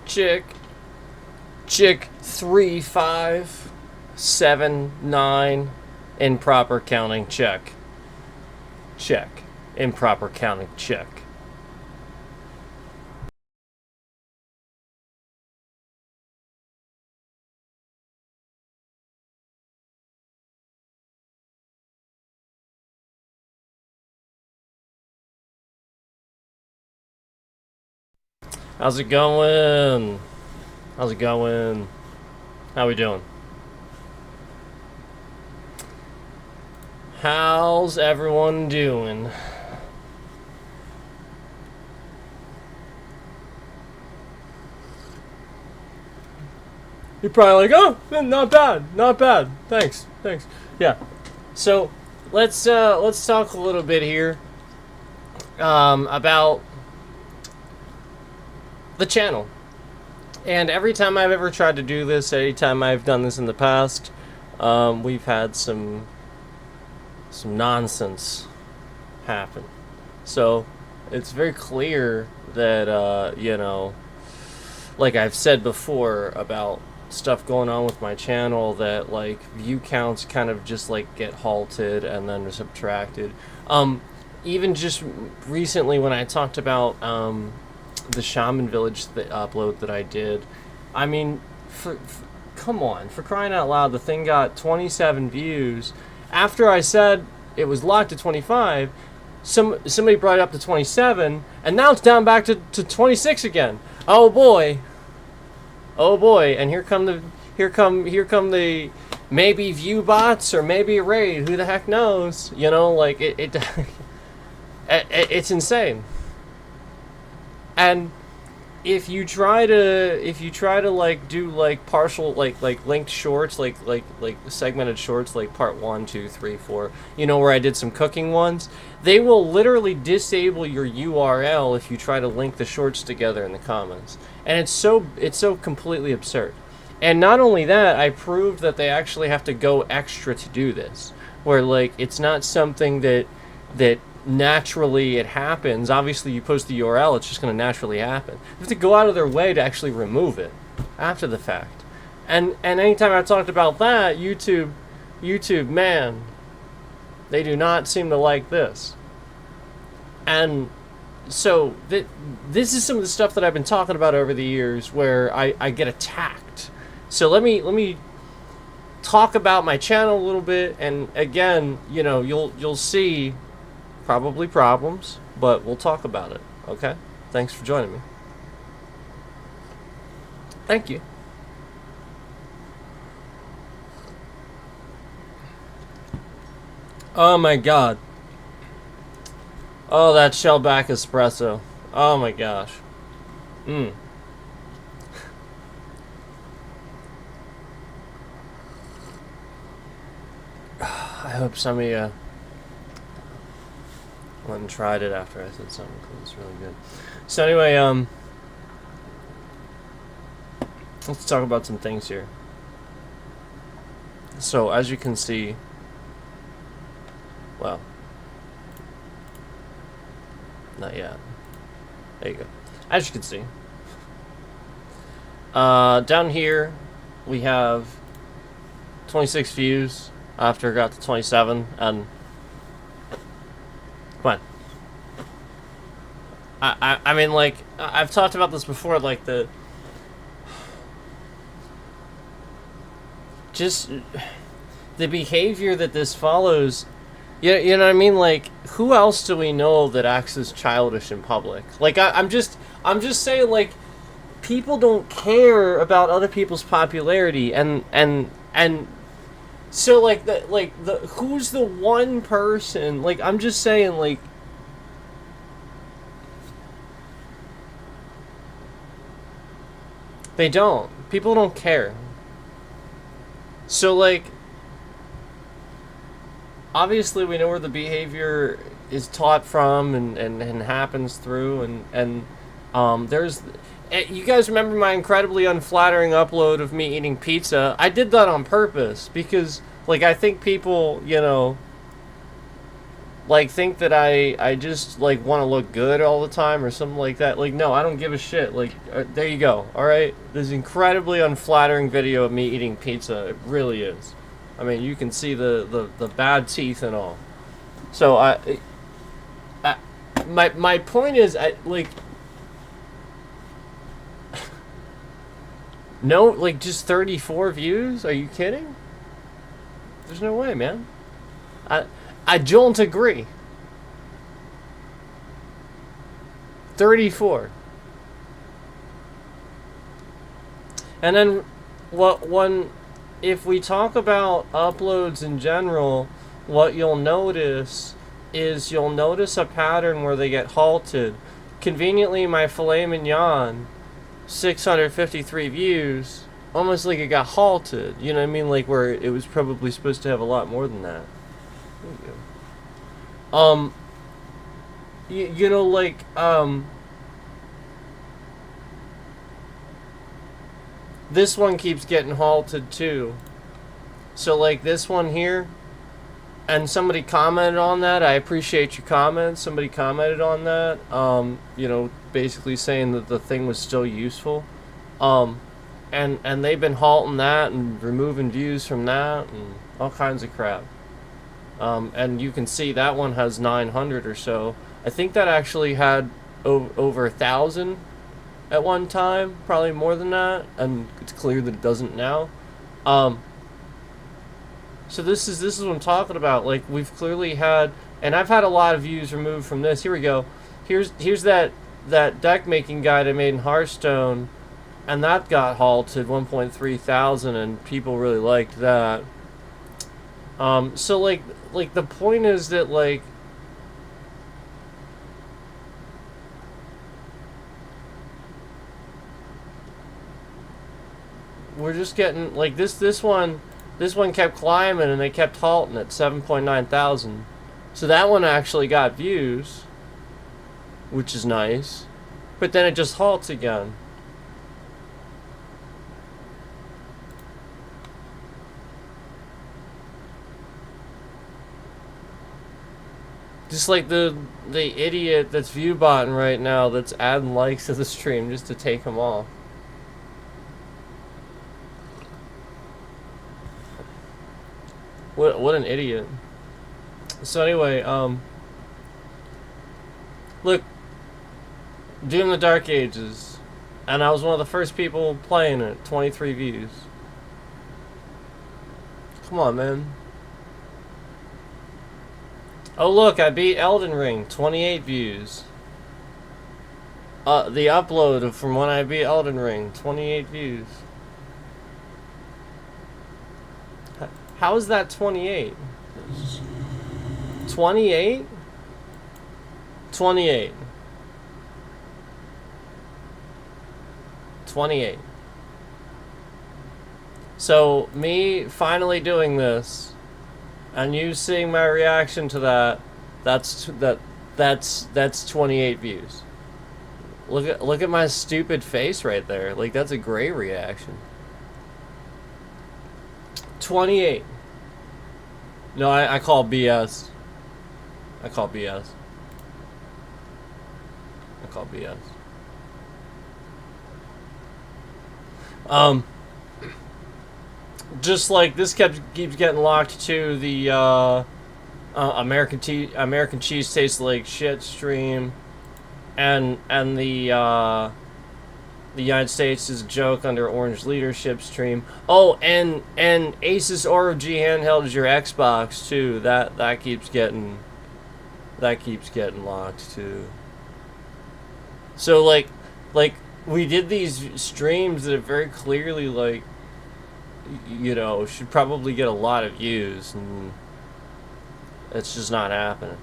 Chick. Chick 3579. Improper counting, check. Check. Improper counting, check. How's it going? How's it going? How we doing? How's everyone doing? You're probably like, oh, not bad, not bad. Thanks. Yeah. So let's talk a little bit here about the channel. And every time I've ever tried to do this, any time I've done this in the past, we've had some nonsense happen. So it's very clear that like I've said before about stuff going on with my channel, that like view counts kind of just like get halted and then subtracted. Even just recently when I talked about the Shaman Village upload that I did, I mean, come on, for crying out loud, the thing got 27 views. After I said it was locked at 25, somebody brought it up to 27, and now it's down back to 26 again. Oh boy, and here come the maybe view bots or maybe a raid. Who the heck knows? You know, like it's insane. And if you try to like do like partial like linked shorts, like segmented shorts, like part 1, 2, 3, 4, you know, where I did some cooking ones, they will literally disable your URL if you try to link the shorts together in the comments. And it's so completely absurd. And not only that, I proved that they actually have to go extra to do this, where like it's not something that naturally it happens. Obviously you post the URL, it's just going to naturally happen. You have to go out of their way to actually remove it after the fact. And anytime I talked about that, YouTube, man, they do not seem to like this. And so this is some of the stuff that I've been talking about over the years where I get attacked. So let me talk about my channel a little bit, and again, you know, you'll see probably problems, but we'll talk about it, okay? Thanks for joining me. Thank you. Oh my god. Oh, that Shellback espresso. Oh my gosh. I hope some of you went and tried it after I said something, because it's really good. So anyway, let's talk about some things here. So as you can see, well, not yet. There you go. As you can see, down here we have 26 views after it got to 27, and come on. I mean, like, I've talked about this before, like, just the behavior that this follows, you know what I mean? Like, who else do we know that acts as childish in public? Like, I'm just saying, like, people don't care about other people's popularity, and so, like, who's the one person, like, I'm just saying, like, they don't. People don't care. So, like, obviously we know where the behavior is taught from and happens through, and there's... You guys remember my incredibly unflattering upload of me eating pizza? I did that on purpose because, like, I think people, you know, like think that I just like want to look good all the time or something like that. Like, no, I don't give a shit. Like, there you go. All right, this incredibly unflattering video of me eating pizza. It really is. I mean, you can see the bad teeth and all. So my point is, like, no, like, just 34 views? Are you kidding? There's no way, man. I don't agree. 34. And then if we talk about uploads in general, what you'll notice is you'll notice a pattern where they get halted. Conveniently, my filet mignon, 653 views, almost like it got halted. You know what I mean? Like where it was probably supposed to have a lot more than that. There you go. You know, like, this one keeps getting halted too. So like this one here, and somebody commented on that. I appreciate your comments. Somebody commented on that. You know, basically saying that the thing was still useful. And they've been halting that and removing views from that and all kinds of crap. And you can see that one has 900 or so. I think that actually had over 1,000 at one time, probably more than that, and it's clear that it doesn't now. So this is what I'm talking about. Like, we've clearly had, and I've had a lot of views removed from this. Here we go. Here's that deck making guide I made in Hearthstone, and that got halted 1.3 thousand, and people really liked that. So like the point is that, like, we're just getting, like, this one kept climbing and they kept halting at 7.9 thousand. So that one actually got views, which is nice, but then it just halts again. Just like the idiot that's viewbotting right now that's adding likes to the stream just to take them off. What an idiot. So anyway, look, Doom the Dark Ages, and I was one of the first people playing it. 23 views. Come on, man. Oh look, I beat Elden Ring. 28 views. The upload from when I beat Elden Ring. 28 views. How is that 28? 28? 28. 28. So, me finally doing this, and you seeing my reaction to that, that's 28 views. Look at my stupid face right there. Like, that's a great reaction. 28. No, I call BS. I call BS. I call BS. Just like this keeps getting locked to the American cheese tastes like shit stream, and the United States is a joke under Orange leadership stream. Oh, and Asus ROG handheld is your Xbox too. That keeps getting locked too. So like we did these streams that very clearly, like, you know, should probably get a lot of views, and it's just not happening.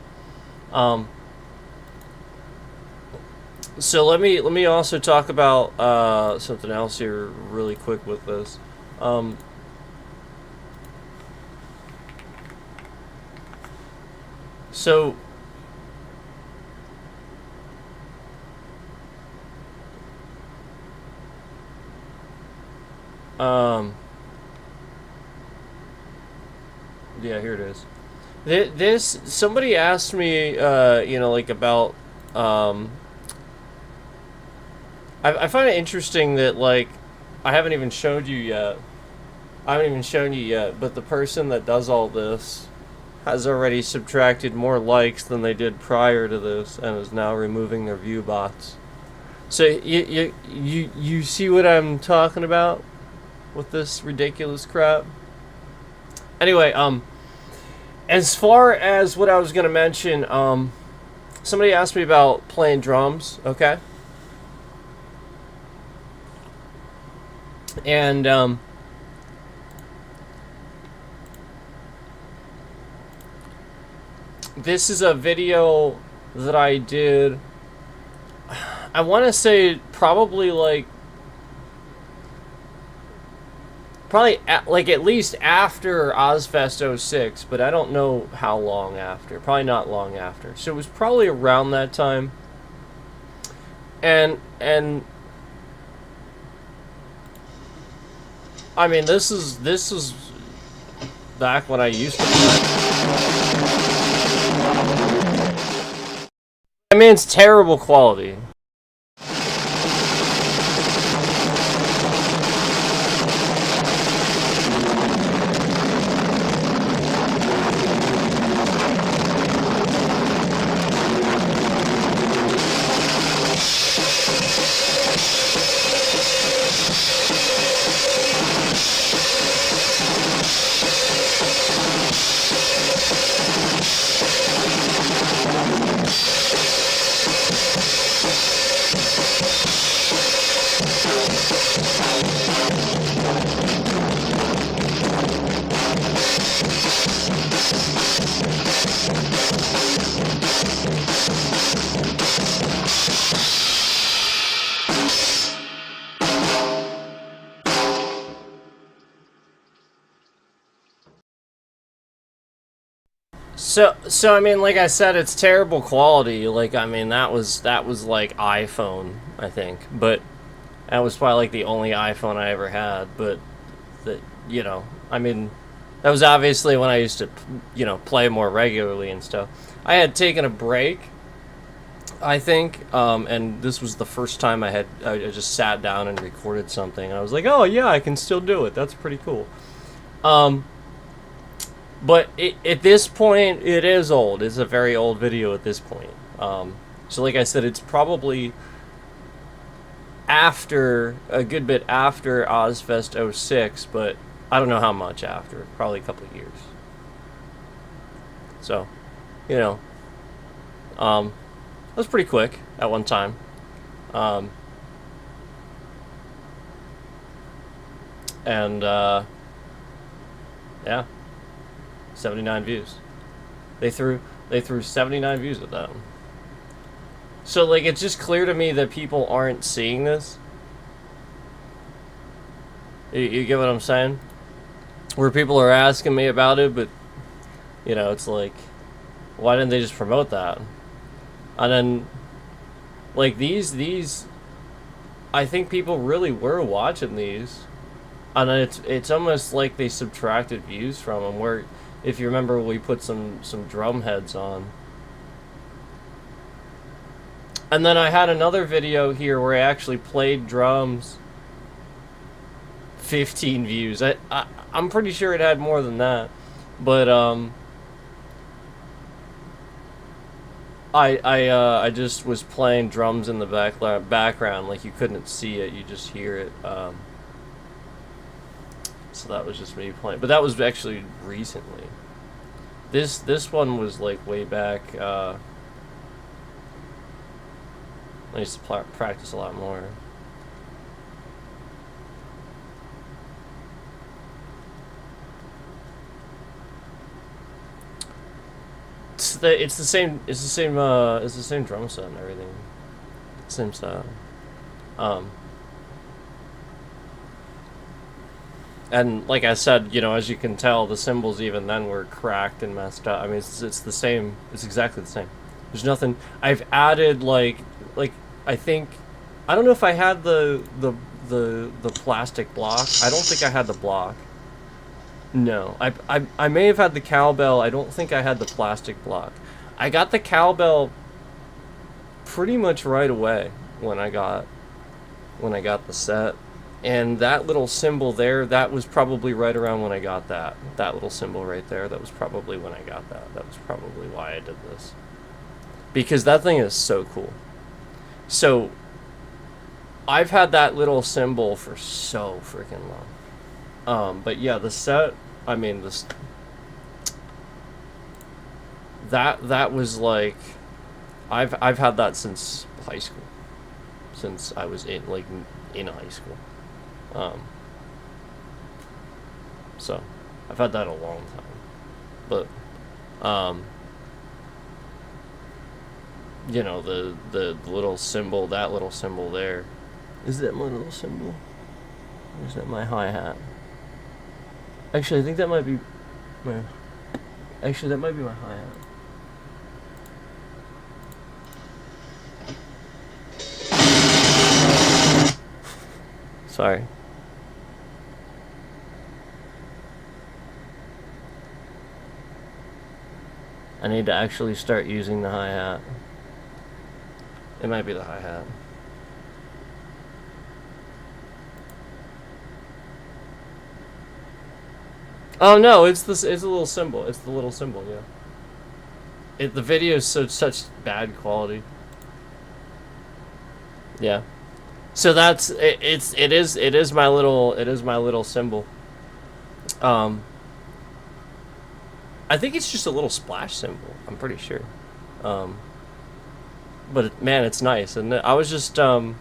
So let me also talk about something else here really quick with this. So yeah, here it is. This somebody asked me, you know, like about. I find it interesting that like I haven't even showed you yet. I haven't even shown you yet, but the person that does all this has already subtracted more likes than they did prior to this, and is now removing their view bots. So you see what I'm talking about with this ridiculous crap? Anyway, as far as what I was gonna mention, somebody asked me about playing drums, okay? And this is a video that I did. I want to say probably like at least after Ozfest '06, but I don't know how long after. Probably not long after. So it was probably around that time. And I mean, this is back when I used to play. I mean, it's terrible quality. So I mean, like I said, it's terrible quality. Like I mean, that was like iPhone, I think, but that was probably like the only iPhone I ever had. But that, you know, I mean, that was obviously when I used to, you know, play more regularly and stuff. I had taken a break, I think, and this was the first time I just sat down and recorded something. And I was like, oh yeah, I can still do it. That's pretty cool. But at this point, it is old. It's a very old video at this point. So like I said, it's probably after, a good bit after Ozfest '06, but I don't know how much after. Probably a couple of years. So, you know, it was pretty quick at one time. And, yeah. 79 views. They threw 79 views at that. So like it's just clear to me that people aren't seeing this. You get what I'm saying? Where people are asking me about it, but you know, it's like, why didn't they just promote that? And then like these I think people really were watching these. And then it's almost like they subtracted views from them, where if you remember, we put some drum heads on. And then I had another video here where I actually played drums. 15 views. I'm pretty sure it had more than that. But I just was playing drums in the background, like you couldn't see it, you just hear it. So that was just me playing. But that was actually recently. This one was like way back. I used to practice a lot more. It's the same drum set and everything. Same style. And like I said, you know, as you can tell, the cymbals even then were cracked and messed up. I mean, it's the same. It's exactly the same. There's nothing. I've added like I think, I don't know if I had the plastic block. I don't think I had the block. No, I may have had the cowbell. I don't think I had the plastic block. I got the cowbell pretty much right away when I got the set. And that little symbol there, that was probably right around when I got that. That little symbol right there, that was probably when I got that. That was probably why I did this. Because that thing is so cool. So, I've had that little symbol for so freaking long. But yeah, the set, I mean, this... That was like... I've had that since high school. Since I was in high school. So I've had that a long time, but you know, the little symbol, that little symbol there, is that my little symbol, or is that my hi-hat? Actually, I think that might be my hi-hat. Sorry. I need to actually start using the hi-hat. It might be the hi-hat. Oh no, it's a little symbol. It's the little symbol, yeah. The video is such bad quality. Yeah. So that's it is my little symbol. I think it's just a little splash symbol. I'm pretty sure. But man, it's nice. And I was just a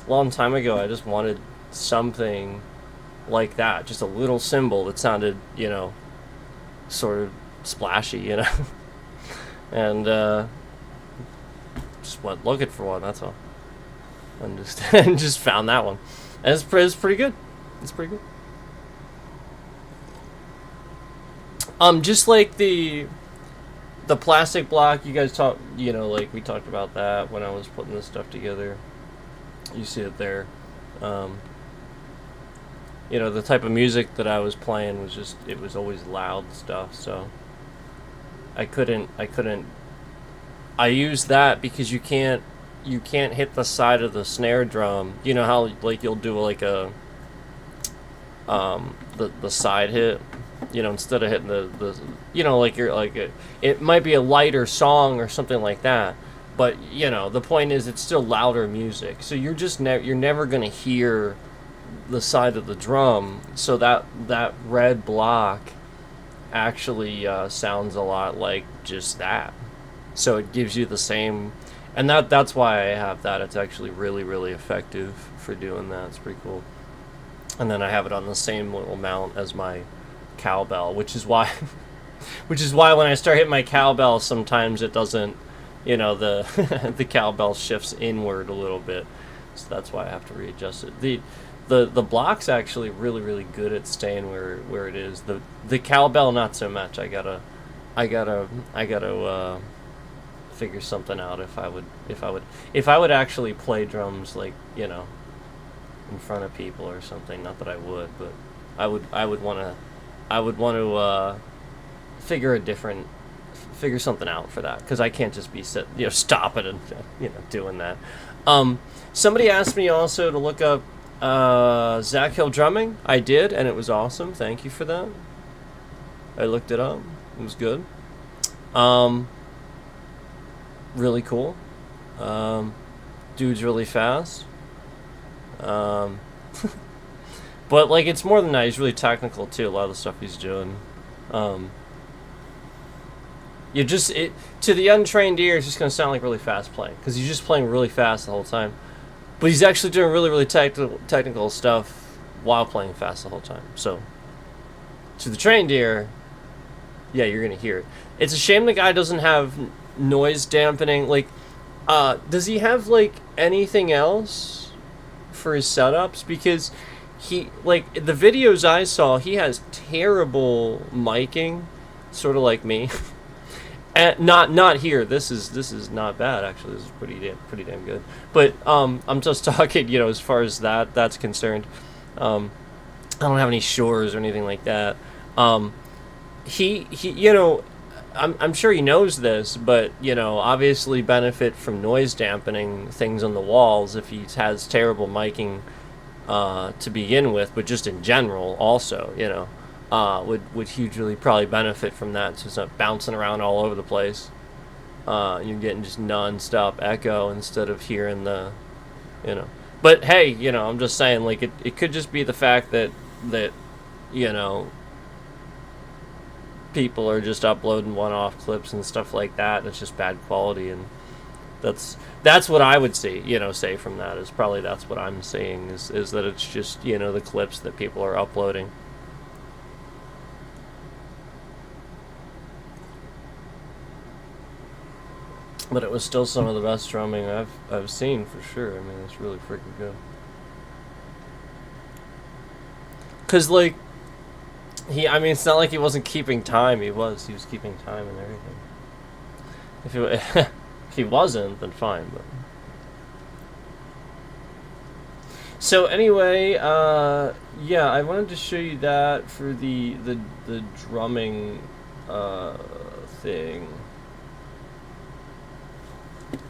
long time ago. I just wanted something like that, just a little symbol that sounded, you know, sort of splashy, you know. And just went looking for one. That's all. And just found that one. And it's pretty good. It's pretty good. Just like the plastic block, you guys talked, you know, like we talked about that when I was putting this stuff together. You see it there. You know, the type of music that I was playing was just, it was always loud stuff, so I used that because you can't hit the side of the snare drum. You know how, like, you'll do like a the side hit, you know, instead of hitting the you know, like you're like it might be a lighter song or something like that, but you know, the point is it's still louder music, so you're just you're never gonna hear the side of the drum, so that red block actually sounds a lot like just that, so it gives you the same. And that's why I have that. It's actually really, really effective for doing that. It's pretty cool. And then I have it on the same little mount as my cowbell, which is why when I start hitting my cowbell, sometimes it doesn't, you know, the the cowbell shifts inward a little bit. So that's why I have to readjust it. The block's actually really, really good at staying where it is. The cowbell, not so much. I gotta figure something out if I would actually play drums, like, you know, in front of people or something. Not that I would, but I would want to figure something out for that, because I can't just be stopping and, you know, doing that. Somebody asked me also to look up Zach Hill drumming. I did, and it was awesome. Thank you for that. I looked it up. It was good. Really cool. Dude's really fast. But like, it's more than that. He's really technical too. A lot of the stuff he's doing. To the untrained ear, it's just gonna sound like really fast playing, because he's just playing really fast the whole time. But he's actually doing really, really technical stuff while playing fast the whole time. So, to the trained ear, yeah, you're gonna hear it. It's a shame the guy doesn't have noise dampening. Like, does he have like anything else for his setups? Because he, like, the videos I saw, he has terrible miking, sort of like me. And not here. This is not bad, actually. This is pretty damn good. But I'm just talking, you know, as far as that's concerned. I don't have any Shores or anything like that. He you know, I'm sure he knows this, but you know, obviously benefit from noise dampening things on the walls if he has terrible miking to begin with, but just in general also, you know, would hugely probably benefit from that, so it's not bouncing around all over the place. You're getting just non-stop echo instead of hearing the, you know. But hey, you know, I'm just saying, like, it could just be the fact that you know, people are just uploading one-off clips and stuff like that, and it's just bad quality, and that's what I would see, you know, say from that, is probably that's what I'm seeing, is that it's just, you know, the clips that people are uploading. But it was still some of the best drumming I've seen, for sure. I mean, it's really freaking good. Cause like I mean, it's not like he wasn't keeping time. He was keeping time and everything. If he wasn't, then fine. But so anyway, yeah, I wanted to show you that for the drumming thing.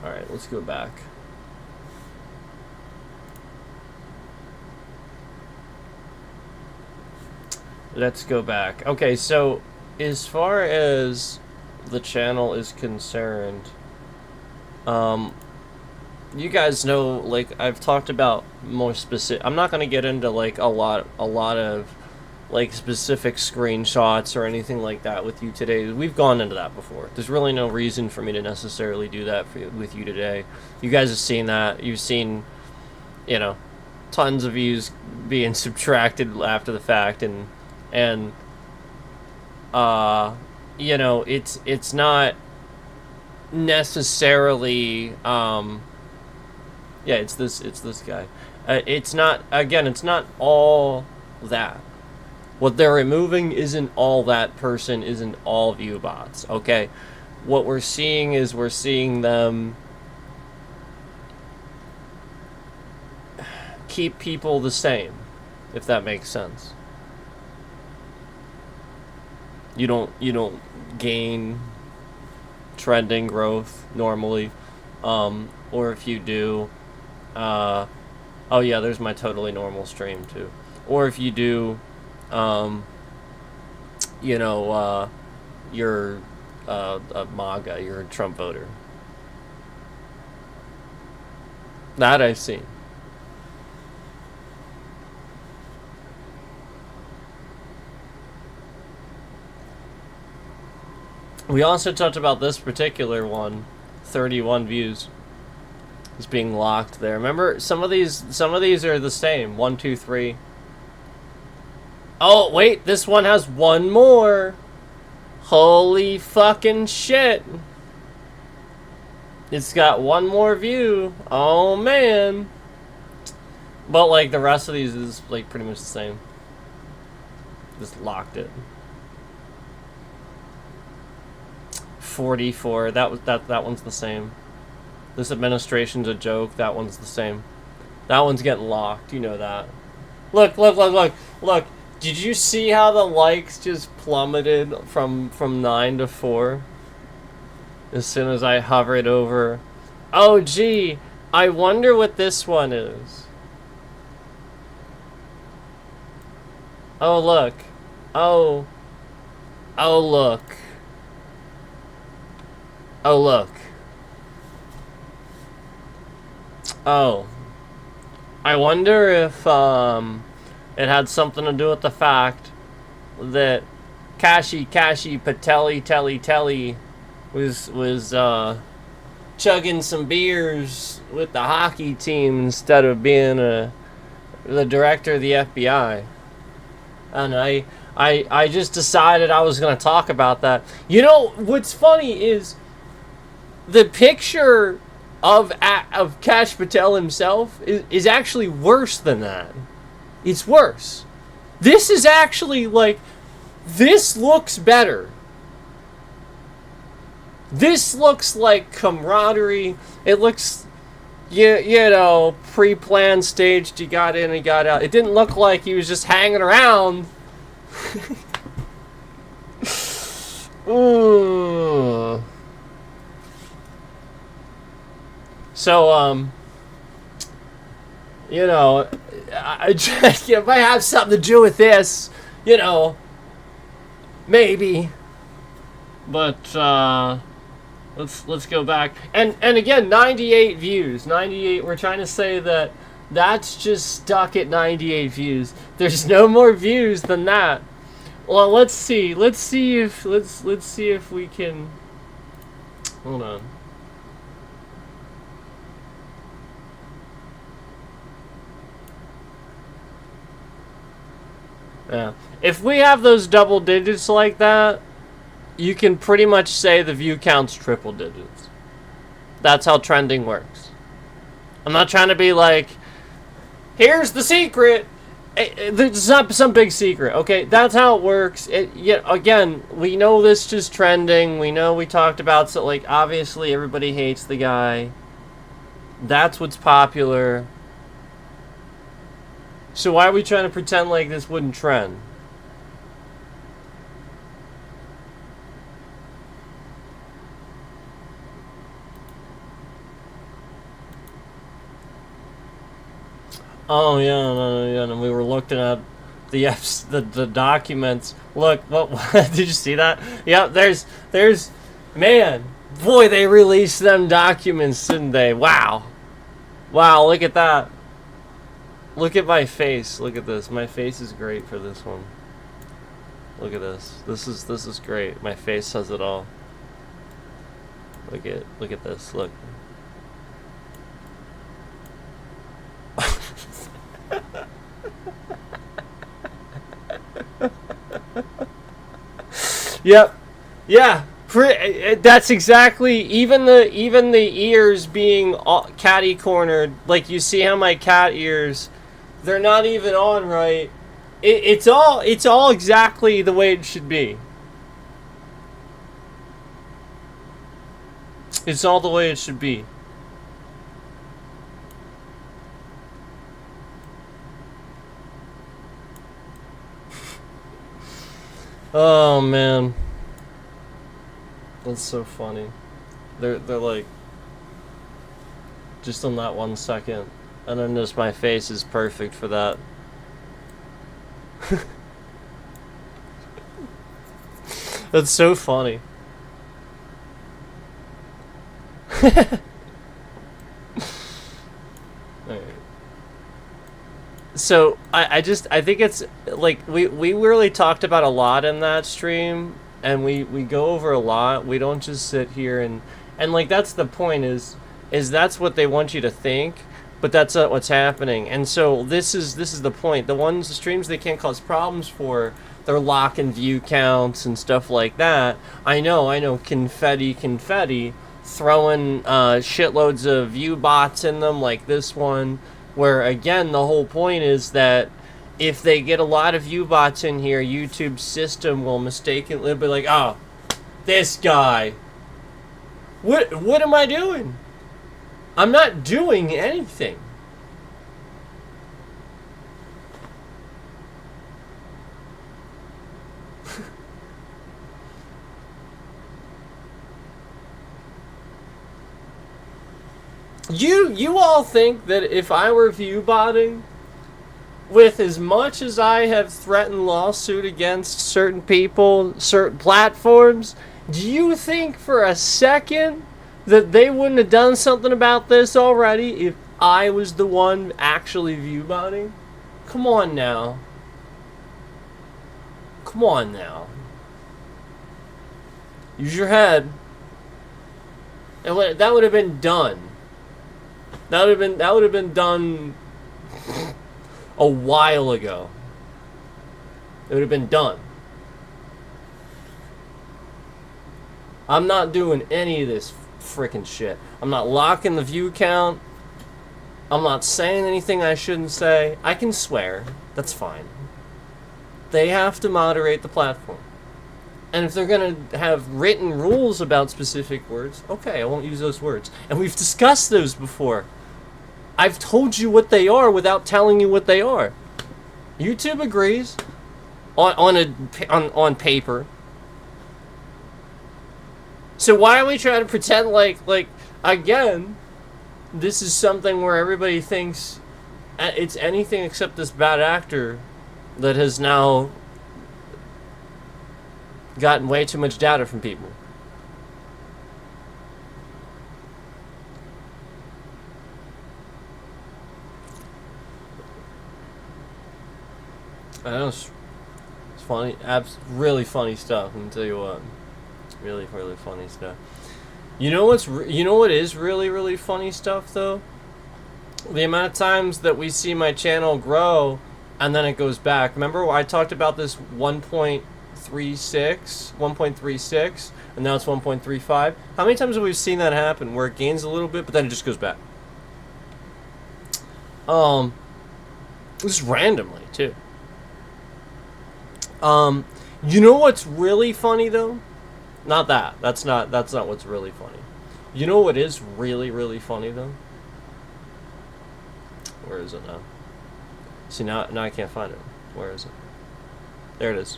All right, let's go back. Let's go back. Okay, so as far as the channel is concerned, you guys know, like, I've talked about more specific. I'm not gonna get into like a lot of like specific screenshots or anything like that with you today. We've gone into that before. There's really no reason for me to necessarily do that with you today. You guys have seen that. You've seen, you know, tons of views being subtracted after the fact, and you know, it's not necessarily yeah, it's this guy. It's not, again, it's not all that. What they're removing isn't all that person, isn't all viewbots, okay? What we're seeing is we're seeing them keep people the same, if that makes sense. You don't gain trending growth normally, or if you do, oh yeah, there's my totally normal stream too. Or if you do, you know, you're a MAGA, you're a Trump voter. That I've seen. We also talked about this particular one, 31 views. It's being locked there. Remember, some of these are the same. 1, 2, 3. Oh, wait, this one has one more. Holy fucking shit. It's got one more view. Oh, man. But, like, the rest of these is, like, pretty much the same. Just locked it. 44. That one's the same. This administration's a joke. That one's the same. That one's getting locked. You know that. Look. Did you see how the likes just plummeted from 9 to 4? As soon as I hovered over. Oh, gee. I wonder what this one is. Oh, look. Oh, look. Oh, look. Oh. I wonder if, it had something to do with the fact that Kashi Patelli Telly was chugging some beers with the hockey team instead of being the director of the FBI. And I just decided I was going to talk about that. You know, what's funny is the picture of Kash Patel himself is actually worse than that. It's worse. This is actually, like, this looks better. This looks like camaraderie. It looks, you know, pre-planned, staged. You got in and got out. It didn't look like he was just hanging around. Ooh. So, you know, it might have something to do with this, you know, maybe. But let's go back and again, 98 views, 98. We're trying to say that that's just stuck at 98 views. There's no more views than that. Well, let's see if we can. Hold on. Yeah. If we have those double digits like that, you can pretty much say the view count's triple digits. That's how trending works. I'm not trying to be like, here's the secret. It's not some big secret, okay? That's how it works. Again, we know this just trending. We know we talked about, so like, obviously everybody hates the guy. That's what's popular. So why are we trying to pretend like this wouldn't trend? Oh yeah, no, we were looking at the documents. Look, what did you see that? Yeah, there's, man, boy, they released them documents, didn't they? Wow, look at that. Look at my face. Look at this. My face is great for this one. Look at this. This is great. My face says it all. Look at this. Look. Yep. Yeah. That's exactly, even the ears being catty cornered. Like, you see how my cat ears, they're not even on right. It's all exactly the way it should be. It's all the way it should be. Oh man, that's so funny. They're like, just on that 1 second, and then just my face is perfect for that. That's so funny. So I think it's like we really talked about a lot in that stream, and we go over a lot. We don't just sit here and like, that's the point, is that's what they want you to think, but that's not what's happening. And so this is the point. The streams they can't cause problems for, they're locking view counts and stuff like that. I know confetti throwing shitloads of view bots in them, like this one, where again the whole point is that if they get a lot of view bots in here, YouTube's system will mistakenly be like, oh, this guy, what am I doing? I'm not doing anything. You all think that if I were view botting, with as much as I have threatened lawsuit against certain people, certain platforms, do you think for a second that they wouldn't have done something about this already if I was the one actually view botting? Come on now. Come on now. Use your head. That would have been done. That would have been done a while ago. It would have been done. I'm not doing any of this freaking shit. I'm not locking the view count. I'm not saying anything I shouldn't say. I can swear. That's fine. They have to moderate the platform. And if they're going to have written rules about specific words, okay, I won't use those words. And we've discussed those before. I've told you what they are without telling you what they are. YouTube agrees on paper. So why are we trying to pretend like again, this is something where everybody thinks it's anything except this bad actor that has now gotten way too much data from people. I know it's funny, really funny stuff. Let me tell you what, really funny stuff. You know what is really funny stuff though? The amount of times that we see my channel grow and then it goes back. Remember I talked about this 1.36, and now it's 1.35. How many times have we seen that happen where it gains a little bit but then it just goes back? Just randomly too. You know what's really funny though? Not that. That's not what's really funny. You know what is really funny though? Where is it now? See, now I can't find it. Where is it? There it is.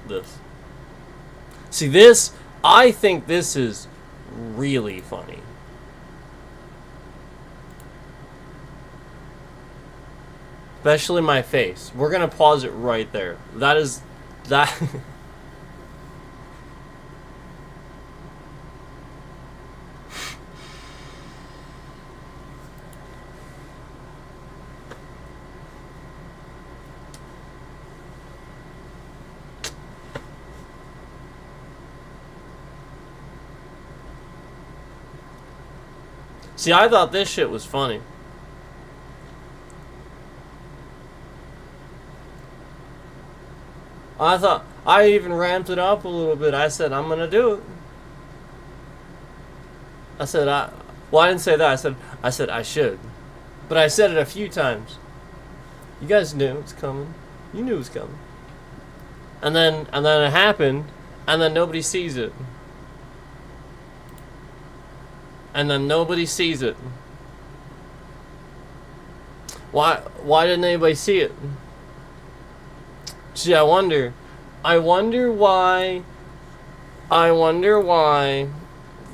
This. See, this, I think this is really funny. Especially my face. We're gonna pause it right there. That. See, I thought this shit was funny. I even ramped it up a little bit. I said, I'm gonna do it. I didn't say that. I said I should. But I said it a few times. You guys knew it's coming. You knew it was coming. And then it happened, and then nobody sees it. And then nobody sees it. Why didn't anybody see it? Gee, I wonder why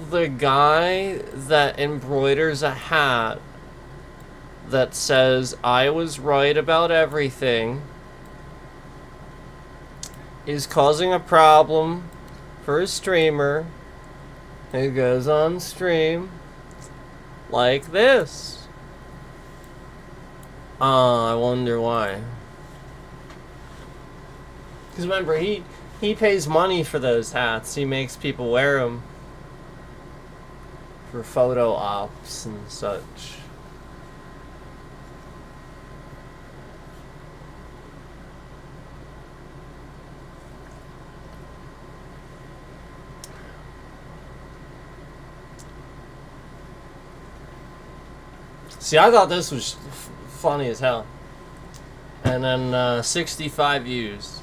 the guy that embroiders a hat that says I was right about everything is causing a problem for a streamer who goes on stream like this. I wonder why. Because remember, he pays money for those hats. He makes people wear them for photo ops and such. See, I thought this was funny as hell. And then 65 views.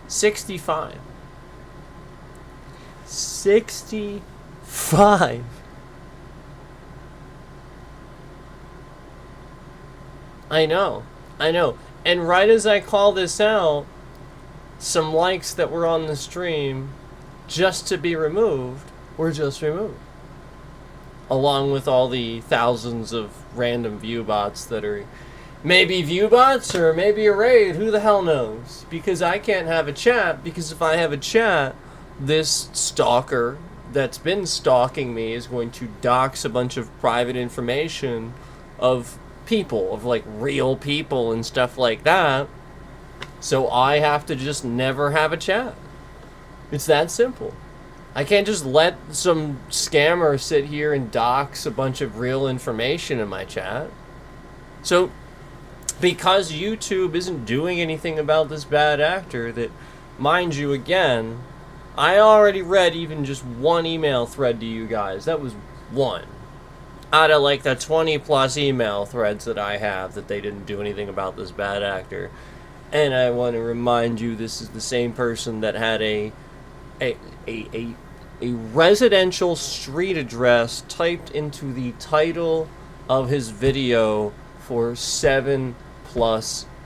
65. 65. I know. And right as I call this out, some likes that were on the stream just to be removed were just removed. Along with all the thousands of random view bots that are maybe view bots or maybe a raid, who the hell knows? Because I can't have a chat, because if I have a chat, this stalker that's been stalking me is going to dox a bunch of private information of people, of like real people and stuff like that. So I have to just never have a chat. It's that simple. I can't just let some scammer sit here and dox a bunch of real information in my chat. So, because YouTube isn't doing anything about this bad actor, that, mind you, again, I already read even just one email thread to you guys. That was one. Out of like the 20 plus email threads that I have that they didn't do anything about this bad actor. And I want to remind you, this is the same person that had a residential street address typed into the title of his video for 7+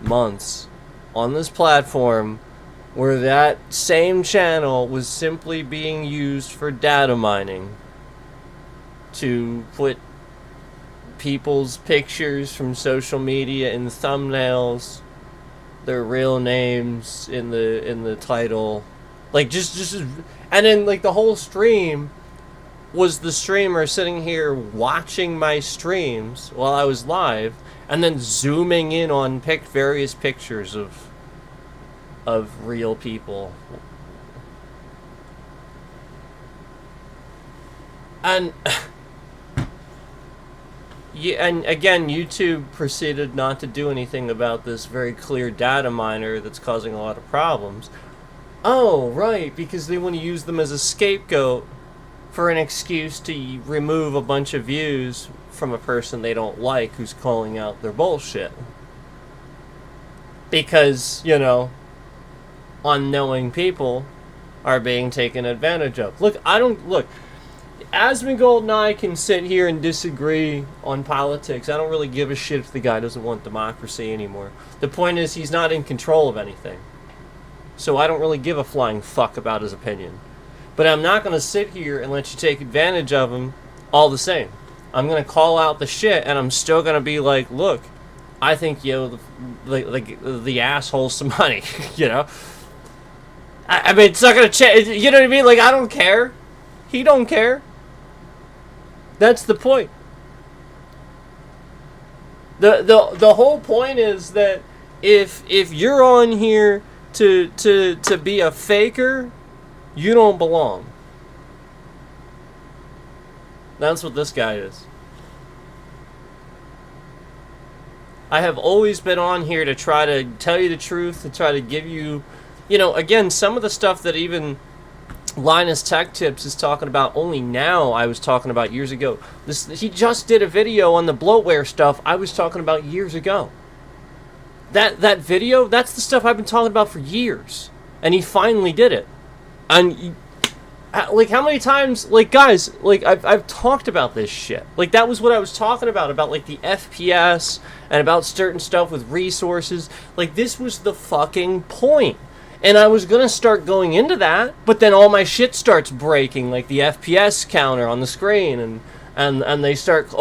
months on this platform where that same channel was simply being used for data mining to put people's pictures from social media in thumbnails, their real names in the title, like just and then like the whole stream was the streamer sitting here watching my streams while I was live and then zooming in on various pictures of real people. And yeah, and again, YouTube proceeded not to do anything about this very clear data miner that's causing a lot of problems. Oh, right, because they want to use them as a scapegoat for an excuse to remove a bunch of views from a person they don't like who's calling out their bullshit. Because, you know, unknowing people are being taken advantage of. Look, Asmongold and I can sit here and disagree on politics. I don't really give a shit if the guy doesn't want democracy anymore. The point is, he's not in control of anything. So I don't really give a flying fuck about his opinion. But I'm not going to sit here and let you take advantage of him all the same. I'm going to call out the shit, and I'm still going to be like, look, I think you owe the asshole some money, you know? I mean, it's not going to change, you know what I mean? Like, I don't care. He don't care. That's the point. The whole point is that if you're on here to be a faker, you don't belong. That's what this guy is. I have always been on here to try to tell you the truth, to try to give you, you know, again, some of the stuff that even Linus Tech Tips is talking about only now I was talking about years ago. He just did a video on the bloatware stuff I was talking about years ago. That video, that's the stuff I've been talking about for years. And he finally did it. And, like, how many times, like, guys, like, I've talked about this shit. Like, that was what I was talking about, like, the FPS, and about certain stuff with resources. Like, this was the fucking point. And I was gonna start going into that, but then all my shit starts breaking, like the FPS counter on the screen, and they start,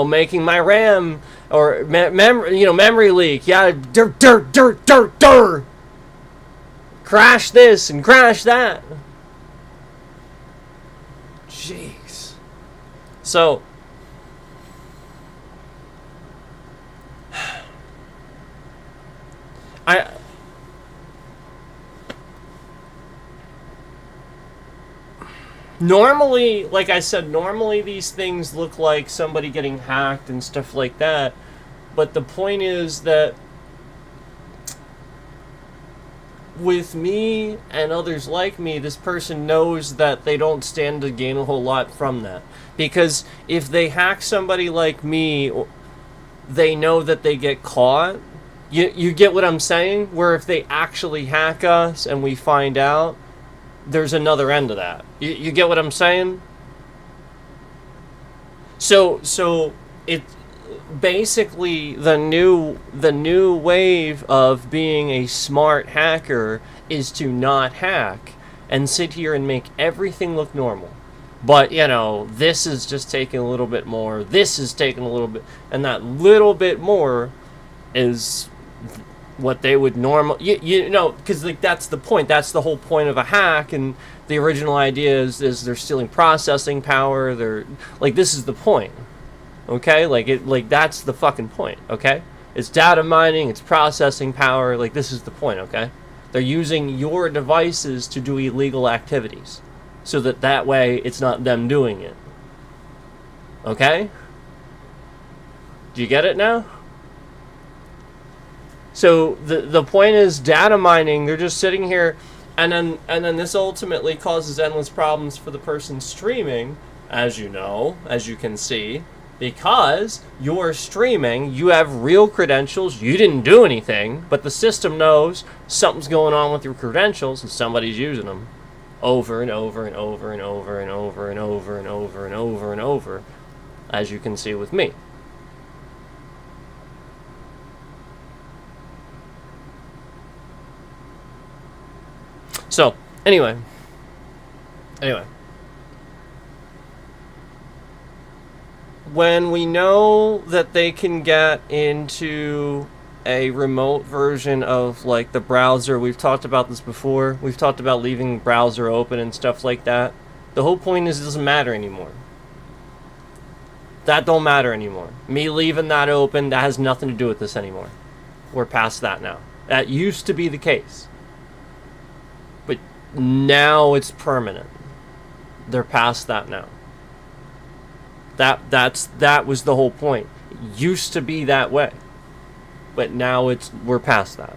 making my RAM, or memory leak. Yeah, dirt. Crash this and crash that. Jeez. So, normally, like I said, normally these things look like somebody getting hacked and stuff like that. But the point is that with me and others like me, this person knows that they don't stand to gain a whole lot from that. Because if they hack somebody like me, they know that they get caught. You get what I'm saying? Where if they actually hack us and we find out, there's another end to that. You get what I'm saying? So it basically the new wave of being a smart hacker is to not hack and sit here and make everything look normal. But, you know, this is just taking a little bit more. This is taking a little bit, and that little bit more is what they would normally, you know, because like that's the point. That's the whole point of a hack. And the original idea is they're stealing processing power. They're like, this is the point. Okay, like that's the fucking point. Okay, it's data mining. It's processing power. Like, this is the point. Okay, they're using your devices to do illegal activities, so that way it's not them doing it. Okay, do you get it now? So the point is data mining. They're just sitting here, and then this ultimately causes endless problems for the person streaming, as you know, as you can see, because you're streaming. You have real credentials. You didn't do anything, but the system knows something's going on with your credentials, and somebody's using them over and over and over and over and over and over and over and over and over, as you can see with me. So, anyway. When we know that they can get into a remote version of like the browser, we've talked about this before. We've talked about leaving the browser open and stuff like that. The whole point is it doesn't matter anymore. That don't matter anymore. Me leaving that open, that has nothing to do with this anymore. We're past that now. That used to be the case. But now it's permanent. They're past that now. That was the whole point. It used to be that way. But now we're past that.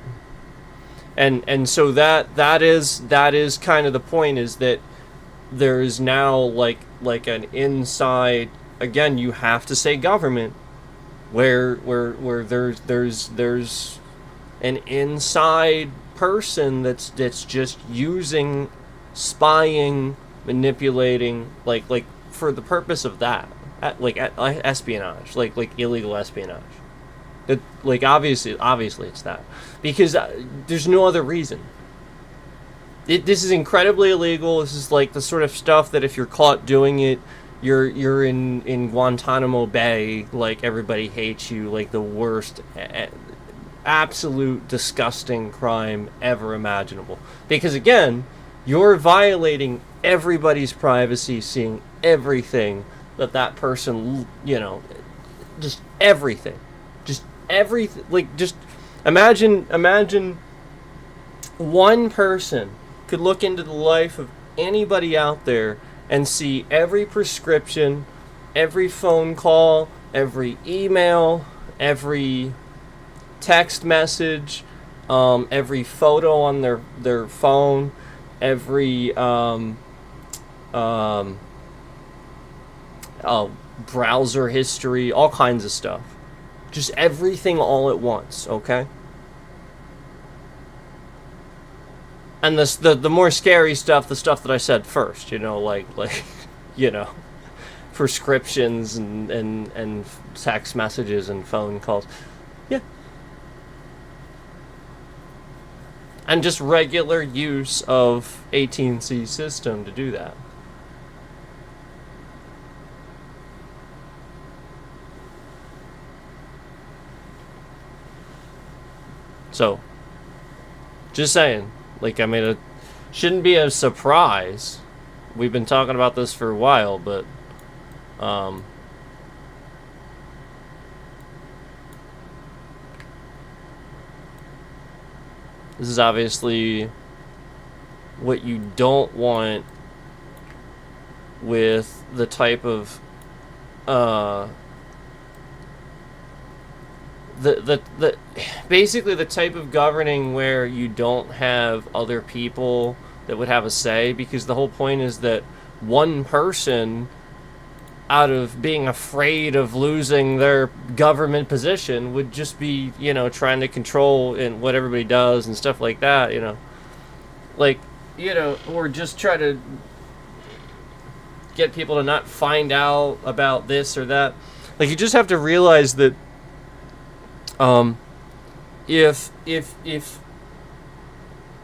And so that is kind of the point, is that there is now like an inside, again, you have to say government, where there's an inside person that's just using, spying, manipulating, like for the purpose of that, espionage, like illegal espionage. That, like, obviously it's that, because there's no other reason. This is incredibly illegal. This is like the sort of stuff that if you're caught doing it, you're in Guantanamo Bay, like everybody hates you, like the worst, absolute disgusting crime ever imaginable. Because again, you're violating everybody's privacy, seeing everything that person, just everything. Like, just imagine one person could look into the life of anybody out there and see every prescription, every phone call, every email, every text message, every photo on their phone, every browser history, all kinds of stuff. Just everything all at once, okay? And the more scary stuff, the stuff that I said first, like prescriptions and text messages and phone calls. Yeah. And just regular use of AT&T system to do that. So, just saying, like, I mean, it shouldn't be a surprise. We've been talking about this for a while, but, this is obviously what you don't want with the type of, basically the type of governing where you don't have other people that would have a say, because the whole point is that one person, out of being afraid of losing their government position, would just be, trying to control and what everybody does and stuff like that, or just try to get people to not find out about this or that. Like, you just have to realize that if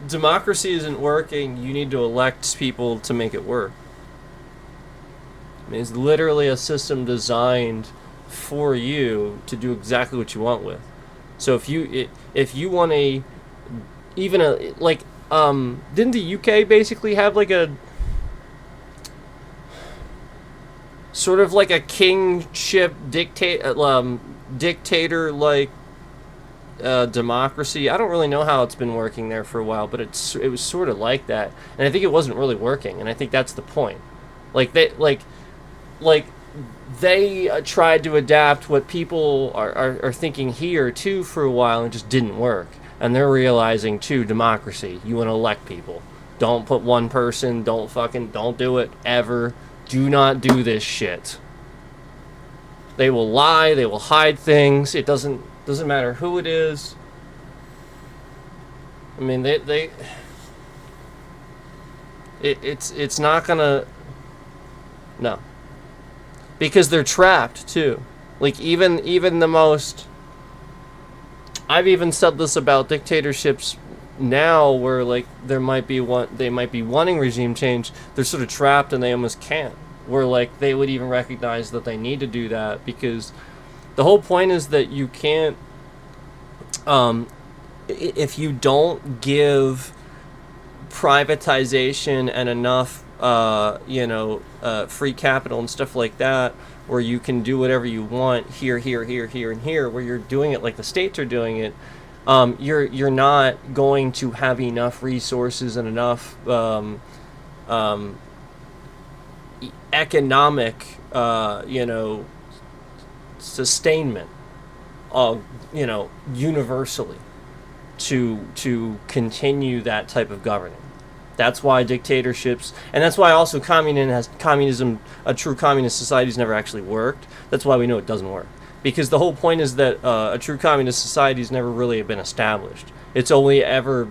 democracy isn't working, you need to elect people to make it work. I mean, it's literally a system designed for you to do exactly what you want with. So if you want didn't the UK basically have like a sort of like a kingship dictator like democracy? I don't really know how it's been working there for a while, but it was sort of like that, and I think it wasn't really working, and I think that's the point. They tried to adapt what people are thinking here too for a while, and it just didn't work. And they're realizing too, democracy, you want to elect people. Don't put one person. Don't do it ever. Do not do this shit. They will lie. They will hide things. It doesn't matter who it is. I mean, it's not gonna. No. Because they're trapped too. Like even the most. I've even said this about dictatorships now where like they might be wanting regime change, they're sort of trapped and they almost can't. Where like they would even recognize that they need to do that, because the whole point is that you can't, if you don't give privatization and enough free capital and stuff like that, where you can do whatever you want here, and here, where you're doing it like the states are doing it, you're not going to have enough resources and enough economic sustainment, universally to continue that type of governing. That's why dictatorships, and that's why also communism, a true communist society, has never actually worked. That's why we know it doesn't work. Because the whole point is that a true communist society has never really been established. It's only ever,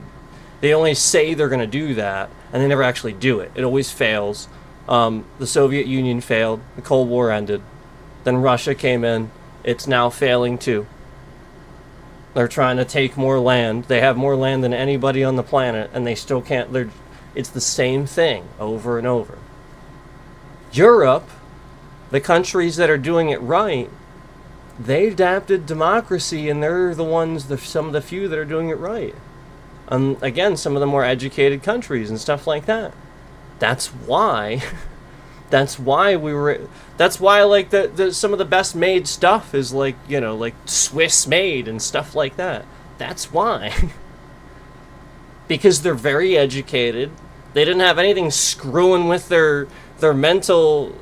they only say they're going to do that, and they never actually do it. It always fails. The Soviet Union failed. The Cold War ended. Then Russia came in. It's now failing too. They're trying to take more land. They have more land than anybody on the planet, and they still can't. It's the same thing over and over. Europe, the countries that are doing it right, they adapted democracy, and they're the ones, some of the few that are doing it right. Again, some of the more educated countries and stuff like that. That's why. That's why like the some of the best made stuff is like Swiss made and stuff like that. That's why. Because they're very educated. They didn't have anything screwing with their mental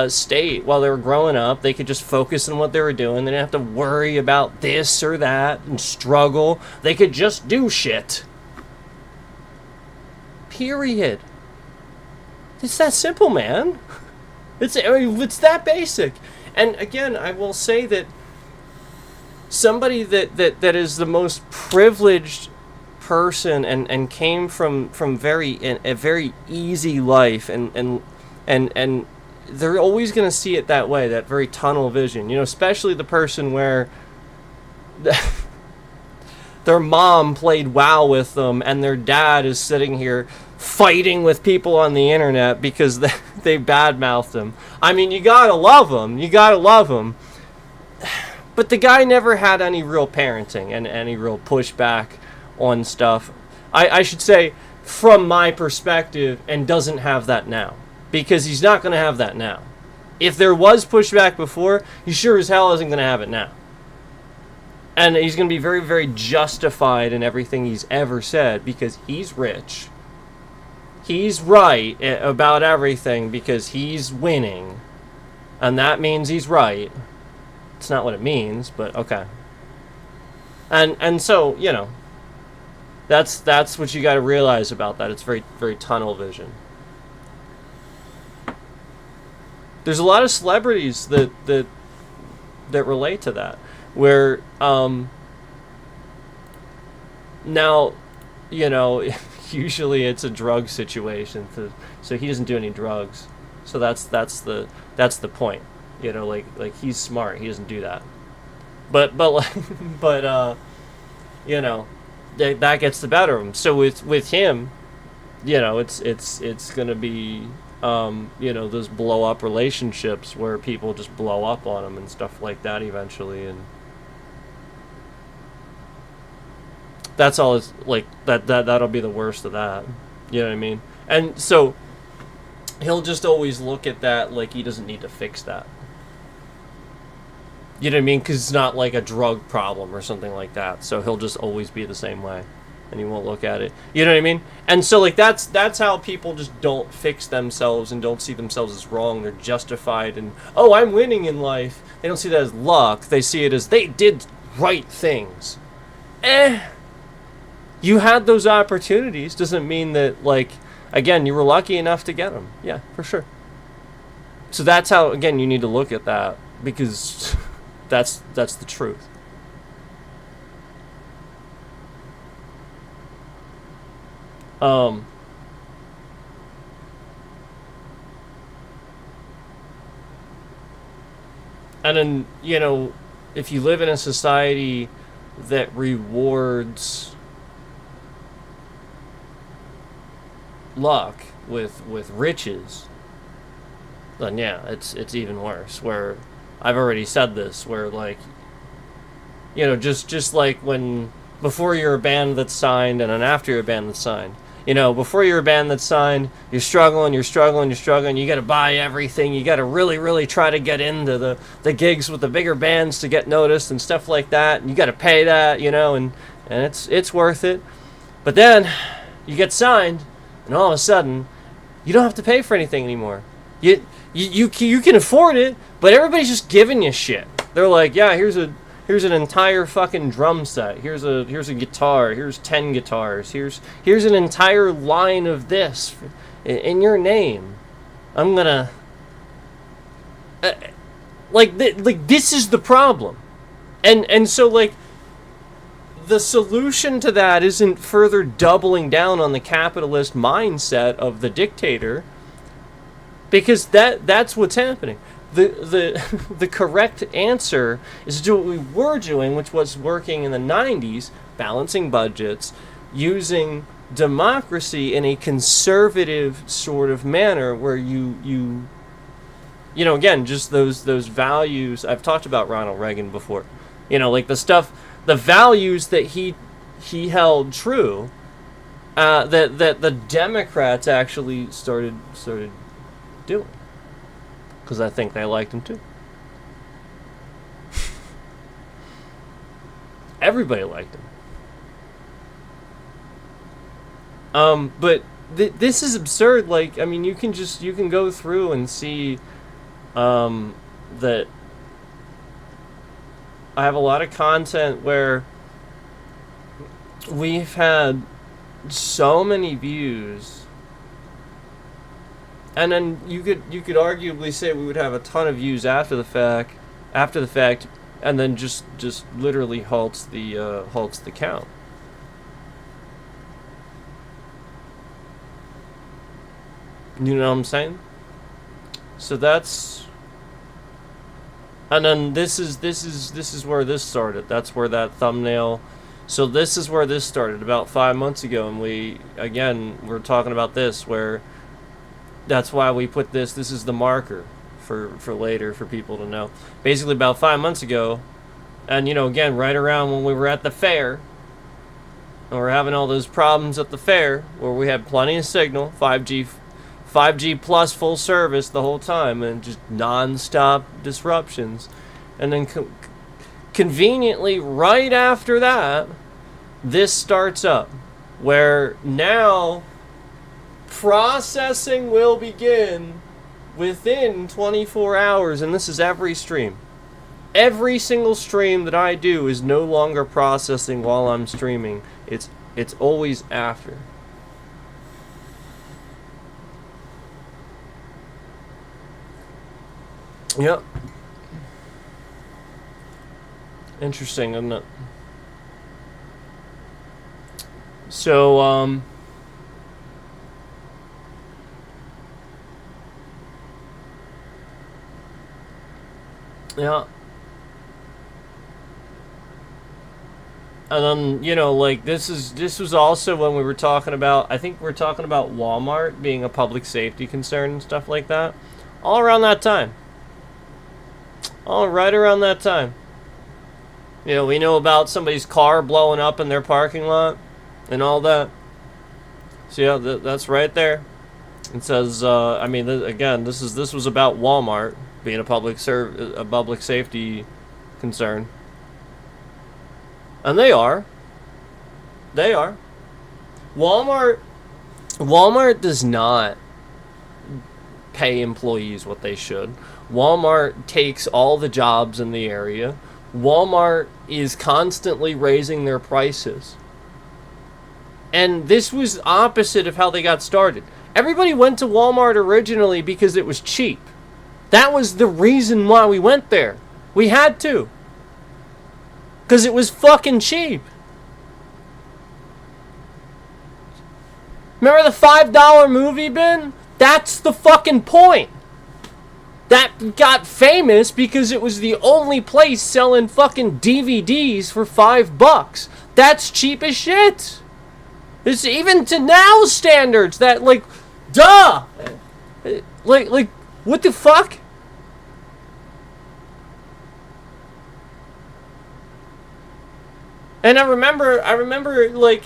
state while they were growing up. They could just focus on what they were doing. They didn't have to worry about this or that and struggle. They could just do shit. Period. It's that simple, man. It's that basic. And again, I will say that somebody that is the most privileged person and came from a very easy life and they're always going to see it that way, that very tunnel vision. Especially the person where their mom played WoW with them and their dad is sitting here fighting with people on the internet because they badmouthed him. I mean, you gotta love him. But the guy never had any real parenting and any real pushback on stuff. I should say, from my perspective, and doesn't have that now. Because he's not going to have that now. If there was pushback before, he sure as hell isn't going to have it now. And he's going to be very, very justified in everything he's ever said because he's rich. He's right about everything because he's winning. And that means he's right. It's not what it means, but okay. And so, that's what you got to realize about that. It's very, very tunnel vision. There's a lot of celebrities that relate to that, where now, usually it's a drug situation, so he doesn't do any drugs, so that's the point, like he's smart, he doesn't do that, but that gets the better of him. So with him, it's gonna be those blow up relationships where people just blow up on him and stuff like that eventually, and that's all. It's like that'll be the worst of that. You know what I mean? And so he'll just always look at that like he doesn't need to fix that. You know what I mean? Because it's not like a drug problem or something like that. So he'll just always be the same way, and he won't look at it. You know what I mean? And so like that's how people just don't fix themselves and don't see themselves as wrong. They're justified and I'm winning in life. They don't see that as luck. They see it as they did right things. You had those opportunities. Doesn't mean that, like, again, you were lucky enough to get them. Yeah, for sure. So that's how, again, you need to look at that, because that's the truth. And then, if you live in a society that rewards luck, with riches, then yeah, it's even worse. Where I've already said this, where like, you know, just like when before you're a band that's signed and then after you're a band that's signed. You know, before you're a band that's signed, you're struggling. You got to buy everything. You got to really try to get into the gigs with the bigger bands to get noticed and stuff like that. And you got to pay that, you know, and it's worth it. But then you get signed, and all of a sudden, you don't have to pay for anything anymore. You can afford it, but everybody's just giving you shit. They're like, yeah, here's an entire fucking drum set. Here's a guitar. Here's 10 guitars. Here's an entire line of this in your name. I'm gonna like this is the problem, and so like the solution to that isn't further doubling down on the capitalist mindset of the dictator, because that's what's happening. The correct answer is to do what we were doing, which was working in the 90s, balancing budgets, using democracy in a conservative sort of manner, where you know, again, just those values. I've talked about Ronald Reagan before. You know, like the values that he held true, that the Democrats actually started doing. Because I think they liked him too. Everybody liked him. But this is absurd. Like, I mean, you can go through and see that I have a lot of content where we've had so many views. And then you could arguably say we would have a ton of views after the fact, and then just literally halts the count. You know what I'm saying? So that's, and then this is where this started. That's where that thumbnail. So this is where this started about 5 months ago, and we're talking about this where. That's why we put this. This is the marker for later for people to know. Basically, about 5 months ago, and you know, again, right around when we were at the fair, and we're having all those problems at the fair where we had plenty of signal, 5G plus full service the whole time, and just non-stop disruptions, and then conveniently right after that, this starts up, where now. Processing will begin within 24 hours, and this is every stream. Every single stream that I do is no longer processing while I'm streaming. It's always after. Yep. Interesting, isn't it? So, yeah. And then, you know, like this was also when we were talking about, I think we're talking about Walmart being a public safety concern and stuff like that. All around that time. All right around that time. You know, we know about somebody's car blowing up in their parking lot and all that. So yeah, that's right there. It says, I mean, again, this was about Walmart being a public safety concern, and they are. Walmart does not pay employees what they should. Walmart takes all the jobs in the area. Walmart is constantly raising their prices, and this was opposite of how they got started. Everybody went to Walmart originally because it was cheap. That was the reason why we went there. We had to. Because it was fucking cheap. Remember the $5 movie bin? That's the fucking point. That got famous because it was the only place selling fucking DVDs for $5. That's cheap as shit. It's even to now standards that, like, duh! Like, what the fuck? And I remember, like,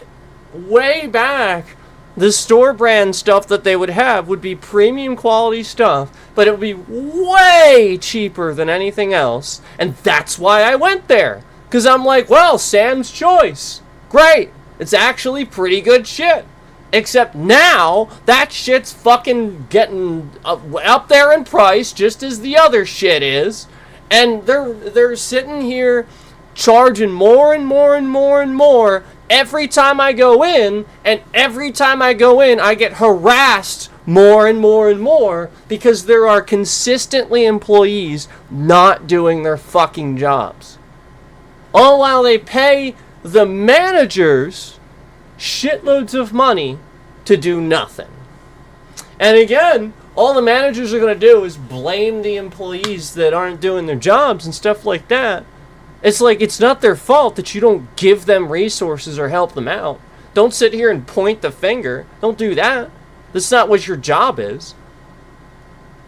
way back, the store brand stuff that they would have would be premium quality stuff, but it would be way cheaper than anything else. And that's why I went there. Because I'm like, well, Sam's Choice. Great. It's actually pretty good shit. Except now, that shit's fucking getting up there in price, just as the other shit is. And they're sitting here charging more and more and more and more every time I go in, and every time I go in, I get harassed more and more and more because there are consistently employees not doing their fucking jobs. All while they pay the managers shitloads of money to do nothing. And again, all the managers are going to do is blame the employees that aren't doing their jobs and stuff like that. It's like, it's not their fault that you don't give them resources or help them out. Don't sit here and point the finger. Don't do that. That's not what your job is.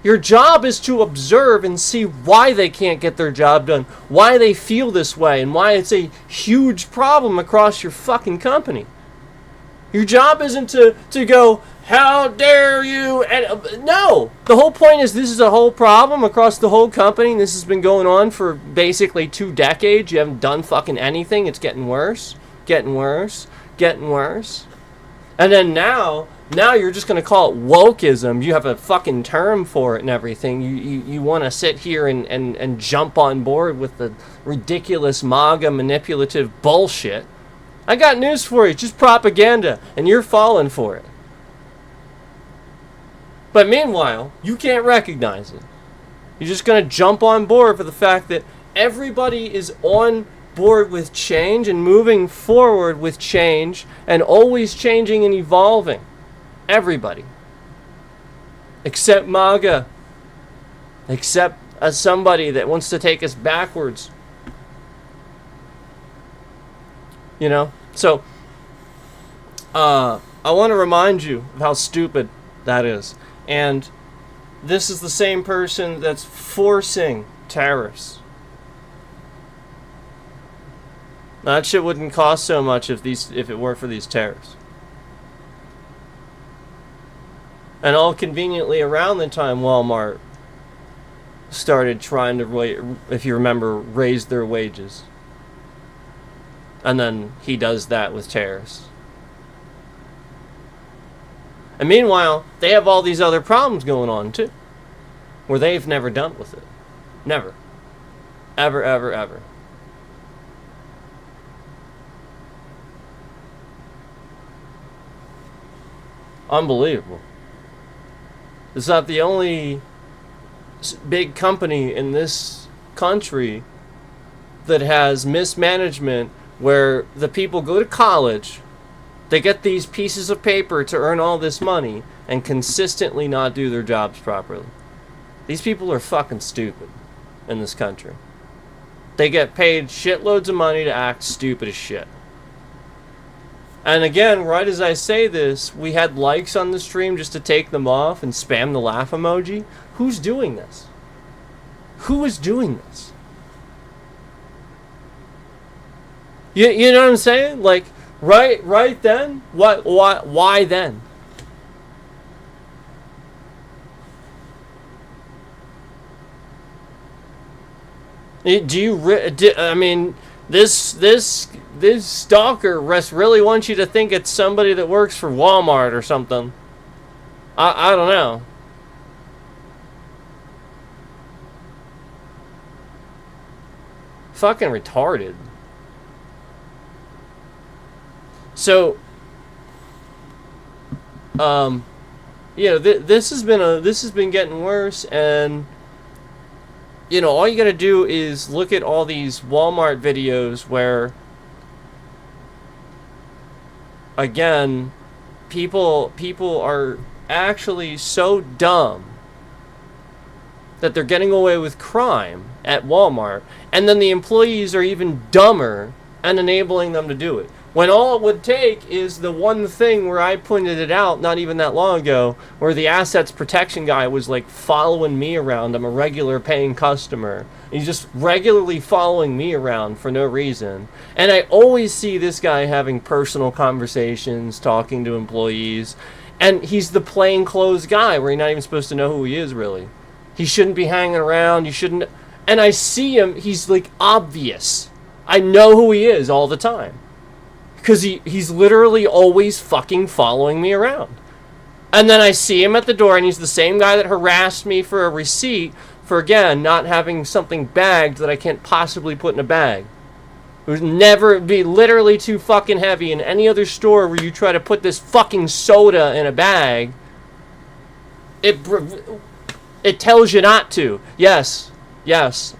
Your job is to observe and see why they can't get their job done, why they feel this way, and why it's a huge problem across your fucking company. Your job isn't to go, how dare you? And no, the whole point is this is a whole problem across the whole company. This has been going on for basically 2 decades. You haven't done fucking anything. It's getting worse, getting worse, getting worse. And then now you're just going to call it wokeism. You have a fucking term for it and everything. You want to sit here and jump on board with the ridiculous MAGA manipulative bullshit. I got news for you. It's just propaganda, and you're falling for it. But meanwhile, you can't recognize it. You're just going to jump on board for the fact that everybody is on board with change and moving forward with change and always changing and evolving. Everybody. Except MAGA. Except as somebody that wants to take us backwards. You know? So, I want to remind you of how stupid that is. And this is the same person that's forcing tariffs. That shit wouldn't cost so much if it weren't for these tariffs. And all conveniently around the time Walmart started trying to, if you remember, raise their wages. And then he does that with tariffs. And meanwhile, they have all these other problems going on too, where they've never dealt with it. Never. Ever, ever, ever. Unbelievable. It's not the only big company in this country that has mismanagement where the people go to college, they get these pieces of paper to earn all this money and consistently not do their jobs properly. These people are fucking stupid in this country. They get paid shitloads of money to act stupid as shit. And again, right as I say this, we had likes on the stream just to take them off and spam the laugh emoji. Who's doing this? Who is doing this? You know what I'm saying? Like, right then? Why then? I mean, this stalker really wants you to think it's somebody that works for Walmart or something. I don't know. Fucking retarded. So, you know, this has been getting worse, and you know, all you gotta do is look at all these Walmart videos where, again, people are actually so dumb that they're getting away with crime at Walmart, and then the employees are even dumber and enabling them to do it. When all it would take is the one thing where I pointed it out not even that long ago, where the assets protection guy was like following me around. I'm a regular paying customer. He's just regularly following me around for no reason. And I always see this guy having personal conversations, talking to employees. And he's the plainclothes guy where you're not even supposed to know who he is, really. He shouldn't be hanging around. You shouldn't. And I see him. He's like obvious. I know who he is all the time. Because he's literally always fucking following me around. And then I see him at the door, and he's the same guy that harassed me for a receipt for, again, not having something bagged that I can't possibly put in a bag. It would never be literally too fucking heavy. In any other store where you try to put this fucking soda in a bag, it tells you not to. Yes,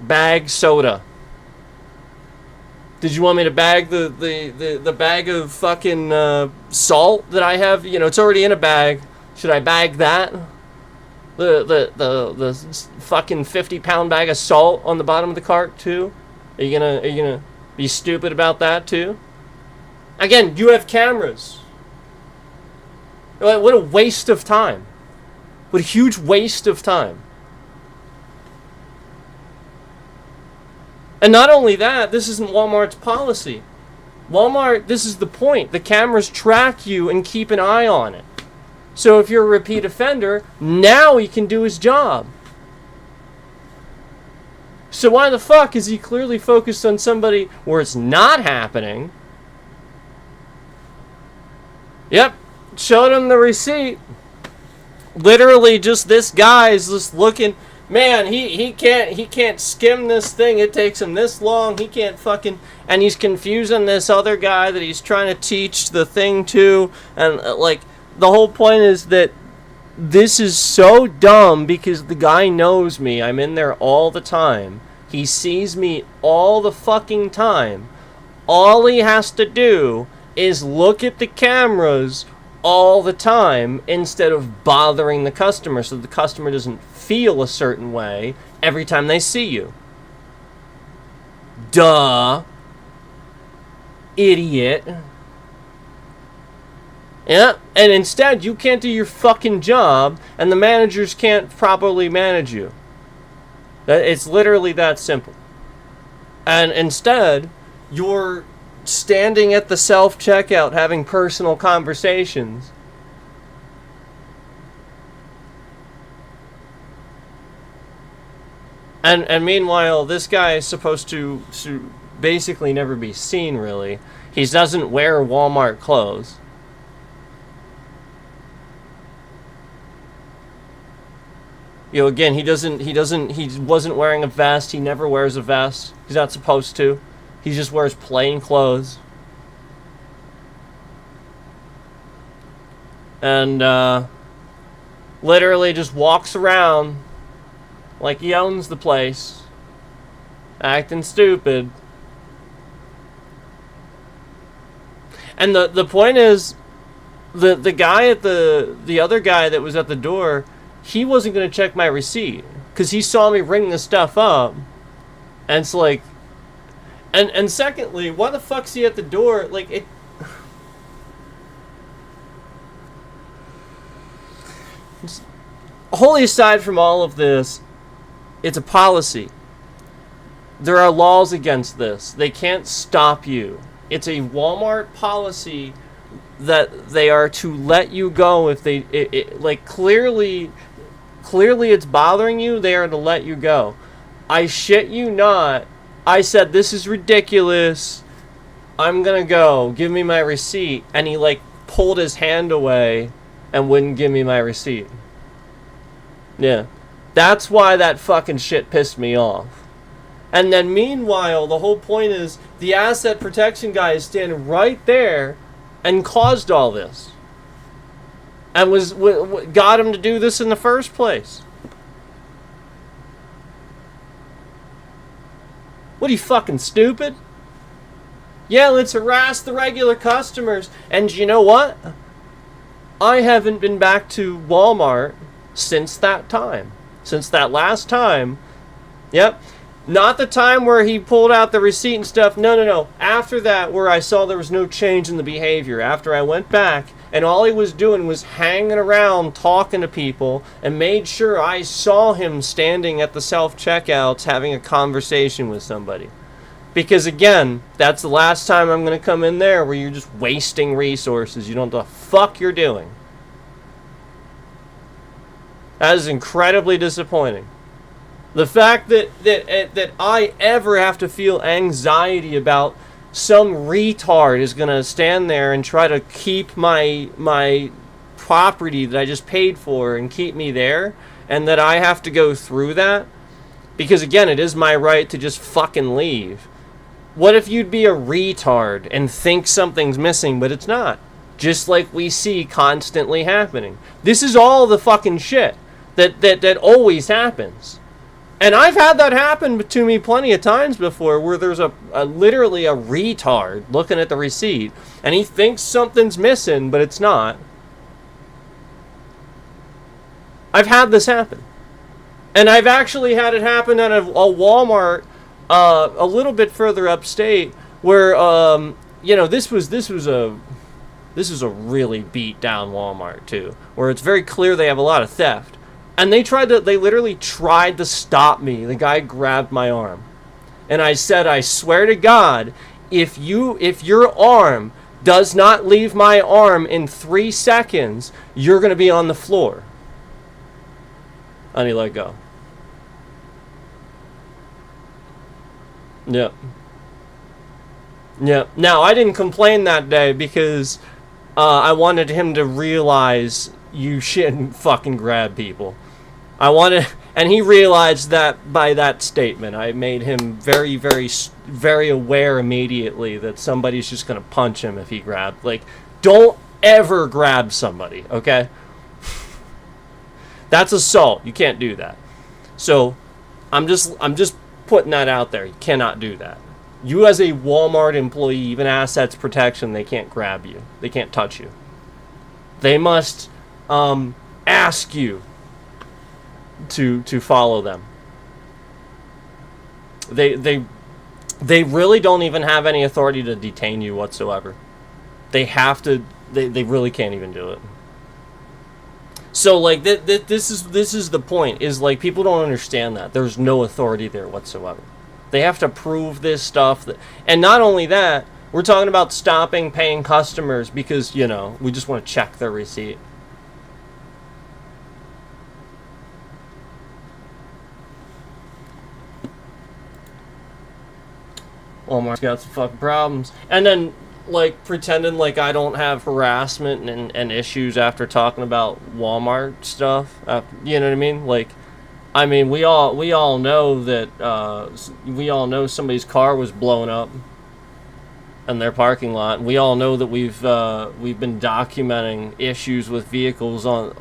bag soda. Did you want me to bag the bag of fucking salt that I have? You know, it's already in a bag. Should I bag that? The fucking 50-pound bag of salt on the bottom of the cart too? Are you gonna be stupid about that too? Again, you have cameras. What a waste of time. What a huge waste of time. And not only that, this isn't Walmart's policy. Walmart, this is the point. The cameras track you and keep an eye on it. So if you're a repeat offender, now he can do his job. So why the fuck is he clearly focused on somebody where it's not happening? Yep, showed him the receipt. Literally just this guy is just looking... Man, he can't skim this thing. It takes him this long. He can't fucking... And he's confusing this other guy that he's trying to teach the thing to. And, like, the whole point is that this is so dumb because the guy knows me. I'm in there all the time. He sees me all the fucking time. All he has to do is look at the cameras all the time instead of bothering the customer so the customer doesn't feel a certain way every time they see you. Duh. Idiot. Yeah, and instead you can't do your fucking job and the managers can't properly manage you. It's literally that simple. And instead, you're standing at the self-checkout having personal conversations. And meanwhile, this guy is supposed to basically never be seen, really. He doesn't wear Walmart clothes. You know, again, he wasn't wearing a vest. He never wears a vest. He's not supposed to. He just wears plain clothes. And, literally just walks around like he owns the place, acting stupid. And the point is, the guy at the other guy that was at the door, he wasn't going to check my receipt because he saw me ring the stuff up, and it's like, and secondly, why the fuck's he at the door? Like it. Wholly aside from all of this, it's a policy. There are laws against this. They can't stop you. It's a Walmart policy that they are to let you go if they like clearly it's bothering you. They are to let you go. I shit you not. I said, this is ridiculous. I'm gonna go. Give me my receipt. And he like pulled his hand away and wouldn't give me my receipt. Yeah. That's why that fucking shit pissed me off. And then meanwhile, the whole point is the asset protection guy is standing right there and caused all this. And got him to do this in the first place. What, are you fucking stupid? Yeah, let's harass the regular customers. And you know what? I haven't been back to Walmart since that time. Since that last time. Yep. Not the time where he pulled out the receipt and stuff. No, no, no. After that, where I saw there was no change in the behavior. After I went back, and all he was doing was hanging around, talking to people, and made sure I saw him standing at the self-checkouts having a conversation with somebody. Because, again, that's the last time I'm going to come in there where you're just wasting resources. You don't know what the fuck you're doing. That is incredibly disappointing. The fact that I ever have to feel anxiety about some retard is going to stand there and try to keep my property that I just paid for and keep me there, and that I have to go through that, because again, it is my right to just fucking leave. What if you'd be a retard and think something's missing, but it's not? Just like we see constantly happening. This is all the fucking shit that always happens. And I've had that happen to me plenty of times before, where there's a literally a retard looking at the receipt, and he thinks something's missing, but it's not. I've had this happen. And I've actually had it happen at a Walmart a little bit further upstate, where, this was a really beat down Walmart too, where it's very clear they have a lot of theft. And they literally tried to stop me. The guy grabbed my arm. And I said, I swear to God, if your arm does not leave my arm in 3 seconds, you're going to be on the floor. And he let go. Yep. Yep. Now, I didn't complain that day because I wanted him to realize you shouldn't fucking grab people. And he realized that by that statement. I made him very, very, very aware immediately that somebody's just going to punch him if he grabbed. Like, don't ever grab somebody, okay? That's assault. You can't do that. So, I'm just putting that out there. You cannot do that. You as a Walmart employee, even assets protection, they can't grab you. They can't touch you. They must ask you to follow them. They really don't even have any authority to detain you whatsoever. They have to. They really can't even do it. So like this is the point. Is like people don't understand that there's no authority there whatsoever. They have to prove this stuff. And not only that, we're talking about stopping paying customers because we just want to check their receipt. Walmart's got some fucking problems. And then, like, pretending like I don't have harassment and issues after talking about Walmart stuff. You know what I mean? Like, I mean, we all know that, we all know somebody's car was blown up in their parking lot. We all know that we've been documenting issues with vehicles on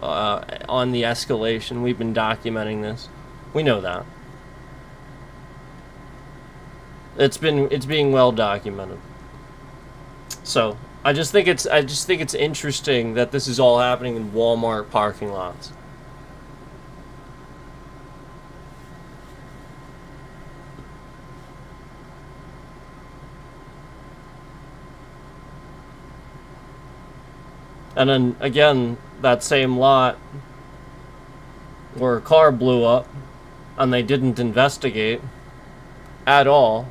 the escalation. We've been documenting this. We know that. It's being well documented. So I just think it's interesting that this is all happening in Walmart parking lots. And then again, that same lot where a car blew up and they didn't investigate at all.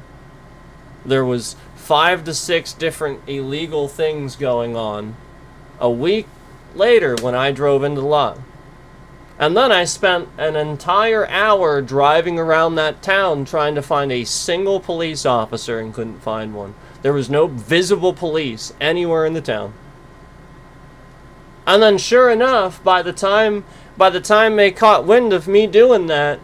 There was 5 to 6 different illegal things going on a week later when I drove into the lot. And then I spent an entire hour driving around that town trying to find a single police officer and couldn't find one. There was no visible police anywhere in the town. And then sure enough, by the time they caught wind of me doing that,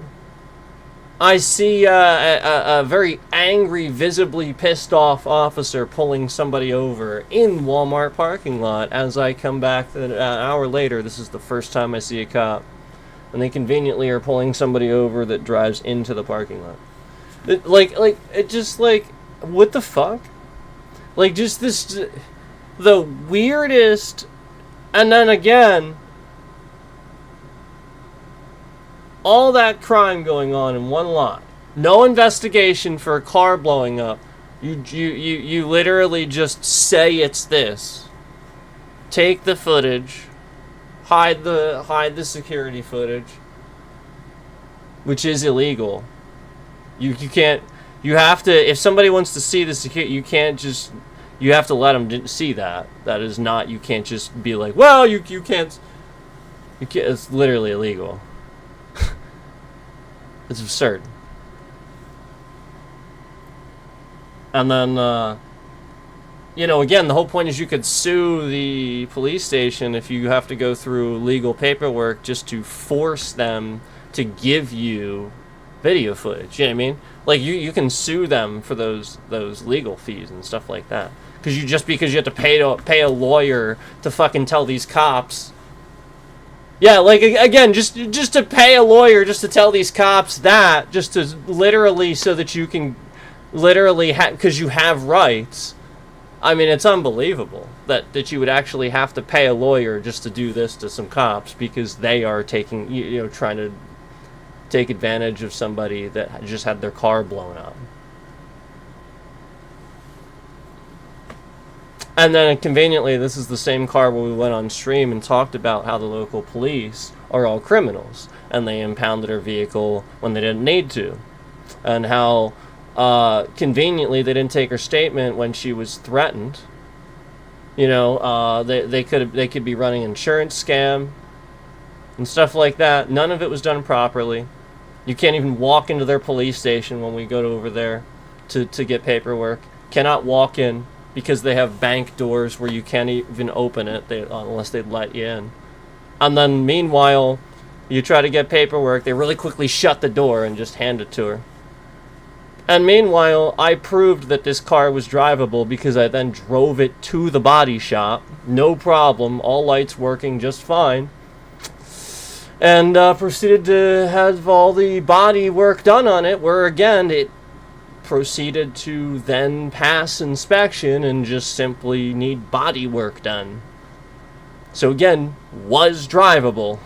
I see a very angry, visibly pissed off officer pulling somebody over in Walmart parking lot. As I come back an hour later, this is the first time I see a cop. And they conveniently are pulling somebody over that drives into the parking lot. It just like, what the fuck? Like, just this, the weirdest, and then again, all that crime going on in one lot. No investigation for a car blowing up. You literally just say it's this. Take the footage, hide the security footage, which is illegal. You can't. You have to. If somebody wants to see the security, you can't just. You have to let them see that. That is not. You can't just be like, well, you can't. You can't. It's literally illegal. It's absurd. And then, again, the whole point is you could sue the police station if you have to go through legal paperwork just to force them to give you video footage. You know what I mean? Like, you can sue them for those legal fees and stuff like that. Because you have to pay a lawyer to fucking tell these cops. Yeah, like, again, just to pay a lawyer just to tell these cops that, just to literally so that you can literally because you have rights. I mean, it's unbelievable that you would actually have to pay a lawyer just to do this to some cops because they are taking, trying to take advantage of somebody that just had their car blown up. And then conveniently, this is the same car where we went on stream and talked about how the local police are all criminals and they impounded her vehicle when they didn't need to, and how conveniently they didn't take her statement when she was threatened. They could be running an insurance scam and stuff like that. None of it was done properly. You can't even walk into their police station when we go over there to get paperwork. Cannot walk in because they have bank doors where you can't even open it unless they let you in. And then meanwhile, you try to get paperwork, they really quickly shut the door and just hand it to her. And meanwhile, I proved that this car was drivable because I then drove it to the body shop. No problem. All lights working just fine. And proceeded to have all the body work done on it, where again, it proceeded to then pass inspection and just simply need body work done. So again, was drivable.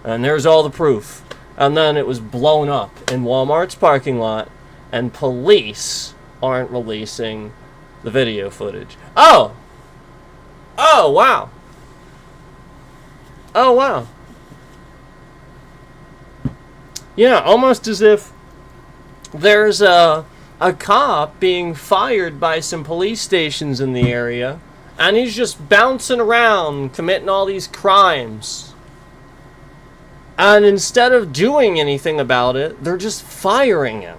And there's all the proof. And then it was blown up in Walmart's parking lot. And police aren't releasing the video footage. Oh, wow. Oh, wow. Yeah, almost as if there's a cop being fired by some police stations in the area, and he's just bouncing around, committing all these crimes. And instead of doing anything about it, they're just firing him.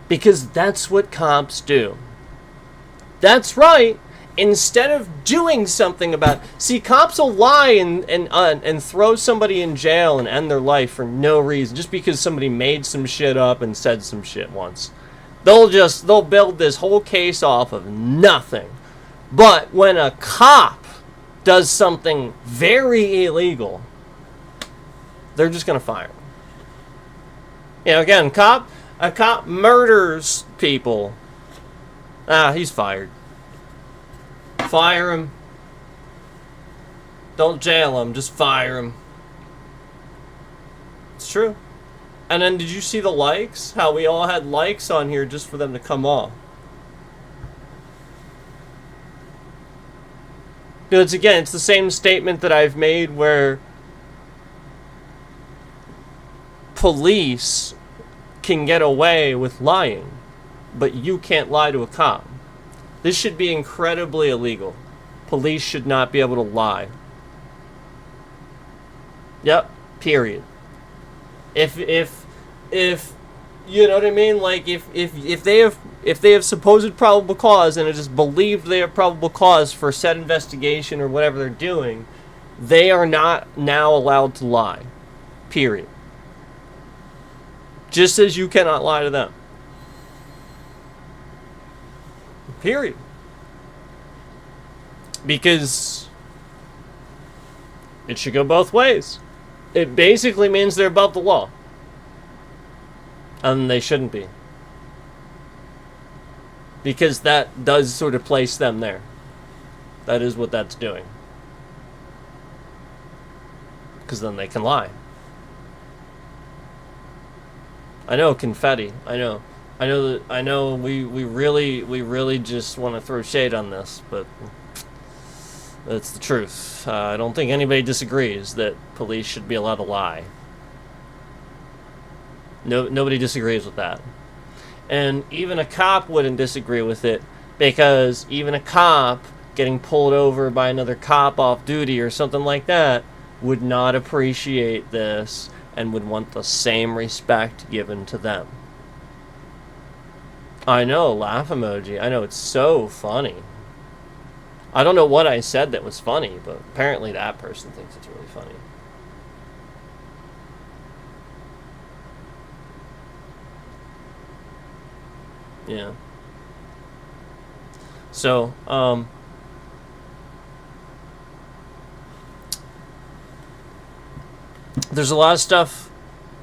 Because that's what cops do. That's right. Instead of doing something about it. See, cops will lie and throw somebody in jail and end their life for no reason. Just because somebody made some shit up and said some shit once. They'll build this whole case off of nothing. But when a cop does something very illegal, they're just going to fire him. Again, a cop murders people. He's fired. Fire him. Don't jail him, just fire him. It's true. And then did you see the likes? How we all had likes on here just for them to come off. Because again, it's the same statement that I've made where police can get away with lying, but you can't lie to a cop. This should be incredibly illegal. Police should not be able to lie. Yep, period. If you know what I mean, like if they have supposed probable cause and it is believed they have probable cause for said investigation or whatever they're doing, they are not now allowed to lie. Period. Just as you cannot lie to them. Period. Because it should go both ways. It basically means they're above the law. And they shouldn't be. Because that does sort of place them there. That is what that's doing. Because then they can lie. I know, confetti. I know. I know we really just want to throw shade on this, but that's the truth. I don't think anybody disagrees that police should be allowed to lie. Nobody disagrees with that. And even a cop wouldn't disagree with it, because even a cop getting pulled over by another cop off duty or something like that would not appreciate this and would want the same respect given to them. I know, laugh emoji. I know, it's so funny. I don't know what I said that was funny, but apparently that person thinks it's really funny. Yeah. So, there's a lot of stuff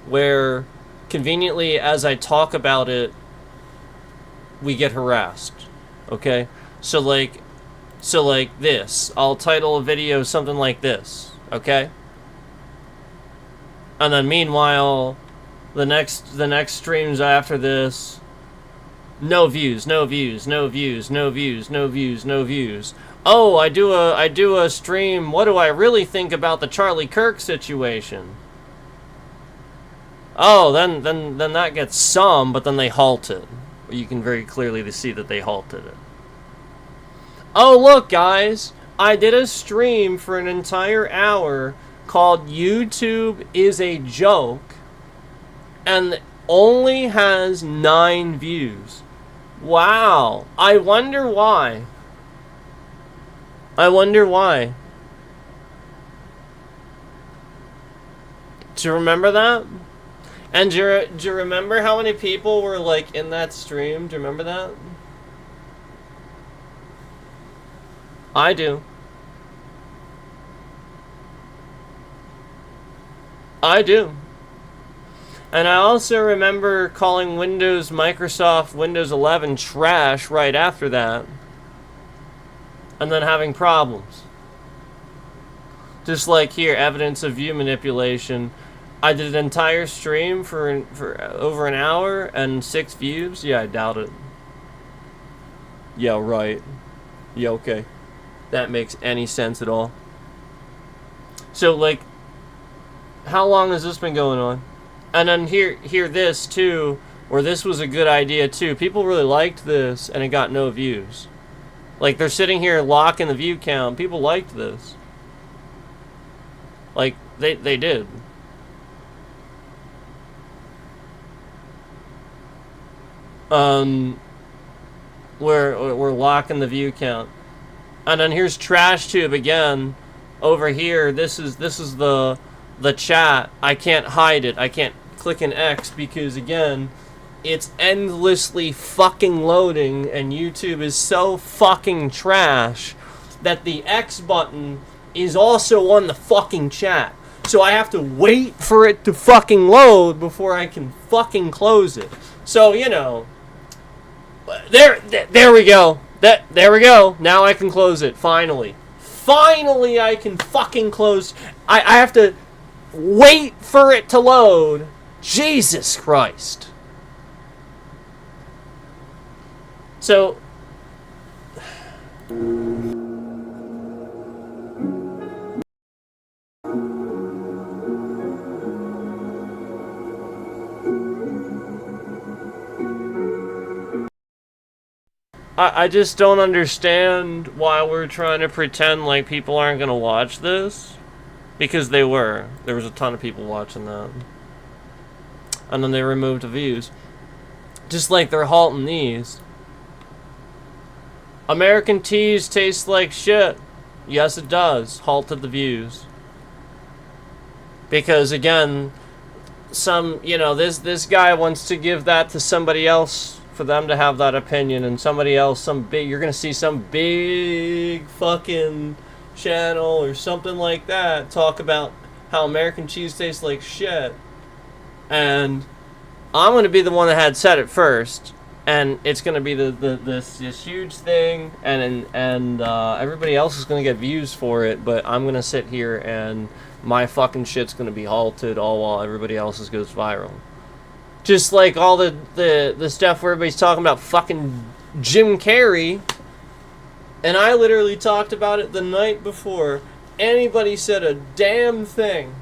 where, conveniently, as I talk about it, we get harassed. Okay? So like this. I'll title a video something like this. Okay? And then meanwhile, the next streams after this, no views, no views, no views, no views, no views, no views. Oh, I do a stream. What do I really think about the Charlie Kirk situation? Oh, then that gets some, but then they halt it. You can very clearly see that they halted it. Oh, look, guys, I did a stream for an entire hour called YouTube is a Joke, and only has 9 views. Wow. I wonder why. I wonder why. Do you remember that? And do you remember how many people were, like, in that stream? Do you remember that? I do. I do. And I also remember calling Microsoft Windows 11 trash right after that. And then having problems. Just like here, evidence of view manipulation. I did an entire stream for over an hour and 6 views. Yeah, I doubt it. Yeah, right. Yeah, okay. That makes any sense at all. So, like, how long has this been going on? And then here this too, where this was a good idea too. People really liked this, and it got no views. Like, they're sitting here locking the view count. People liked this. Like, they did. We're locking the view count. And then here's TrashTube again. Over here, this is the chat. I can't hide it. I can't click an X because, again, it's endlessly fucking loading, and YouTube is so fucking trash that the X button is also on the fucking chat. So I have to wait for it to fucking load before I can fucking close it. So, you know, there we go. There we go. Now I can close it. Finally I can fucking close. I have to wait for it to load. Jesus Christ. So I just don't understand why we're trying to pretend like people aren't going to watch this. Because they were. There was a ton of people watching that. And then they removed the views. Just like they're halting these. American teas taste like shit. Yes, it does. Halted the views. Because, again, this guy wants to give that to somebody else for them to have that opinion, and somebody else, you're gonna see some big fucking channel or something like that talk about how American cheese tastes like shit, and I'm gonna be the one that had said it first, and it's gonna be this huge thing, and everybody else is gonna get views for it, but I'm gonna sit here and my fucking shit's gonna be halted all while everybody else's goes viral. Just like all the stuff where everybody's talking about fucking Jim Carrey. And I literally talked about it the night before anybody said a damn thing.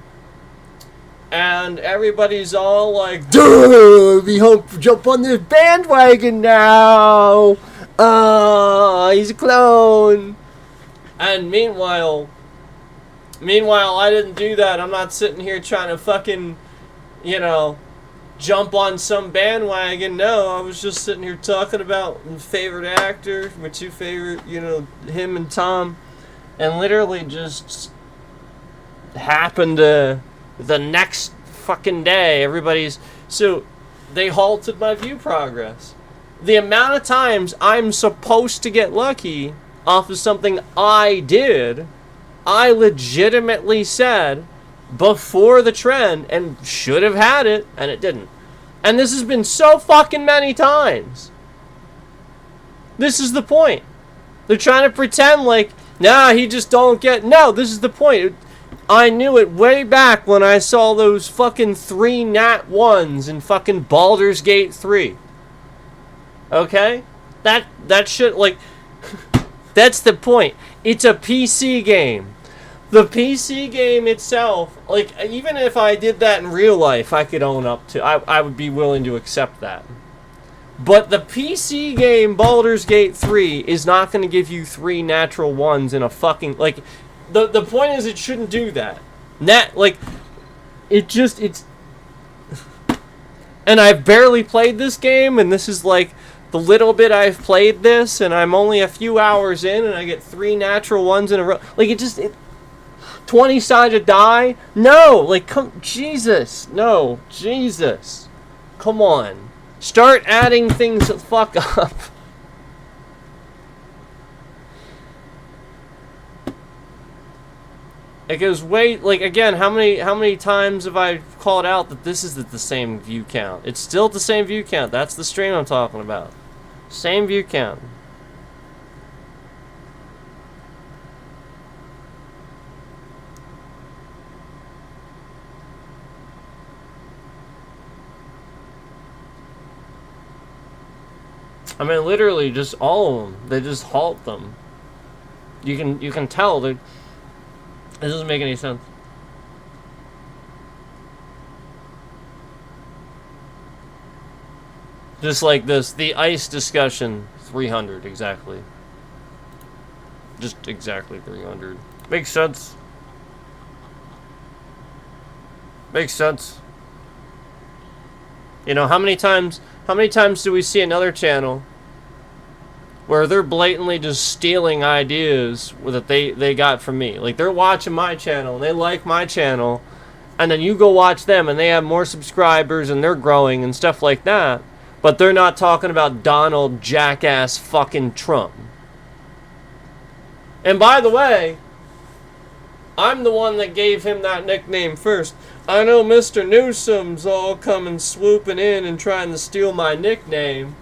And everybody's all like, duh, we hope to jump on this bandwagon now. He's a clone. And meanwhile, I didn't do that. I'm not sitting here trying to fucking, jump on some bandwagon. No, I was just sitting here talking about my favorite actor, my two favorite, him and Tom. And literally just happened to the next fucking day, so they halted my view progress. The amount of times I'm supposed to get lucky off of something I did, I legitimately said before the trend and should have had it, and it didn't. And this has been so fucking many times. This is the point. They're trying to pretend like, nah, he just don't get... No, this is the point. I knew it way back when I saw those fucking 3 Nat 1s in fucking Baldur's Gate 3. Okay? That shit, like... That's the point. It's a PC game. The PC game itself, like, even if I did that in real life, I could own up to... I would be willing to accept that. But the PC game Baldur's Gate 3 is not going to give you 3 natural 1s in a fucking... Like, the point is it shouldn't do that. It's... And I've barely played this game, and this is like the little bit I've played this, and I'm only a few hours in, and I get 3 natural 1s in a row. Like, 20-sided die? No! Like, Jesus. No. Jesus. Come on. Start adding things that fuck up. It goes way, like, again, how many times have I called out that this is the same view count? It's still the same view count. That's the stream I'm talking about. Same view count. I mean, literally, just all of them. They just halt them. You can tell that. This doesn't make any sense. Just like this, the ICE discussion, 300 exactly. Just exactly 300. Makes sense. Makes sense. How many times do we see another channel where they're blatantly just stealing ideas that they got from me? Like, they're watching my channel and they like my channel, and then you go watch them and they have more subscribers and they're growing and stuff like that, but they're not talking about Donald jackass fucking Trump. And by the way, I'm the one that gave him that nickname first. I know Mr. Newsom's all coming swooping in and trying to steal my nickname.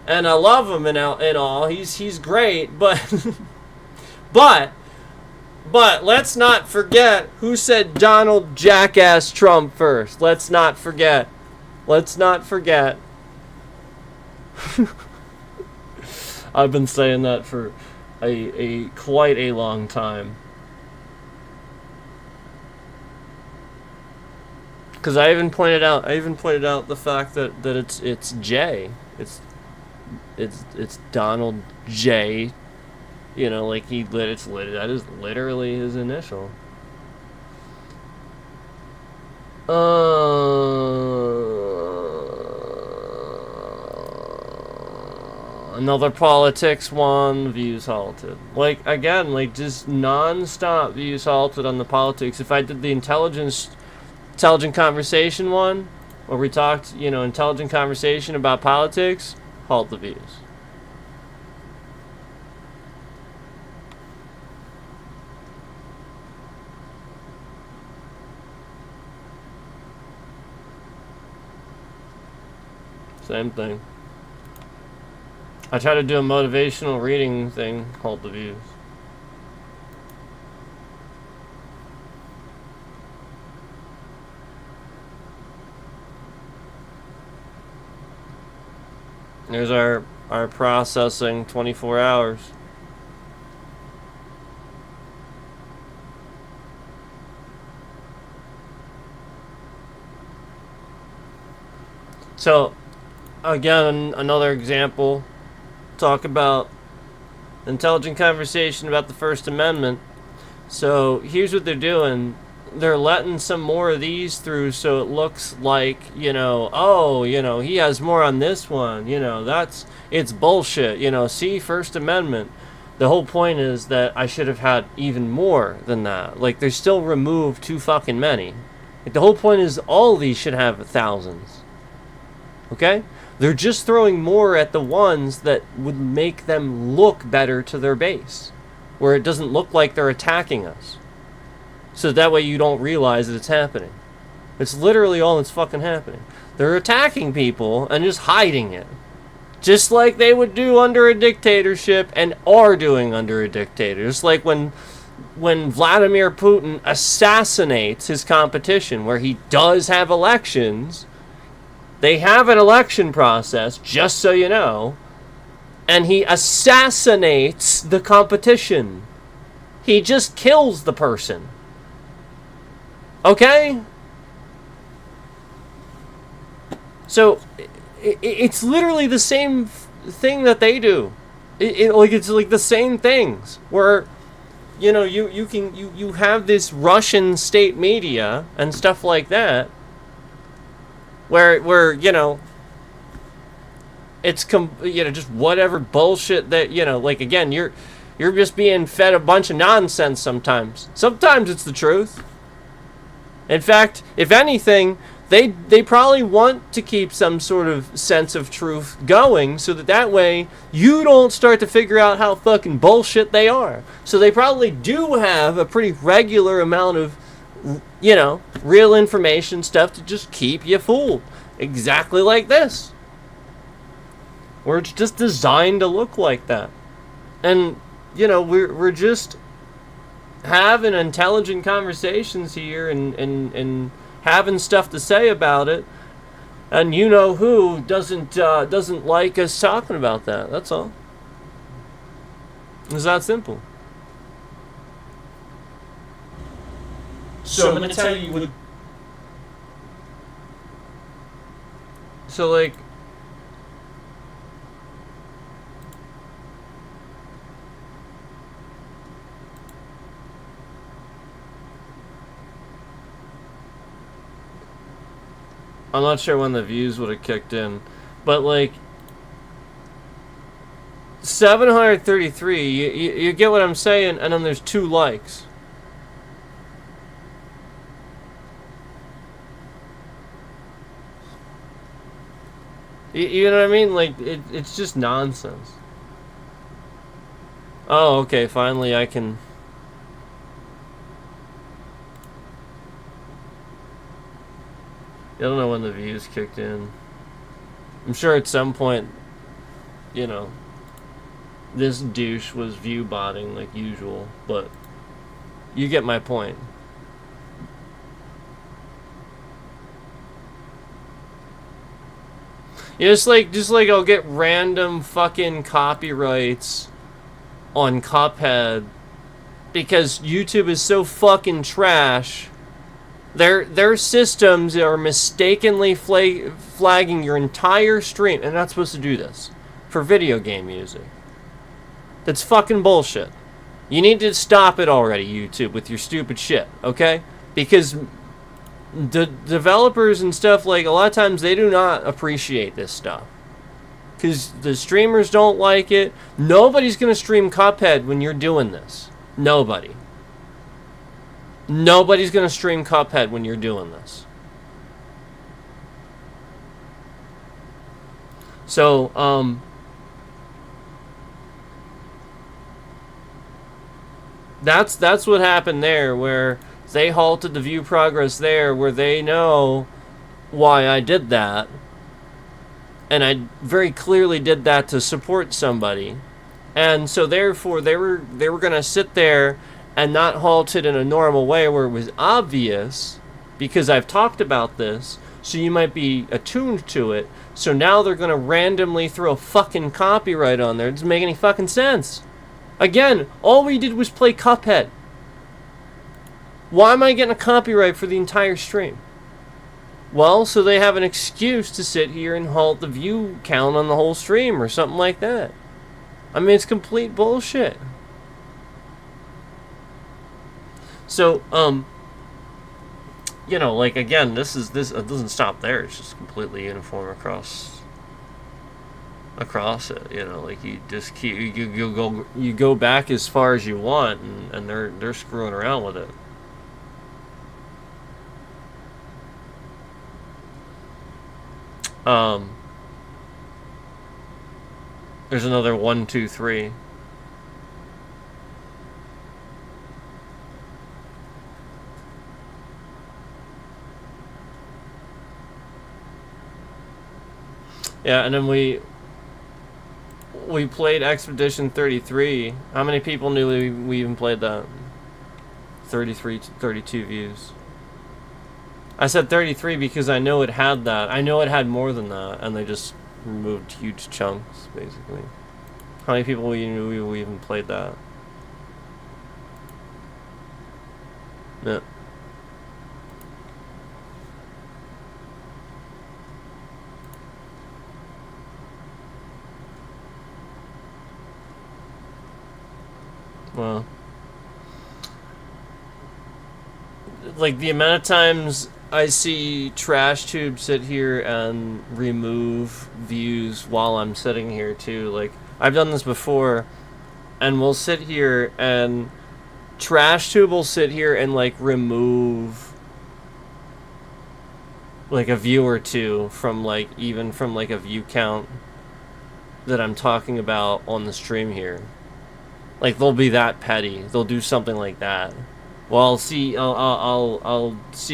And I love him and all. He's great, but but let's not forget who said Donald jackass Trump first. Let's not forget. I've been saying that for a quite a long time. Because I even pointed out the fact that it's J. It's Donald J. Like that is literally his initial. Another politics one, views halted. Like, again, like, just non-stop views halted on the politics. If I did the intelligent conversation one, where we talked, intelligent conversation about politics, halt the views. Same thing. I try to do a motivational reading thing, halt the views. There's our processing 24 hours. So, again, another example. Talk about intelligent conversation about the First Amendment. So, here's what they're doing. They're letting some more of these through so it looks like, oh, he has more on this one. It's bullshit. See, First Amendment. The whole point is that I should have had even more than that. Like, they still removed too fucking many. Like, the whole point is all these should have thousands. Okay? They're just throwing more at the ones that would make them look better to their base, where it doesn't look like they're attacking us. So that way you don't realize that it's happening. It's literally all that's fucking happening. They're attacking people and just hiding it. Just like they would do under a dictatorship and are doing under a dictator. Just like when Vladimir Putin assassinates his competition, where he does have elections. They have an election process, just so you know, and he assassinates the competition. He just kills the person. Okay? So, it's literally the same thing that they do. It's like the same things, where, you have this Russian state media and stuff like that, where it's just whatever bullshit that again you're just being fed a bunch of nonsense sometimes. Sometimes it's the truth. In fact, if anything, they probably want to keep some sort of sense of truth going, so that way you don't start to figure out how fucking bullshit they are. So they probably do have a pretty regular amount of real information stuff to just keep you fooled. Exactly like this. Where it's just designed to look like that. And, we're just having intelligent conversations here and having stuff to say about it. And who doesn't like us talking about that. That's all. It's that simple. So I'm going to tell you what... So, like... I'm not sure when the views would have kicked in. But, like... 733, you get what I'm saying? And then there's 2 likes. You know what I mean? Like, it's just nonsense. Oh, okay, finally I can... I don't know when the views kicked in. I'm sure at some point, this douche was view botting like usual, but you get my point. Just like I'll get random fucking copyrights on Cuphead because YouTube is so fucking trash. Their systems are mistakenly flagging your entire stream, and they're not supposed to do this for video game music. That's fucking bullshit. You need to stop it already, YouTube, with your stupid shit, okay? Because the developers and stuff, like, a lot of times they do not appreciate this stuff. Because the streamers don't like it. Nobody's going to stream Cuphead when you're doing this. Nobody. Nobody's going to stream Cuphead when you're doing this. So, that's what happened there, where they halted the view progress there, where they know why I did that. And I very clearly did that to support somebody. And so therefore they were going to sit there and not halt it in a normal way where it was obvious, because I've talked about this, so you might be attuned to it. So now they're gonna randomly throw a fucking copyright on there. It doesn't make any fucking sense. Again, all we did was play Cuphead. Why am I getting a copyright for the entire stream? Well, so they have an excuse to sit here and halt the view count on the whole stream or something like that. I mean, it's complete bullshit. So, you know, like, again, this it doesn't stop there. It's just completely uniform across it. You know, like, you just keep you go back as far as you want, and they're screwing around with it. There's another 1, 2, 3. Yeah, and then we played Expedition 33. How many people knew we even played that? 33, 32 views. I said 33 because I know it had that. I know it had more than that, and they just removed huge chunks, basically. How many people knew we even played that? Yeah. Well, like, the amount of times I see TrashTube sit here and remove views while I'm sitting here too. Like, I've done this before, and we'll sit here and TrashTube will sit here and, like, remove, like, a view or two from, like, even from, like, a view count that I'm talking about on the stream here. Like, they'll be that petty. They'll do something like that. Well, I'll see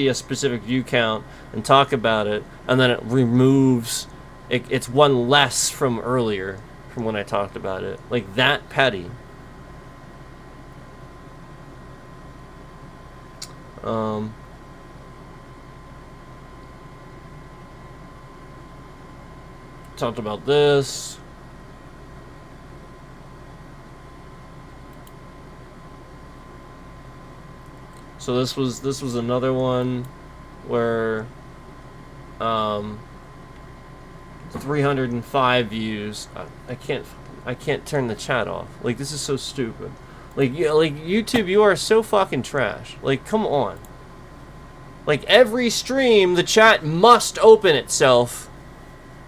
a specific view count and talk about it, and then it removes it's one less from earlier, from when I talked about it. Like, that petty. Talked about this. So this was another one where 305 views. I can't turn the chat off. Like, this is so stupid. Like, YouTube, you are so fucking trash. Like, come on. Like, every stream, the chat must open itself,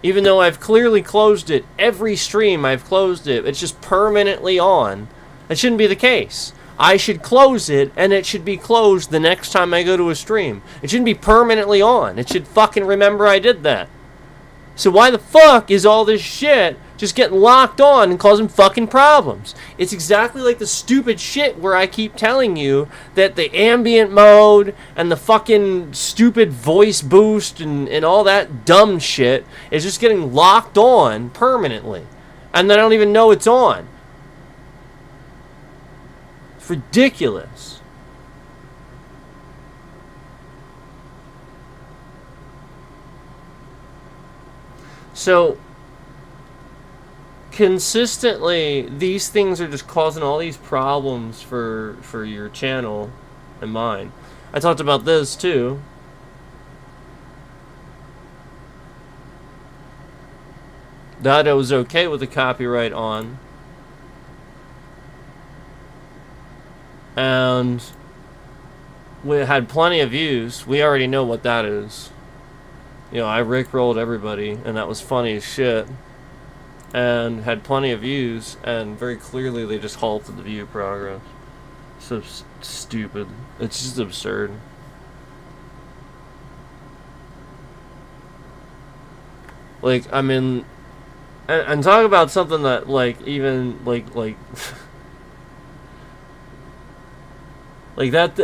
even though I've clearly closed it. Every stream I've closed it. It's just permanently on. That shouldn't be the case. I should close it, and it should be closed the next time I go to a stream. It shouldn't be permanently on. It should fucking remember I did that. So why the fuck is all this shit just getting locked on and causing fucking problems? It's exactly like the stupid shit where I keep telling you that the ambient mode and the fucking stupid voice boost and all that dumb shit is just getting locked on permanently. And then I don't even know it's on. Ridiculous. So consistently these things are just causing all these problems for your channel and mine. I talked about this too. That I was okay with the copyright on. And we had plenty of views. We already know what that is. You know, I rickrolled everybody, and that was funny as shit. And had plenty of views, and very clearly they just halted the view progress. So stupid. It's just absurd. Like, I mean, and talk about something that, like, even, like like that,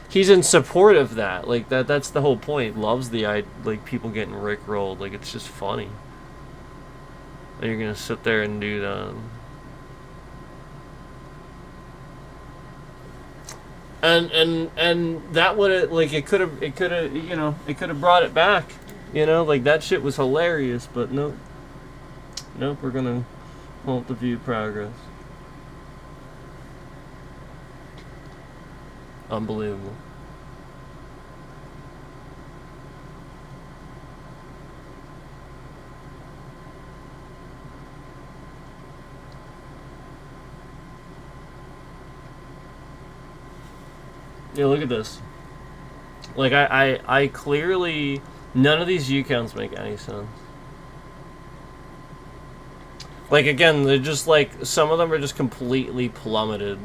he's in support of that. Like, that's the whole point. Loves the, like, people getting rickrolled. Like, it's just funny. And you're gonna sit there and do that. And that would have, like, it could have, you know, it could have brought it back. You know, like that shit was hilarious, but nope. Nope, we're gonna halt the view progress. Unbelievable. Yeah, look at this. Like, I clearly... None of these view counts make any sense. Like, again, they're just like... Some of them are just completely plummeted.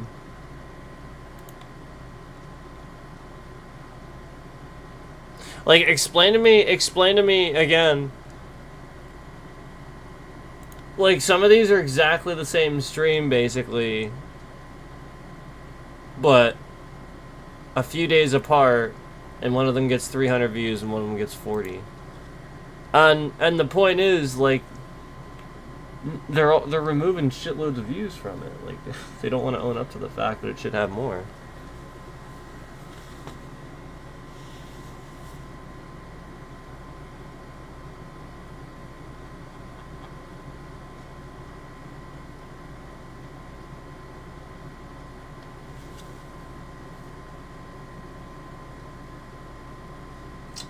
Like, explain to me again. Like, some of these are exactly the same stream, basically. But a few days apart, and one of them gets 300 views and one of them gets 40. And the point is, like, they're removing shitloads of views from it. Like, they don't want to own up to the fact that it should have more.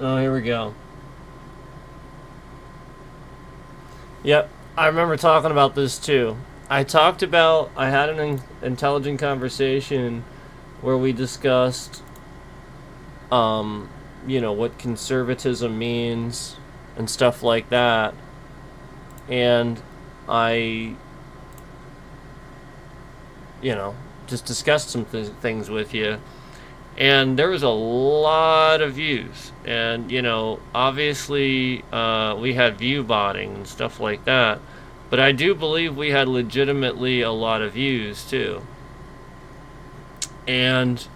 Oh, here we go. Yep, I remember talking about this too. I had an intelligent conversation where we discussed, you know, what conservatism means and stuff like that. And I, you know, just discussed some things with you. And there was a lot of views. And, you know, obviously we had view botting and stuff like that. But I do believe we had legitimately a lot of views, too. And,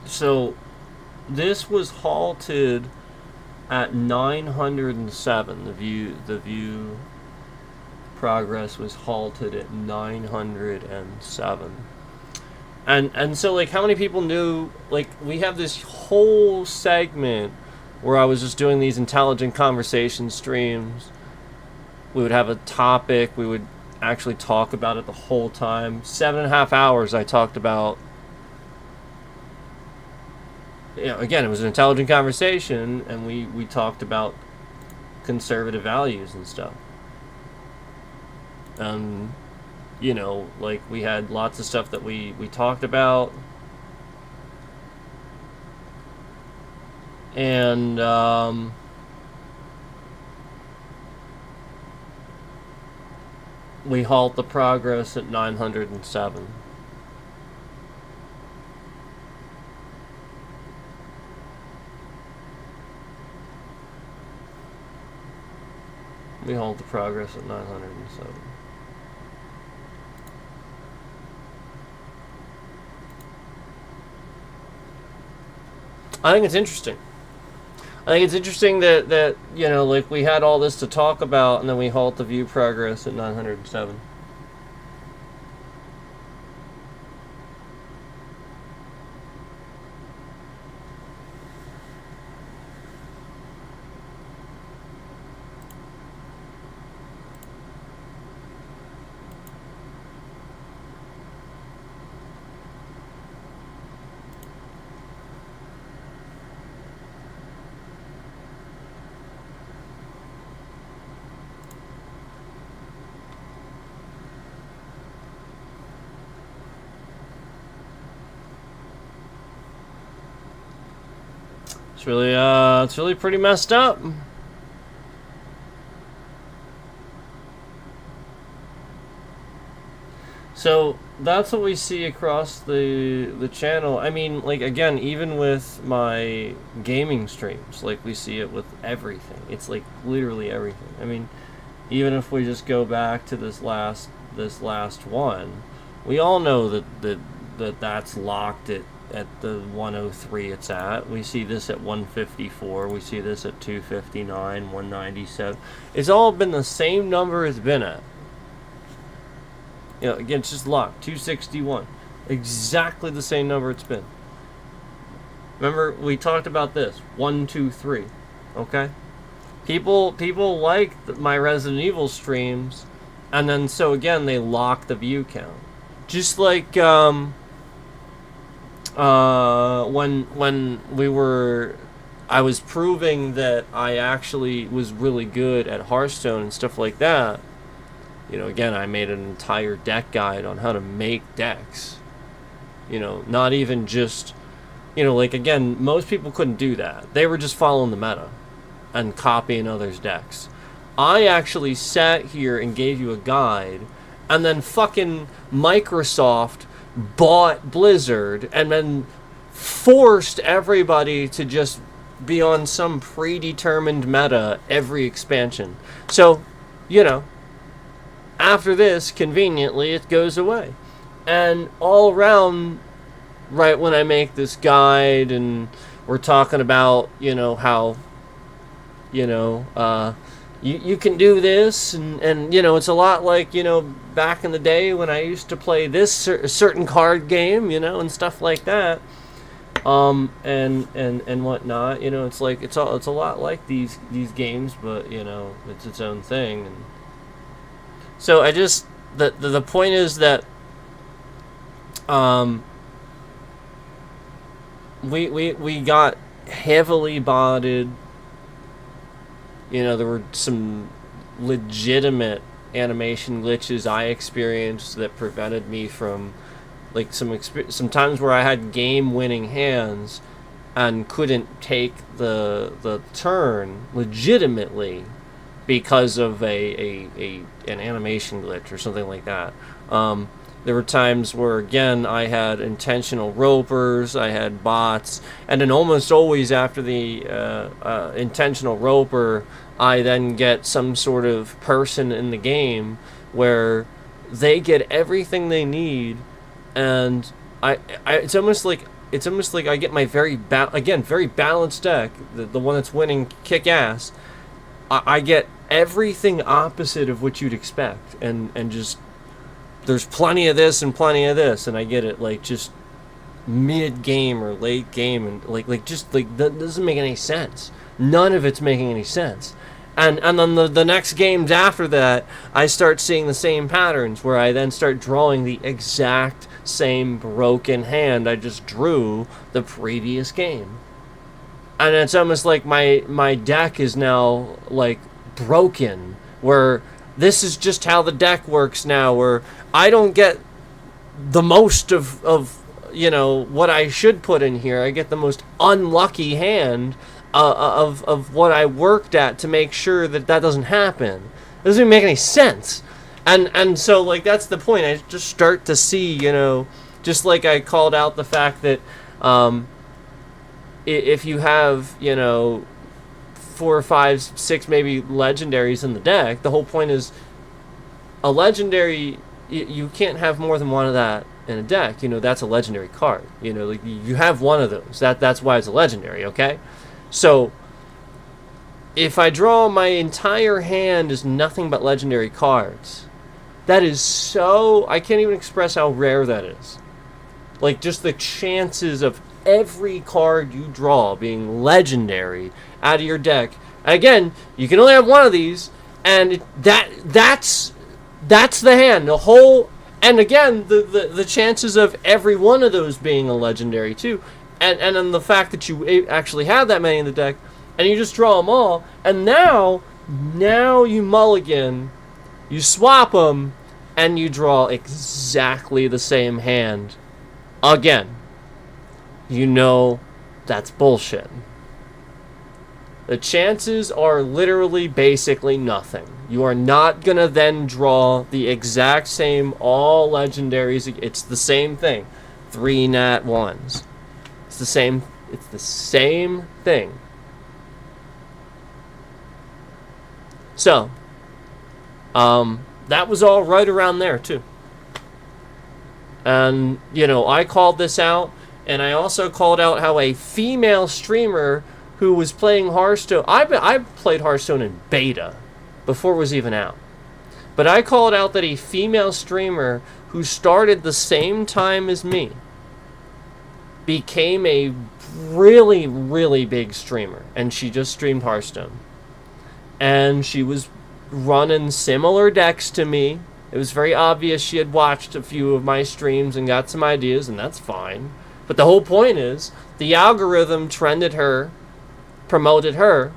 so this was halted at 907. The view progress was halted at 907. And so, like, how many people knew, like, we have this whole segment where I was just doing these intelligent conversation streams. We would have a topic, we would actually talk about it the whole time. 7.5 hours I talked about, you know, again, it was an intelligent conversation, and we talked about conservative values and stuff. You know, like, we had lots of stuff that we talked about. And, we halt the progress at 907. We halt the progress at 907. I think it's interesting. I think it's interesting that, you know, like, we had all this to talk about, and then we halt the view progress at 907. It's really pretty messed up. So that's what we see across the channel. I mean, like, again, even with my gaming streams, like, we see it with everything. It's like literally everything. I mean, even if we just go back to this last one, we all know that's locked at the 103 it's at. We see this at 154. We see this at 259, 197. It's all been the same number it's been at. You know, again, it's just locked. 261. Exactly the same number it's been. Remember, we talked about this. 1, 2, 3. Okay? People like my Resident Evil streams, and then so again they lock the view count. Just like when I was proving that I actually was really good at Hearthstone and stuff like that. Again, I made an entire deck guide on how to make decks. Not even just, again, most people couldn't do that. They were just following the meta and copying others' decks. I actually sat here and gave you a guide, and then fucking Microsoft bought Blizzard and then forced everybody to just be on some predetermined meta every expansion. So, after this, conveniently, it goes away. And all around, right when I make this guide and we're talking about, how, you can do this, and it's a lot like, back in the day when I used to play this certain card game, and stuff like that, and whatnot. It's like it's a lot like these games, but it's its own thing. And so I just the point is that we got heavily botted. There were some legitimate animation glitches I experienced that prevented me from, like, some times where I had game-winning hands and couldn't take the turn legitimately because of an animation glitch or something like that. There were times where, again, I had intentional ropers, I had bots, and then almost always after the intentional roper, I then get some sort of person in the game where they get everything they need, and it's almost like I get my very balanced deck, the one that's winning kick ass. I get everything opposite of what you'd expect, and just there's plenty of this and plenty of this, and I get it like just mid game or late game, and like that doesn't make any sense. None of it's making any sense. And then the next games after that, I start seeing the same patterns where I then start drawing the exact same broken hand I just drew the previous game. And it's almost like my deck is now like broken, where this is just how the deck works now, where I don't get the most of what I should put in here. I get the most unlucky hand of what I worked at to make sure that doesn't happen. It doesn't even make any sense. And so, like, that's the point. I just start to see, just like I called out the fact that if you have, 4 or 5, 6 maybe legendaries in the deck, the whole point is a legendary, you can't have more than one of that in a deck. That's a legendary card. Like, you have one of those. That's why it's a legendary, okay? So, if I draw my entire hand as nothing but legendary cards, that is so... I can't even express how rare that is. Like, just the chances of every card you draw being legendary out of your deck. Again, you can only have one of these, and that's the hand. The whole... And again, the chances of every one of those being a legendary, too. And then the fact that you actually have that many in the deck, and you just draw them all, and now you mulligan, you swap them, and you draw exactly the same hand again. That's bullshit. The chances are literally basically nothing. You are not going to then draw the exact same all legendaries. It's the same thing. 3 nat 1s. It's the same thing. So, that was all right around there too. And, I called this out, and I also called out how a female streamer who was playing Hearthstone, I played Hearthstone in beta before it was even out. But I called out that a female streamer who started the same time as me became a really, really big streamer. And she just streamed Hearthstone. And she was running similar decks to me. It was very obvious she had watched a few of my streams and got some ideas, and that's fine. But the whole point is, the algorithm trended her, promoted her,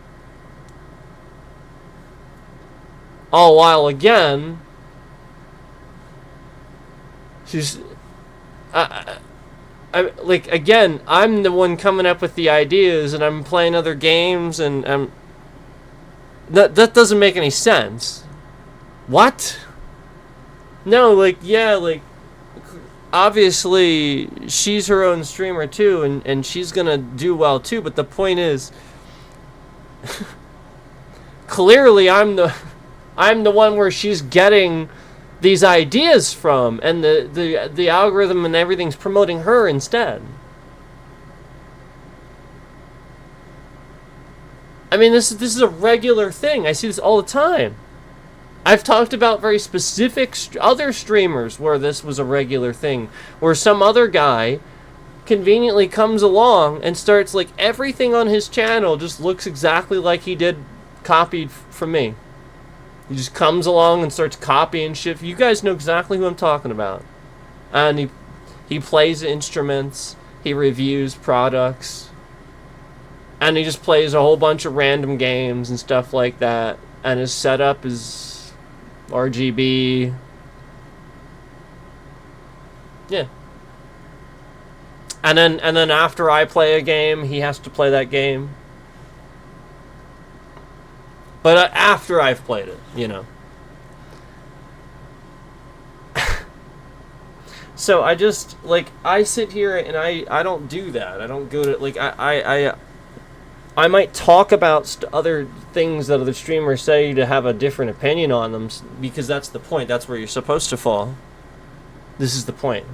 all while again, she's, like, again, I'm the one coming up with the ideas, and I'm playing other games, and that doesn't make any sense. What? No, like, yeah, like, obviously, she's her own streamer, too, and she's gonna do well, too, but the point is, clearly, I'm the one where she's getting these ideas from, and the algorithm and everything's promoting her instead. I mean, this is a regular thing. I see this all the time. I've talked about very specific other streamers where this was a regular thing, where some other guy conveniently comes along and starts, like, everything on his channel just looks exactly like he did, copied from me. He just comes along and starts copying shit. You guys know exactly who I'm talking about. And he plays instruments, he reviews products, and he just plays a whole bunch of random games and stuff like that. And his setup is RGB. Yeah. And then after I play a game, he has to play that game. But after I've played it, you know. So I just, like, I sit here and I don't do that. I don't go to, like, I might talk about other things that other streamers say to have a different opinion on them, because that's the point. That's where you're supposed to fall. This is the point.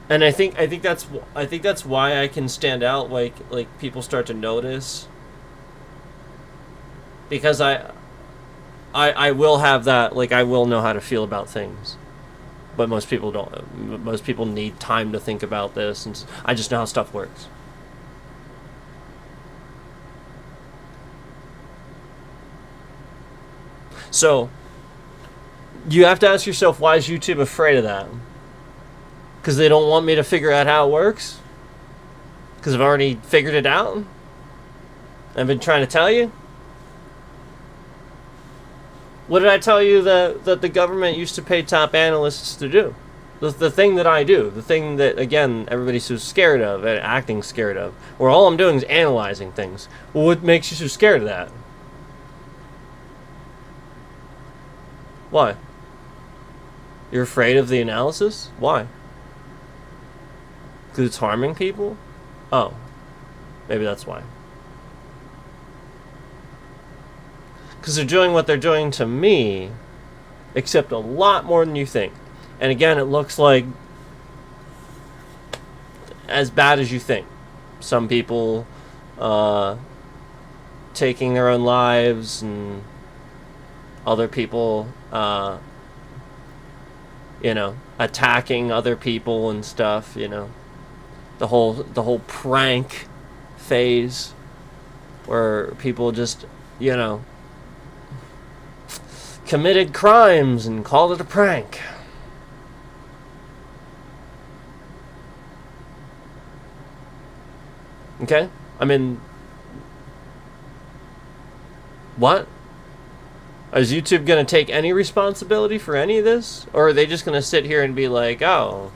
And I think that's why I can stand out. Like people start to notice, because I will have that. Like, I will know how to feel about things, but most people don't. Most people need time to think about this, and I just know how stuff works. So, you have to ask yourself, why is YouTube afraid of that? Because they don't want me to figure out how it works? Because I've already figured it out? I've been trying to tell you? What did I tell you that the government used to pay top analysts to do? The thing that I do. The thing that, again, everybody's so scared of, and acting scared of. Where all I'm doing is analyzing things. Well, what makes you so scared of that? Why? You're afraid of the analysis? Why? Because it's harming people? Oh. Maybe that's why. Because they're doing what they're doing to me, except a lot more than you think. And again, it looks like as bad as you think. Some people taking their own lives, and other people attacking other people and stuff, the whole prank phase where people just, committed crimes and called it a prank. Okay? I mean, what? Is YouTube going to take any responsibility for any of this? Or are they just going to sit here and be like, oh,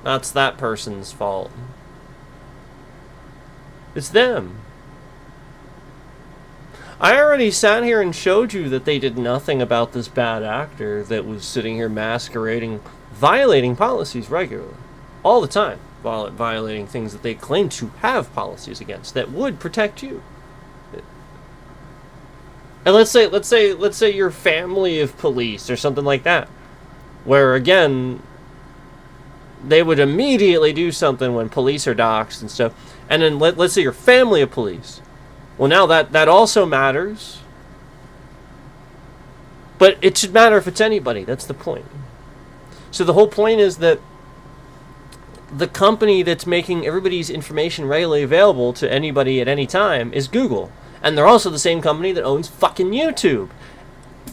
that's that person's fault? It's them. I already sat here and showed you that they did nothing about this bad actor that was sitting here masquerading, violating policies regularly. All the time. Violating things that they claim to have policies against that would protect you. And let's say your family of police or something like that, where again they would immediately do something when police are doxxed and stuff. And then let's say your family of police. Well, now that also matters. But it should matter if it's anybody. That's the point. So the whole point is that the company that's making everybody's information readily available to anybody at any time is Google. And they're also the same company that owns fucking YouTube.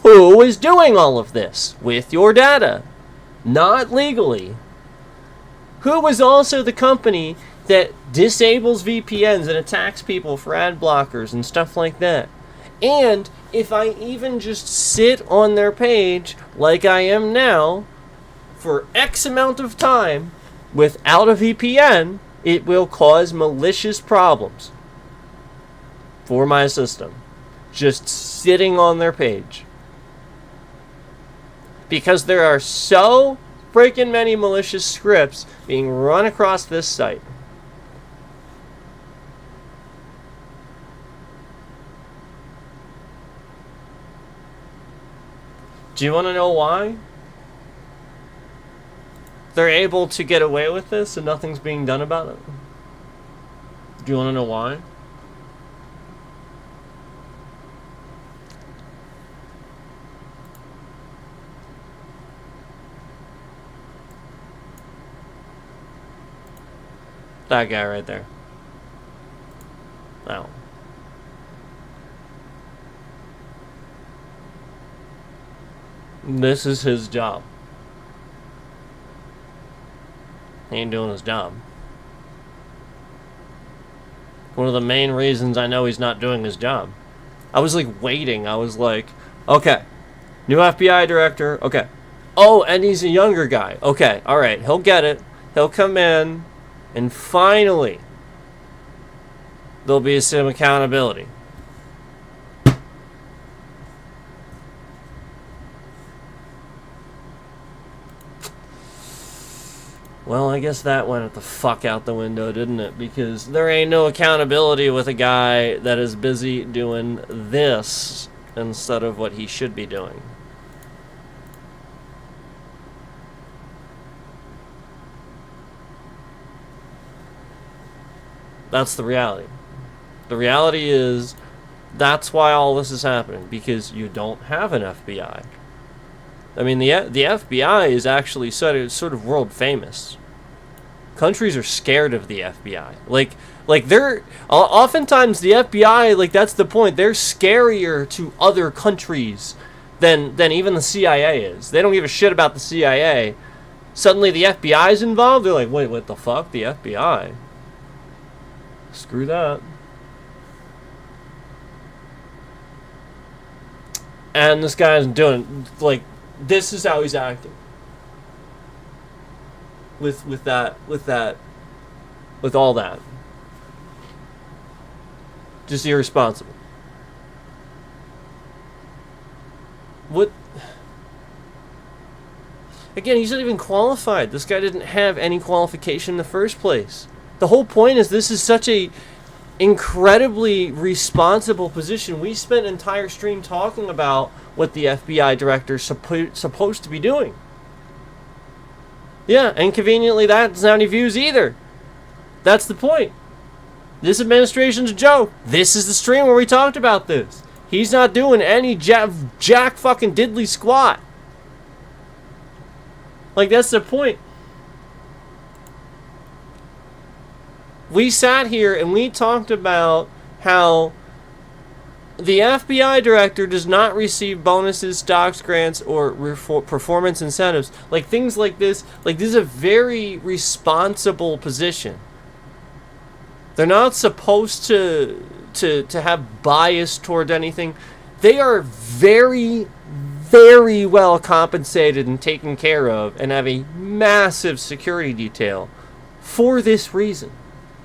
Who is doing all of this with your data? Not legally. Who is also the company that disables VPNs and attacks people for ad blockers and stuff like that? And if I even just sit on their page like I am now for X amount of time without a VPN, it will cause malicious problems for my system. Just sitting on their page. Because there are so freaking many malicious scripts being run across this site. Do you want to know why they're able to get away with this and nothing's being done about it? Do you want to know why? That guy right there. Oh. This is his job. He ain't doing his job. One of the main reasons I know he's not doing his job. I was like waiting. I was like, okay, new FBI director. Okay. Oh, and he's a younger guy. Okay, all right. He'll get it. He'll come in, and finally, there'll be some accountability. Well, I guess that went the fuck out the window, didn't it? Because there ain't no accountability with a guy that is busy doing this instead of what he should be doing. That's the reality. The reality is that's why all this is happening, because you don't have an FBI. I mean, the FBI is actually sort of world famous. Countries are scared of the FBI. Like they're oftentimes the FBI, like that's the point. They're scarier to other countries than even the CIA is. They don't give a shit about the CIA. Suddenly the FBI is involved. They're like, wait, what the fuck? The FBI? Screw that. And this guy's doing, like, this is how he's acting. With all that. Just irresponsible. What? Again, he's not even qualified. This guy didn't have any qualification in the first place. The whole point is this is such a incredibly responsible position. We spent an entire stream talking about what the FBI director is supposed to be doing. Yeah, and conveniently that's not any views either. That's the point. This administration's a joke. This is the stream where we talked about this. He's not doing any jack fucking diddly squat. Like, that's the point. We sat here and we talked about how the FBI director does not receive bonuses, stocks, grants, or performance incentives. Like, things like this. Like, this is a very responsible position. They're not supposed to have bias toward anything. They are very, very well compensated and taken care of and have a massive security detail for this reason.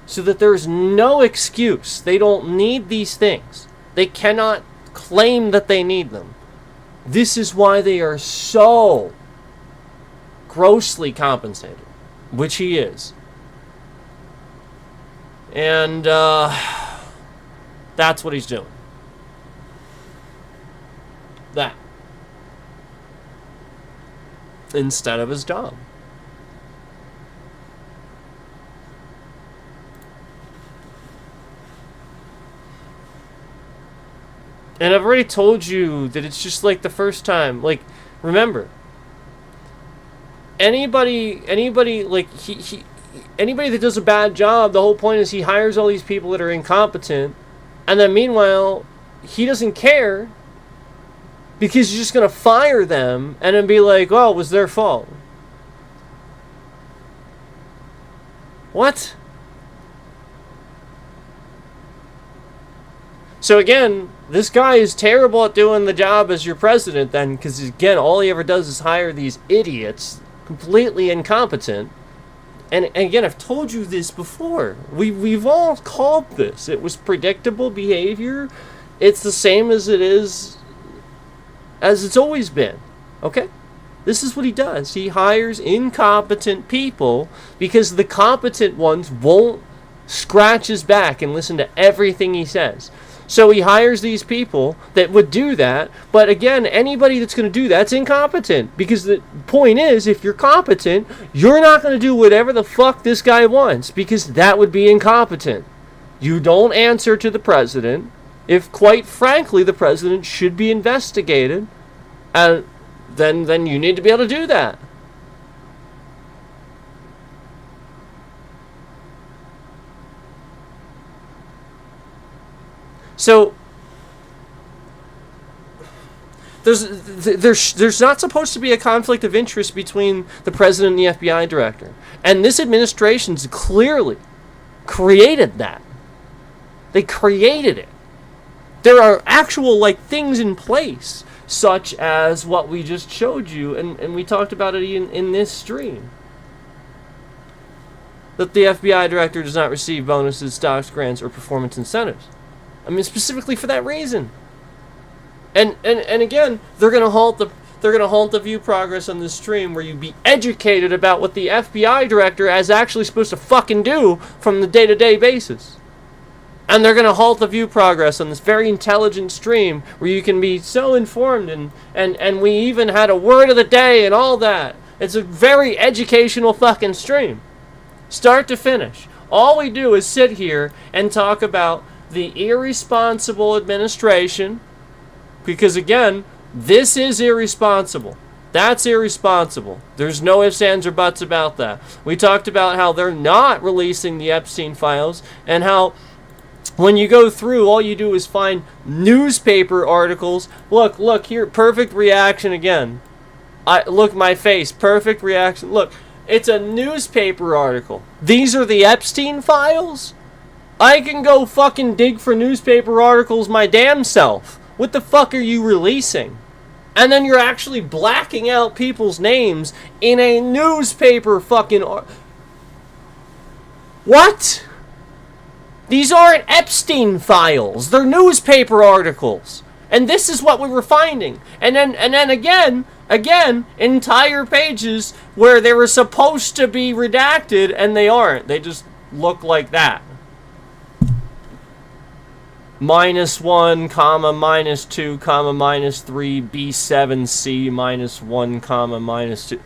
So that there's no excuse. They don't need these things. They cannot claim that they need them. This is why they are so grossly compensated, which he is. And that's what he's doing. That. Instead of his job. And I've already told you that it's just like the first time. Like, remember, anybody like anybody that does a bad job, the whole point is he hires all these people that are incompetent, and then meanwhile he doesn't care because he's just gonna fire them and then be like, oh, it was their fault. What? So again, this guy is terrible at doing the job as your president then, because again, all he ever does is hire these idiots, completely incompetent. And again, I've told you this before. We've all called this. It was predictable behavior. It's the same as it's always been. Okay? This is what he does. He hires incompetent people because the competent ones won't scratch his back and listen to everything he says. So he hires these people that would do that, but again, anybody that's going to do that's incompetent, because the point is, if you're competent, you're not going to do whatever the fuck this guy wants, because that would be incompetent. You don't answer to the president, if quite frankly the president should be investigated, and then you need to be able to do that. So there's not supposed to be a conflict of interest between the president and the FBI director. And this administration's clearly created that. They created it. There are actual things in place, such as what we just showed you, and we talked about it in this stream. That the FBI director does not receive bonuses, stocks, grants, or performance incentives. I mean, specifically for that reason. And again, they're gonna halt the view progress on this stream where you be educated about what the FBI director is actually supposed to fucking do from the day-to-day basis. And they're gonna halt the view progress on this very intelligent stream where you can be so informed, and we even had a word of the day and all that. It's a very educational fucking stream. Start to finish. All we do is sit here and talk about the irresponsible administration, because again, this is irresponsible. That's irresponsible. There's no ifs, ands, or buts about that. We talked about how they're not releasing the Epstein files, and how when you go through, all you do is find newspaper articles. Look here, perfect reaction again. Look, my face, perfect reaction. Look, it's a newspaper article. These are the Epstein files? I can go fucking dig for newspaper articles my damn self. What the fuck are you releasing? And then you're actually blacking out people's names in a newspaper fucking What? These aren't Epstein files. They're newspaper articles. And this is what we were finding. And then again, entire pages where they were supposed to be redacted and they aren't. They just look like that. -1, -2, -3, B7C, -1, -2.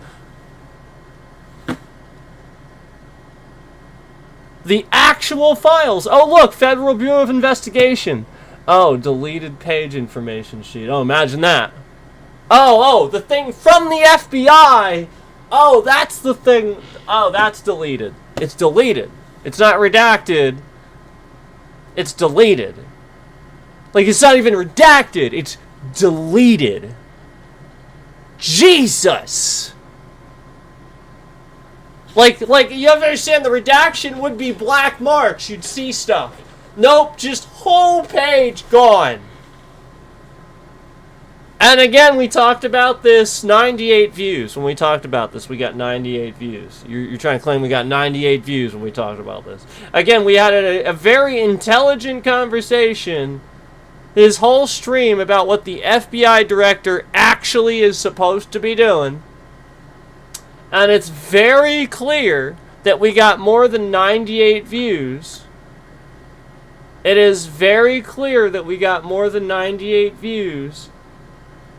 The actual files. Oh, look, Federal Bureau of Investigation. Oh, deleted page information sheet. Oh, imagine that. Oh, the thing from the FBI. Oh, that's the thing. Oh, that's deleted. It's deleted. It's not redacted. It's deleted. It's not even redacted. It's deleted. Jesus. You have to understand, the redaction would be black marks. You'd see stuff. Nope, just whole page gone. And again, we talked about this, 98 views. When we talked about this, we got 98 views. You're trying to claim we got 98 views when we talked about this. Again, we had a very intelligent conversation, his whole stream, about what the FBI director actually is supposed to be doing. And it's very clear that we got more than 98 views. It is very clear that we got more than 98 views.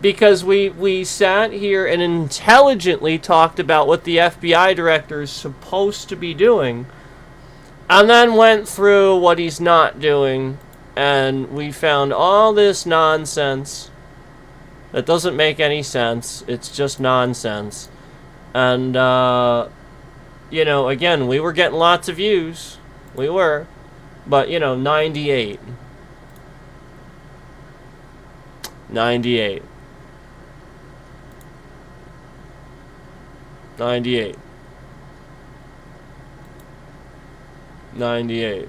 Because we sat here and intelligently talked about what the FBI director is supposed to be doing, and then went through what he's not doing, and we found all this nonsense that doesn't make any sense. It's just nonsense. And, you know, again, we were getting lots of views. We were. But, you know, 98. 98. 98. 98.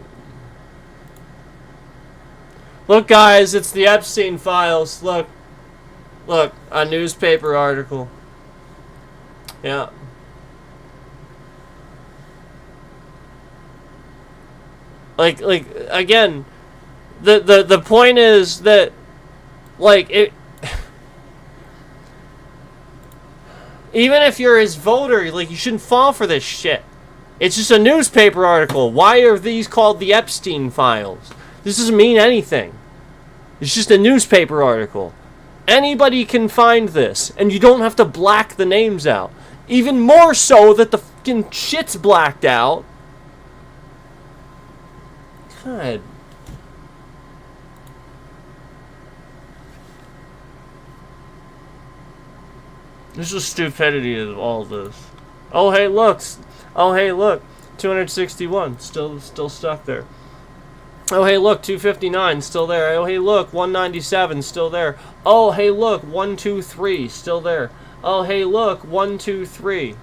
Look, guys, it's the Epstein files. Look. Look, a newspaper article. Yeah. Like again, the point is that, like, it, even if you're his voter, like, you shouldn't fall for this shit. It's just a newspaper article. Why are these called the Epstein files? This doesn't mean anything. It's just a newspaper article. Anybody can find this, and you don't have to black the names out. Even more so that the fucking shit's blacked out. God. This is the stupidity of all this. Oh, hey, look. Oh, hey, look. 261. Still stuck there. Oh, hey, look. 259. Still there. Oh, hey, look. 197. Still there. Oh, hey, look. 123. Still there. Oh, hey, look. 123.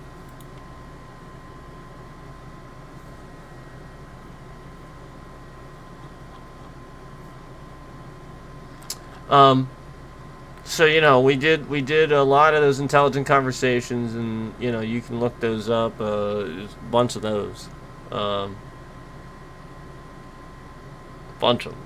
So, you know, we did a lot of those intelligent conversations, and, you know, you can look those up, there's a bunch of those, bunch of them.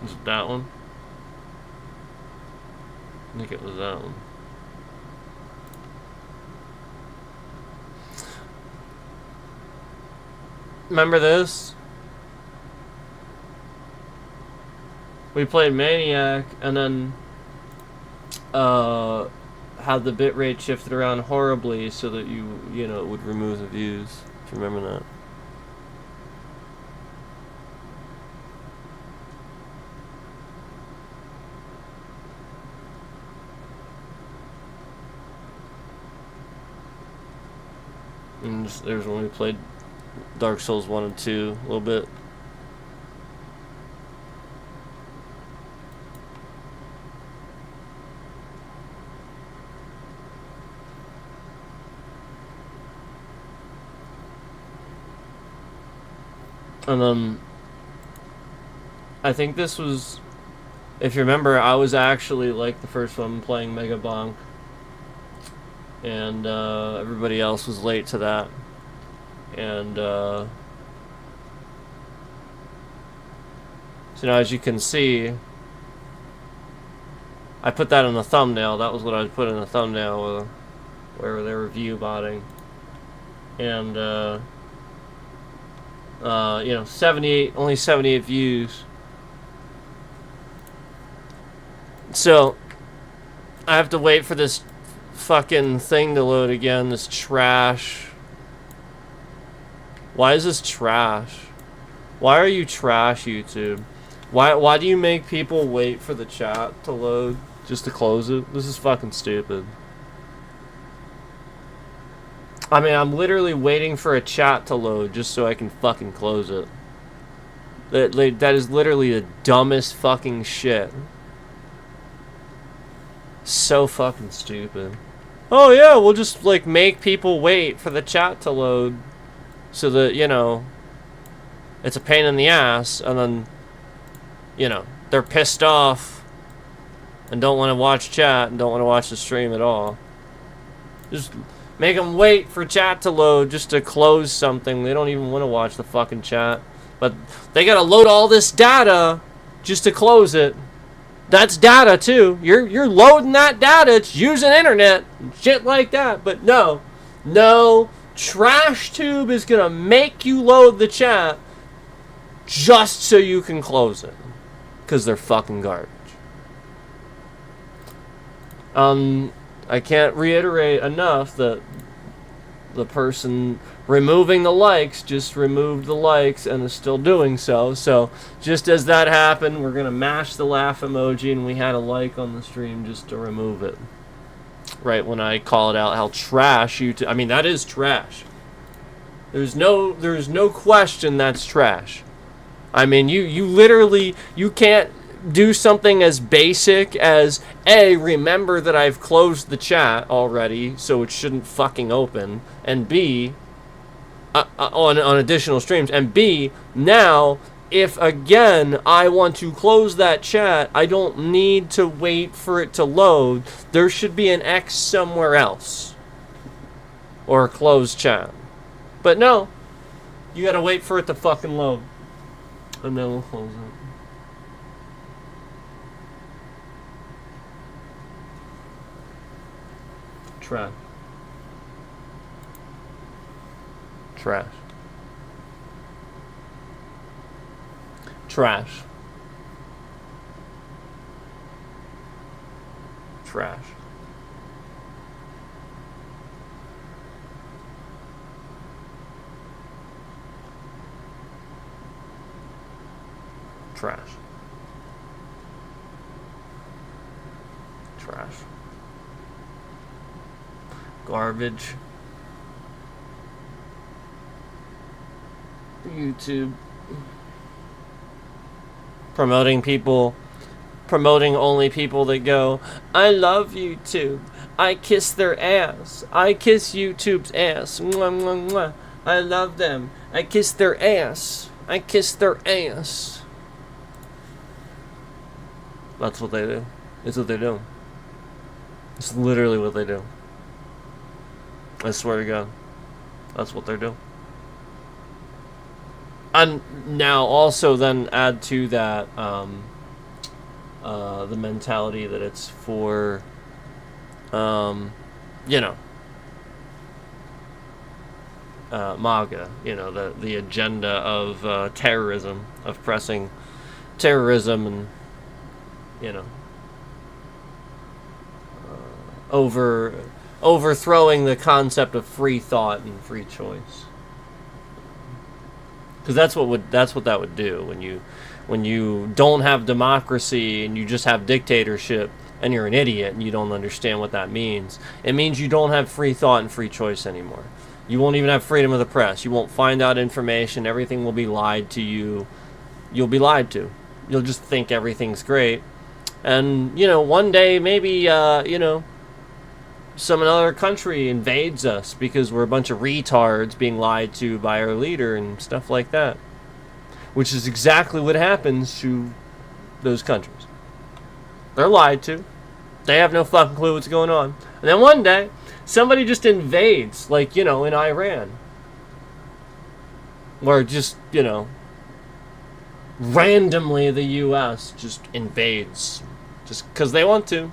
Was it that one? I think it was that one. Remember this? We played Maniac, and then had the bitrate shifted around horribly so that you know, it would remove the views. If you remember that. And there's when we played Dark Souls 1 and 2 a little bit. And then I think this was, if you remember, I was actually like the first one playing Mega Bonk, and everybody else was late to that. And so now, as you can see, I put that in the thumbnail. That was what I put in the thumbnail, where they were view botting. And you know, only 78 views. So I have to wait for this fucking thing to load again. This trash. Why is this trash? Why are you trash, YouTube? Why do you make people wait for the chat to load just to close it? This is fucking stupid. I mean, I'm literally waiting for a chat to load just so I can fucking close it. That is literally the dumbest fucking shit. So fucking stupid. Oh yeah, we'll just, like, make people wait for the chat to load so that, you know, it's a pain in the ass, and then, you know, they're pissed off and don't want to watch chat and don't want to watch the stream at all. Just make them wait for chat to load just to close something. They don't even want to watch the fucking chat. But they gotta load all this data just to close it. That's data too. You're loading that data. It's using internet and shit like that. But no, TrashTube is gonna make you load the chat just so you can close it, because they're fucking garbage. I can't reiterate enough that the person removing the likes just removed the likes and is still doing so. So just as that happened, we're going to mash the laugh emoji, and we had a like on the stream just to remove it. Right when I call it out how trash YouTube... I mean, that is trash. There's no question that's trash. I mean, you literally, you can't do something as basic as, A, remember that I've closed the chat already, so it shouldn't fucking open, and B, on additional streams, and B, now, if again I want to close that chat, I don't need to wait for it to load. There should be an X somewhere else, or a closed chat. But no, you gotta wait for it to fucking load, and then we'll close it. Trash. Trash. Trash. Trash. Trash. Trash. Garbage. YouTube. Promoting only people that go, I love YouTube. I kiss their ass. I kiss YouTube's ass. Mwah, mwah, mwah. I love them. I kiss their ass. I kiss their ass. That's what they do. It's what they do. It's literally what they do. I swear to God. That's what they're doing. And now also then add to that the mentality that it's for, MAGA, the agenda of terrorism, of pressing terrorism and, overthrowing the concept of free thought and free choice. Because that's what that would do when you don't have democracy and you just have dictatorship and you're an idiot and you don't understand what that means. It means you don't have free thought and free choice anymore. You won't even have freedom of the press. You won't find out information. Everything will be lied to you. You'll be lied to. You'll just think everything's great. And, one day maybe, some other country invades us because we're a bunch of retards being lied to by our leader and stuff like that. Which is exactly what happens to those countries. They're lied to. They have no fucking clue what's going on. And then one day, somebody just invades, like, in Iran. Or just, randomly the U.S. just invades. Just because they want to.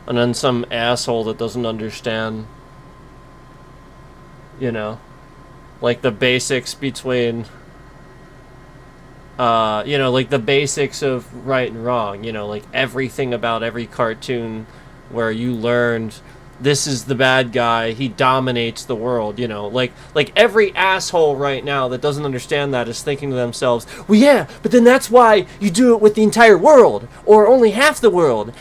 And then some asshole that doesn't understand, like the basics between, like the basics of right and wrong, like everything about every cartoon where you learned this is the bad guy, he dominates the world, like every asshole right now that doesn't understand that is thinking to themselves, well, yeah, but then that's why you do it with the entire world, or only half the world.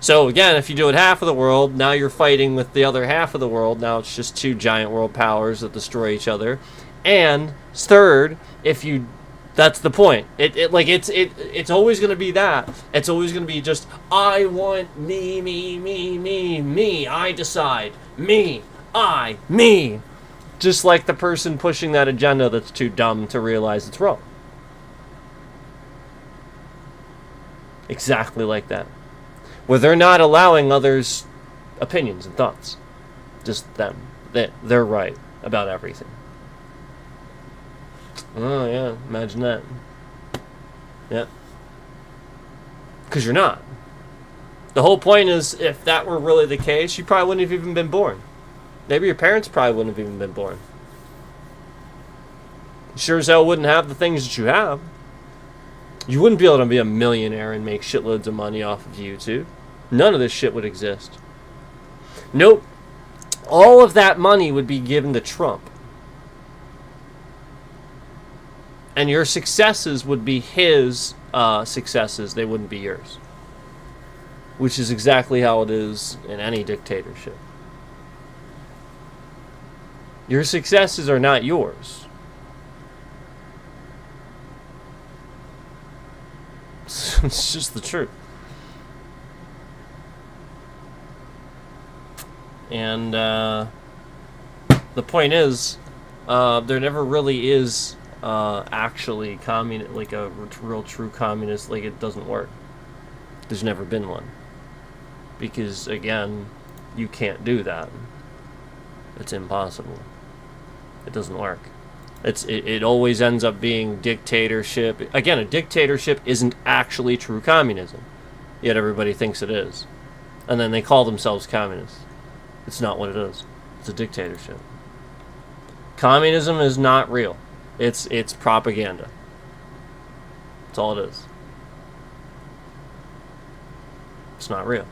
So again, if you do it half of the world, now you're fighting with the other half of the world. Now it's just two giant world powers that destroy each other. And third, that's the point. It's always going to be that. It's always going to be just, I want me. I decide. Me. Just like the person pushing that agenda that's too dumb to realize it's wrong. Exactly like that. Where they're not allowing others' opinions and thoughts. Just them. They're right about everything. Oh, yeah. Imagine that. Yeah. Because you're not. The whole point is, if that were really the case, you probably wouldn't have even been born. Maybe your parents probably wouldn't have even been born. You sure as hell wouldn't have the things that you have. You wouldn't be able to be a millionaire and make shitloads of money off of YouTube. None of this shit would exist. Nope. All of that money would be given to Trump. And your successes would be his successes. They wouldn't be yours. Which is exactly how it is in any dictatorship. Your successes are not yours. It's just the truth. And the point is, there never really is actually like a real true communist. Like, it doesn't work. There's never been one. Because, again, you can't do that. It's impossible. It doesn't work. It always ends up being dictatorship. Again, a dictatorship isn't actually true communism. Yet everybody thinks it is. And then they call themselves communists. It's not what it is. It's a dictatorship. Communism is not real. It's propaganda. That's all it is. It's not real.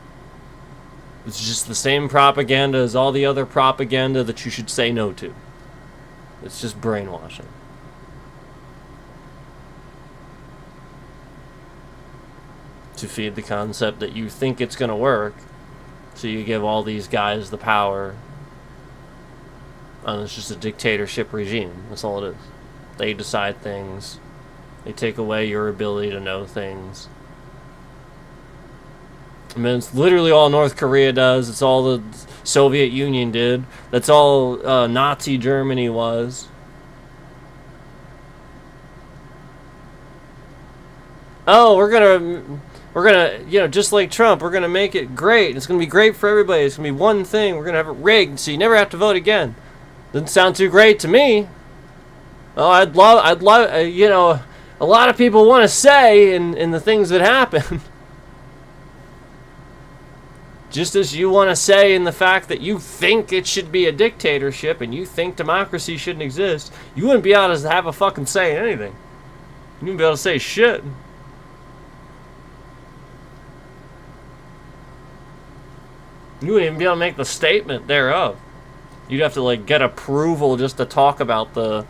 It's just the same propaganda as all the other propaganda that you should say no to. It's just brainwashing. To feed the concept that you think it's going to work, so you give all these guys the power, and it's just a dictatorship regime. That's all it is. They decide things. They take away your ability to know things. I mean, it's literally all North Korea does. It's all the Soviet Union did. That's all Nazi Germany was. Oh, we're gonna, you know, just like Trump, we're gonna make it great. It's gonna be great for everybody. It's gonna be one thing. We're gonna have it rigged, so you never have to vote again. Doesn't sound too great to me. Oh, I'd love, you know, a lot of people want to say in the things that happen. Just as you want to say in the fact that you think it should be a dictatorship and you think democracy shouldn't exist, you wouldn't be able to have a fucking say in anything. You wouldn't be able to say shit. You wouldn't even be able to make the statement thereof. You'd have to like get approval just to talk about the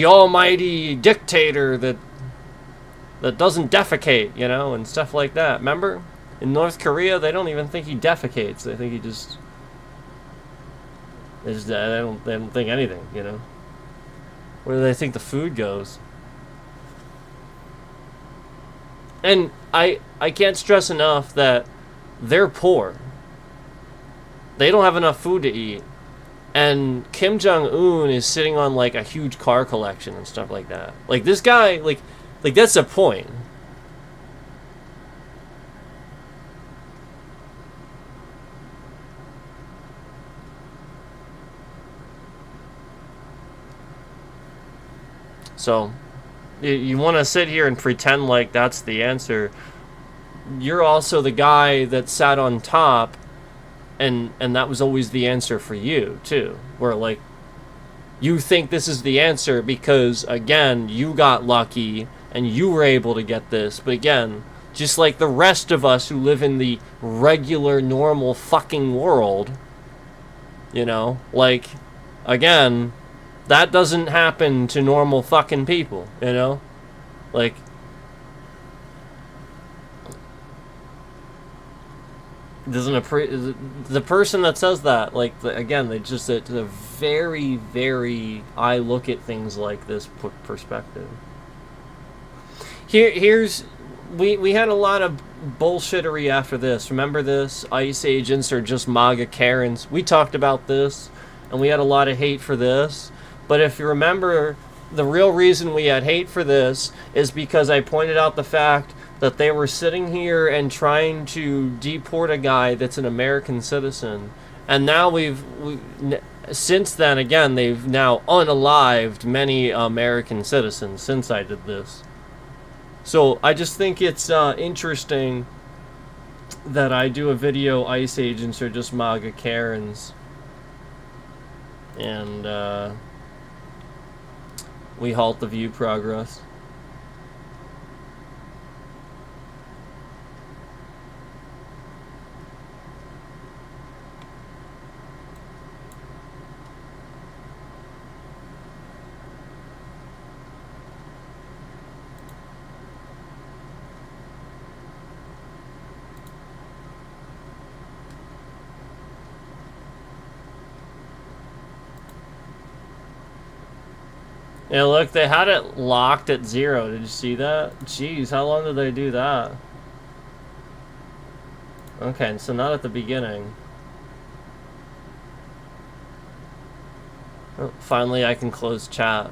almighty dictator that doesn't defecate, you know, and stuff like that. Remember? In North Korea, they don't even think he defecates. They think he just... They don't think anything, you know? Where do they think the food goes? And I can't stress enough that they're poor. They don't have enough food to eat. And Kim Jong-un is sitting on, like, a huge car collection and stuff like that. Like, this guy, like that's the point. So, you want to sit here and pretend like that's the answer. You're also the guy that sat on top, and that was always the answer for you, too. Where, like, you think this is the answer because, again, you got lucky, and you were able to get this. But again, just like the rest of us who live in the regular, normal fucking world, you know, like, again... That doesn't happen to normal fucking people, you know? Like... the person that says that, like, again, it's a very, very... I look at things like this perspective. Here's... We had a lot of bullshittery after this. Remember this? ICE agents are just MAGA Karens. We talked about this, and we had a lot of hate for this. But if you remember, the real reason we had hate for this is because I pointed out the fact that they were sitting here and trying to deport a guy that's an American citizen. And now since then, again, they've now unalived many American citizens since I did this. So I just think it's interesting that I do a video, ICE agents are just MAGA Karens. and we halt the view progress. Yeah, look, they had it locked at 0. Did you see that? Jeez, how long did they do that? Okay, so not at the beginning. Oh, finally, I can close chat.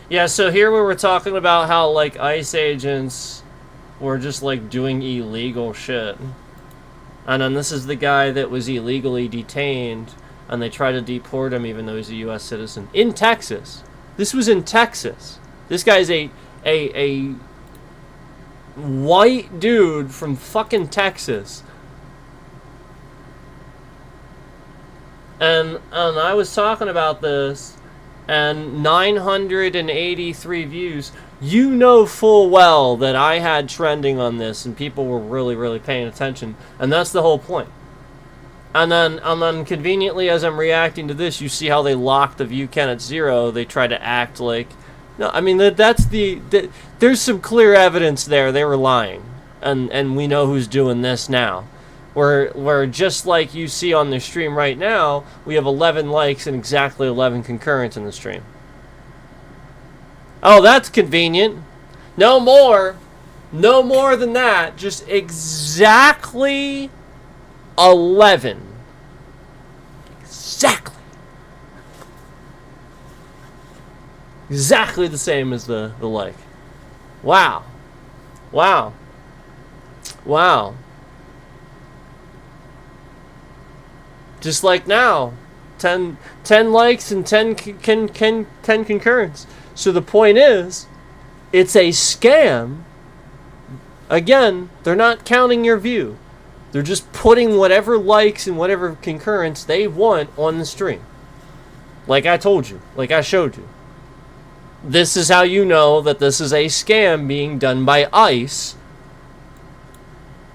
Yeah, so here we were talking about how, like, ICE agents were just, like, doing illegal shit. And then this is the guy that was illegally detained, and they tried to deport him even though he's a U.S. citizen. In Texas. This was in Texas. This guy's a white dude from fucking Texas. And I was talking about this, and 983 views. You know full well that I had trending on this, and people were really, really paying attention, and that's the whole point. And then conveniently, as I'm reacting to this, you see how they locked the view count at 0. They try to act like, no, I mean that's there's some clear evidence there. They were lying, and we know who's doing this now. Where just like you see on the stream right now, we have 11 likes and exactly 11 concurrents in the stream. Oh, that's convenient. No more. No more than that. Just exactly 11. Exactly. Exactly the same as the like. Wow. Wow. Wow. Just like now. 10 likes and 10 concurrents. So the point is, it's a scam. Again, they're not counting your view. They're just putting whatever likes and whatever concurrents they want on the stream. Like I told you. Like I showed you. This is how you know that this is a scam being done by ICE.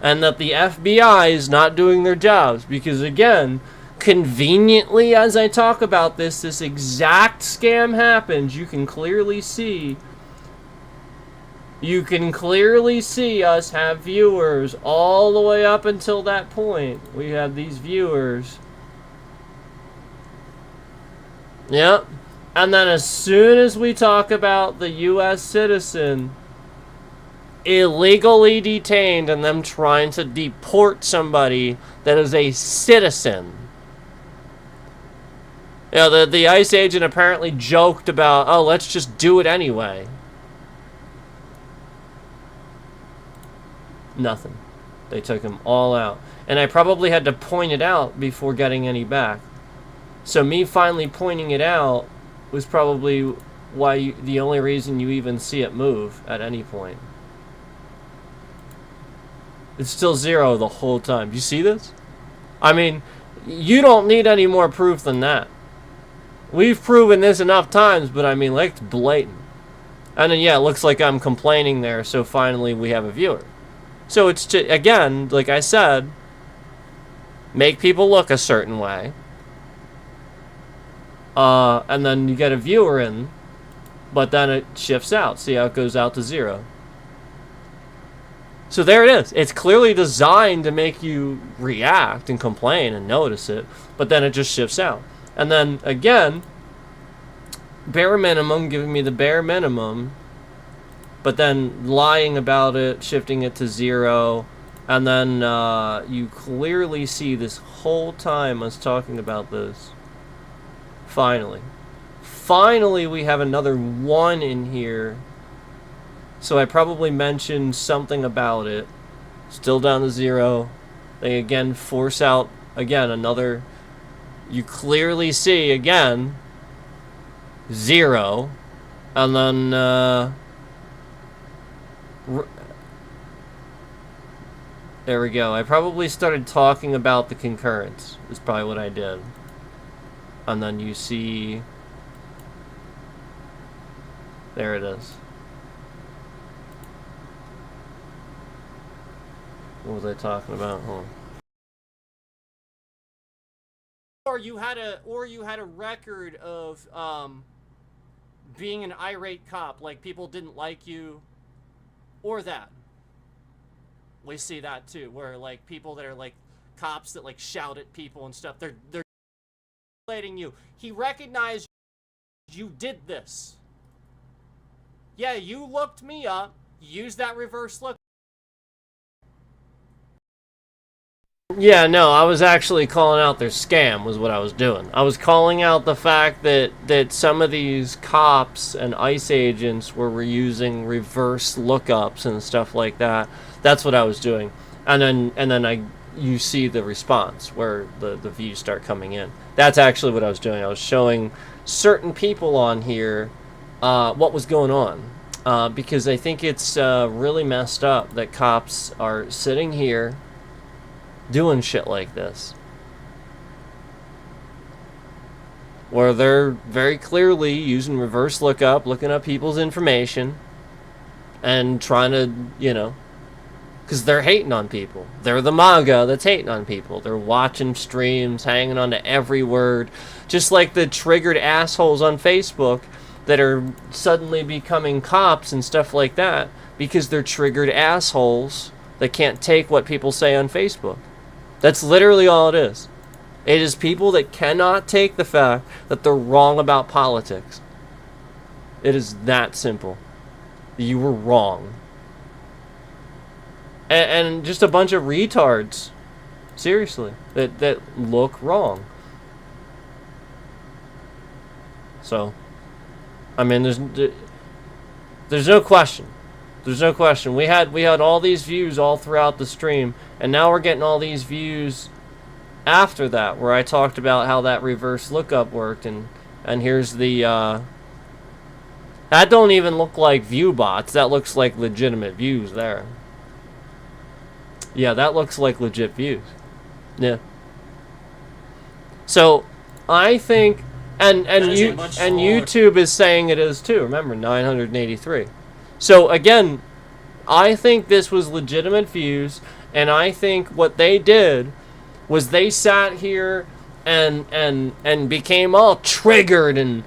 And that the FBI is not doing their jobs. Because again, conveniently as I talk about this exact scam happens. You can clearly see us have viewers all the way up until that point. We have these viewers. Yep. And then as soon as we talk about the U.S. citizen illegally detained and them trying to deport somebody that is a citizen. You know, the ICE agent apparently joked about, oh, let's just do it anyway. Nothing. They took him all out. And I probably had to point it out before getting any back. So me finally pointing it out was probably why the only reason you even see it move at any point. It's still 0 the whole time. Do you see this? I mean, you don't need any more proof than that. We've proven this enough times, but I mean, like, it's blatant. And then, yeah, it looks like I'm complaining there, so finally we have a viewer. So it's, just, again, like I said, make people look a certain way. And then you get a viewer in, but then it shifts out. See how it goes out to 0. So there it is. It's clearly designed to make you react and complain and notice it, but then it just shifts out. And then, again, bare minimum, giving me the bare minimum, but then lying about it, shifting it to 0, and then you clearly see this whole time us talking about this. Finally. Finally, we have another 1 in here. So I probably mentioned something about it. Still down to 0. They again force out, again, another... You clearly see, again, 0. And then, There we go. I probably started talking about the concurrence. Is probably what I did. And then you see... There it is. What was I talking about? Hold on. Or you had a record of being an irate cop, like people didn't like you, or that. We see that too, where like people that are like cops that like shout at people and stuff, they're letting you. He recognized you did this. Yeah, you looked me up, used that reverse look. Yeah, no, I was actually calling out their scam was what I was doing. I was calling out the fact that some of these cops and ICE agents were using reverse lookups and stuff like that. That's what I was doing. And then you see the response where the views start coming in. That's actually what I was doing. I was showing certain people on here what was going on. Because I think it's really messed up that cops are sitting here doing shit like this, where they're very clearly using reverse lookup, looking up people's information, and trying to, you know, because they're hating on people. They're the MAGA that's hating on people. They're watching streams, hanging on to every word, just like the triggered assholes on Facebook that are suddenly becoming cops and stuff like that because they're triggered assholes that can't take what people say on Facebook. That's literally all it is. It is people that cannot take the fact that they're wrong about politics. It is that simple. You were wrong. And just a bunch of retards. Seriously. That look wrong. So, I mean, there's no question. There's no question. We had all these views all throughout the stream, and now we're getting all these views after that, where I talked about how that reverse lookup worked, and here's the that don't even look like view bots. That looks like legitimate views there. Yeah, that looks like legit views. Yeah. So I think and YouTube is saying it is too. Remember, 983. So again, I think this was legitimate views, and I think what they did was they sat here and became all triggered and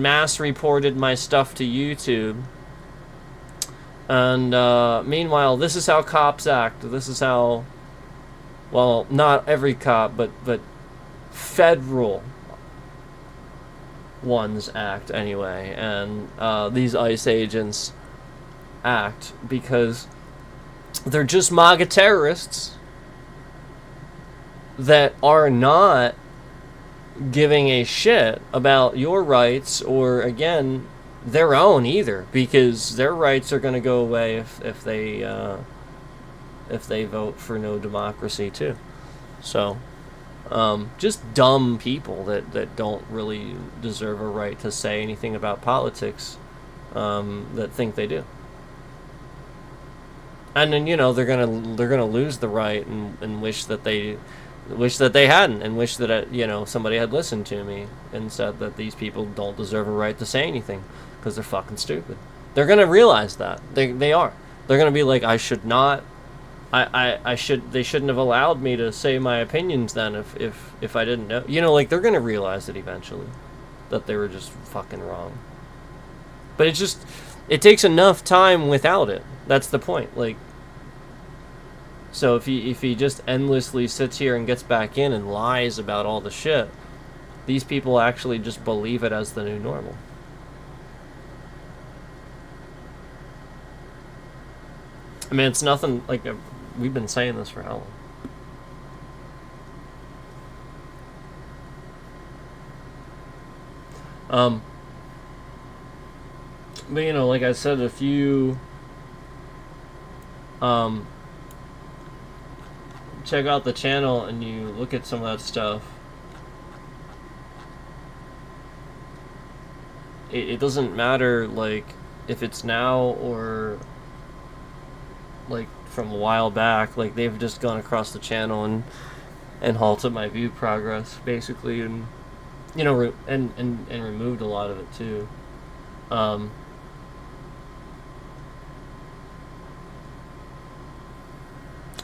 mass reported my stuff to YouTube. And meanwhile, this is how cops act. This is how, well, not every cop, but federal ones act anyway, and these ICE agents act because they're just MAGA terrorists that are not giving a shit about your rights or, again, their own either, because their rights are going to go away if they vote for no democracy too. So just dumb people that don't really deserve a right to say anything about politics, that think they do. And then, you know, they're gonna lose the right and wish that they hadn't, and wish that you know, somebody had listened to me and said that these people don't deserve a right to say anything because they're fucking stupid. They're gonna realize that they are. They're gonna be like, I should not. They shouldn't have allowed me to say my opinions then if I didn't know. You know, like, they're gonna realize it eventually, that they were just fucking wrong. But it takes enough time without it. That's the point. Like, so if he just endlessly sits here and gets back in and lies about all the shit, these people actually just believe it as the new normal. I mean, it's nothing like we've been saying this for how long? But, you know, like I said, if you check out the channel and you look at some of that stuff, it doesn't matter, like, if it's now or, like, from a while back. Like, they've just gone across the channel and halted my view progress, basically, and, you know, and removed a lot of it, too.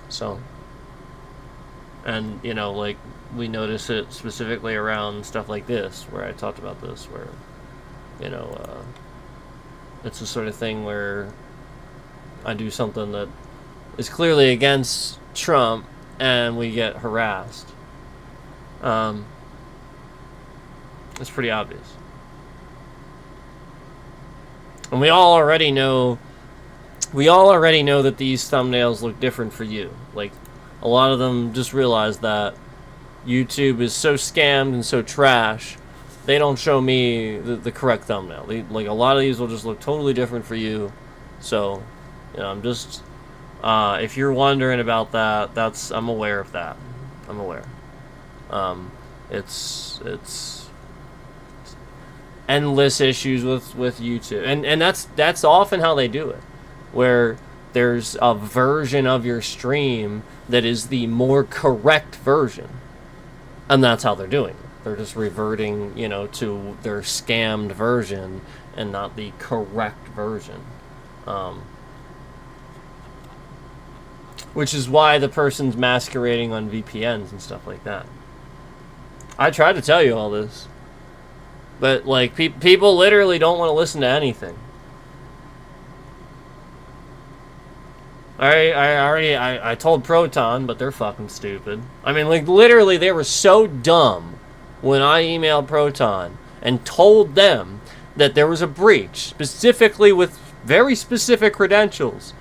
So, and, you know, like, we notice it specifically around stuff like this, where I talked about this, where, you know, it's the sort of thing where I do something that is clearly against Trump, and we get harassed. It's pretty obvious. And we all already know that these thumbnails look different for you. Like, a lot of them just realize that YouTube is so scammed and so trash, they don't show me the correct thumbnail. Like, a lot of these will just look totally different for you. So, you know, I'm just, if you're wondering about that, I'm aware of that. I'm aware. It's endless issues with YouTube. And that's often how they do it, where there's a version of your stream that is the more correct version, and that's how they're doing it. They're just reverting, you know, to their scammed version and not the correct version. Which is why the person's masquerading on VPNs and stuff like that. I tried to tell you all this, but, like, people literally don't want to listen to anything. I told Proton, but they're fucking stupid. I mean, like, literally, they were so dumb when I emailed Proton and told them that there was a breach, specifically with very specific credentials.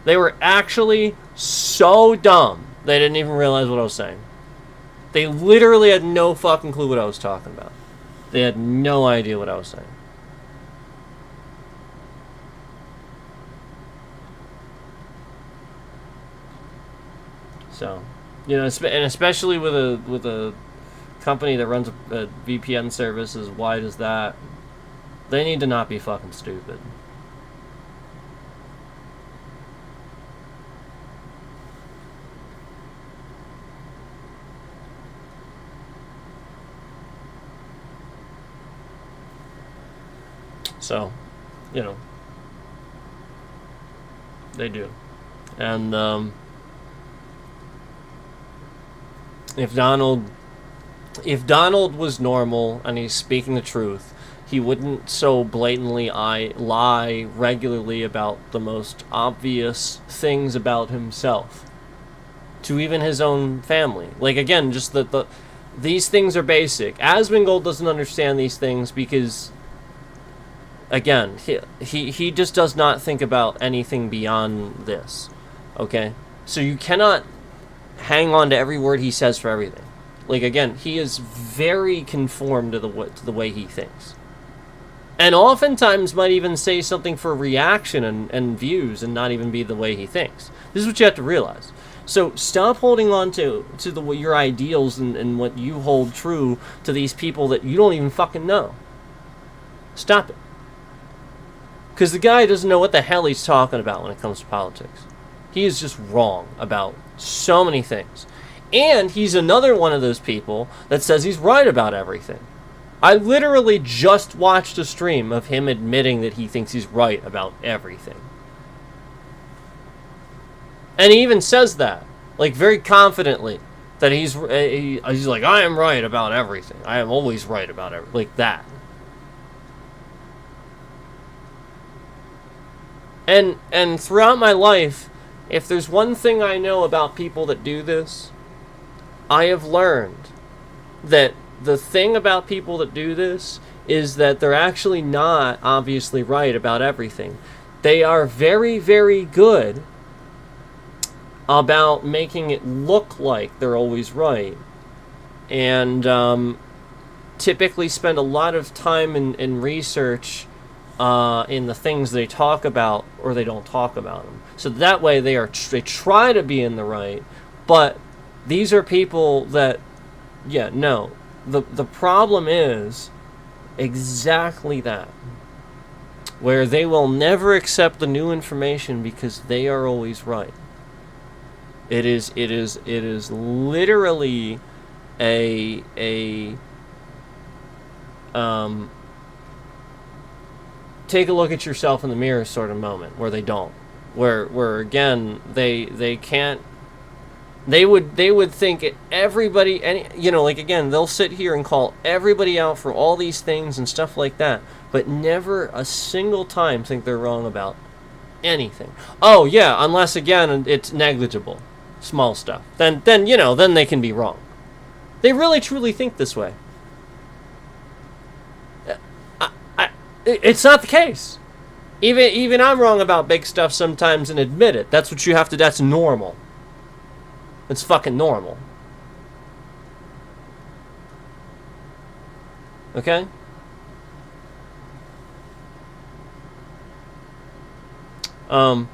They were actually so dumb, they didn't even realize what I was saying. They literally had no fucking clue what I was talking about. They had no idea what I was saying. So, you know, and especially with a company that runs a VPN service as wide as that, they need to not be fucking stupid. So, you know, they do. And if Donald was normal and he's speaking the truth, he wouldn't so blatantly lie regularly about the most obvious things about himself to even his own family. Like, again, just these things are basic. Asmongold doesn't understand these things because, again, he just does not think about anything beyond this. Okay? So you cannot hang on to every word he says for everything. Like, again, he is very conformed to the way he thinks. And oftentimes might even say something for reaction and views and not even be the way he thinks. This is what you have to realize. So stop holding on to your ideals and what you hold true to these people that you don't even fucking know. Stop it. Because the guy doesn't know what the hell he's talking about when it comes to politics. He is just wrong about so many things. And he's another one of those people that says he's right about everything. I literally just watched a stream of him admitting that he thinks he's right about everything. And he even says that, like, very confidently, that he's like, I am right about everything. I am always right about everything. Like that. And throughout my life, if there's one thing I know about people that do this, I have learned that the thing about people that do this is that they're actually not obviously right about everything. They are very, very good about making it look like they're always right. And typically spend a lot of time in research in the things they talk about or they don't talk about them. So that way they try to be in the right, but these are people that, yeah, no. The problem is Exactly that. Where they will never accept the new information because they are always right. It is literally a take a look at yourself in the mirror sort of moment where they don't. Where again they can't, they would think everybody, any, you know, like again, they'll sit here and call everybody out for all these things and stuff like that, but never a single time think they're wrong about anything. Oh yeah, unless again it's negligible, small stuff. Then you know, then they can be wrong. They really truly think this way. It's not the case. Even I'm wrong about big stuff sometimes and admit it. That's what you have to. That's normal. It's fucking normal. Okay? I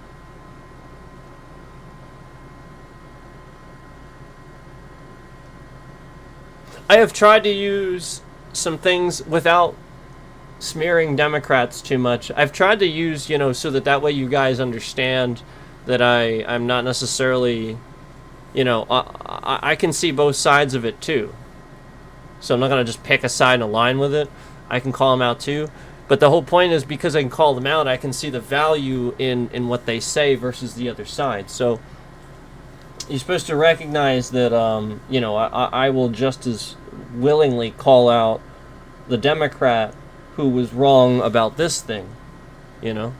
have tried to use some things without smearing Democrats too much. I've tried to use, you know, so that way you guys understand that I'm not necessarily, you know, I can see both sides of it too. So I'm not going to just pick a side and align with it. I can call them out too. But the whole point is because I can call them out, I can see the value in what they say versus the other side. So you're supposed to recognize that, you know, I will just as willingly call out the Democrat who was wrong about this thing. You know,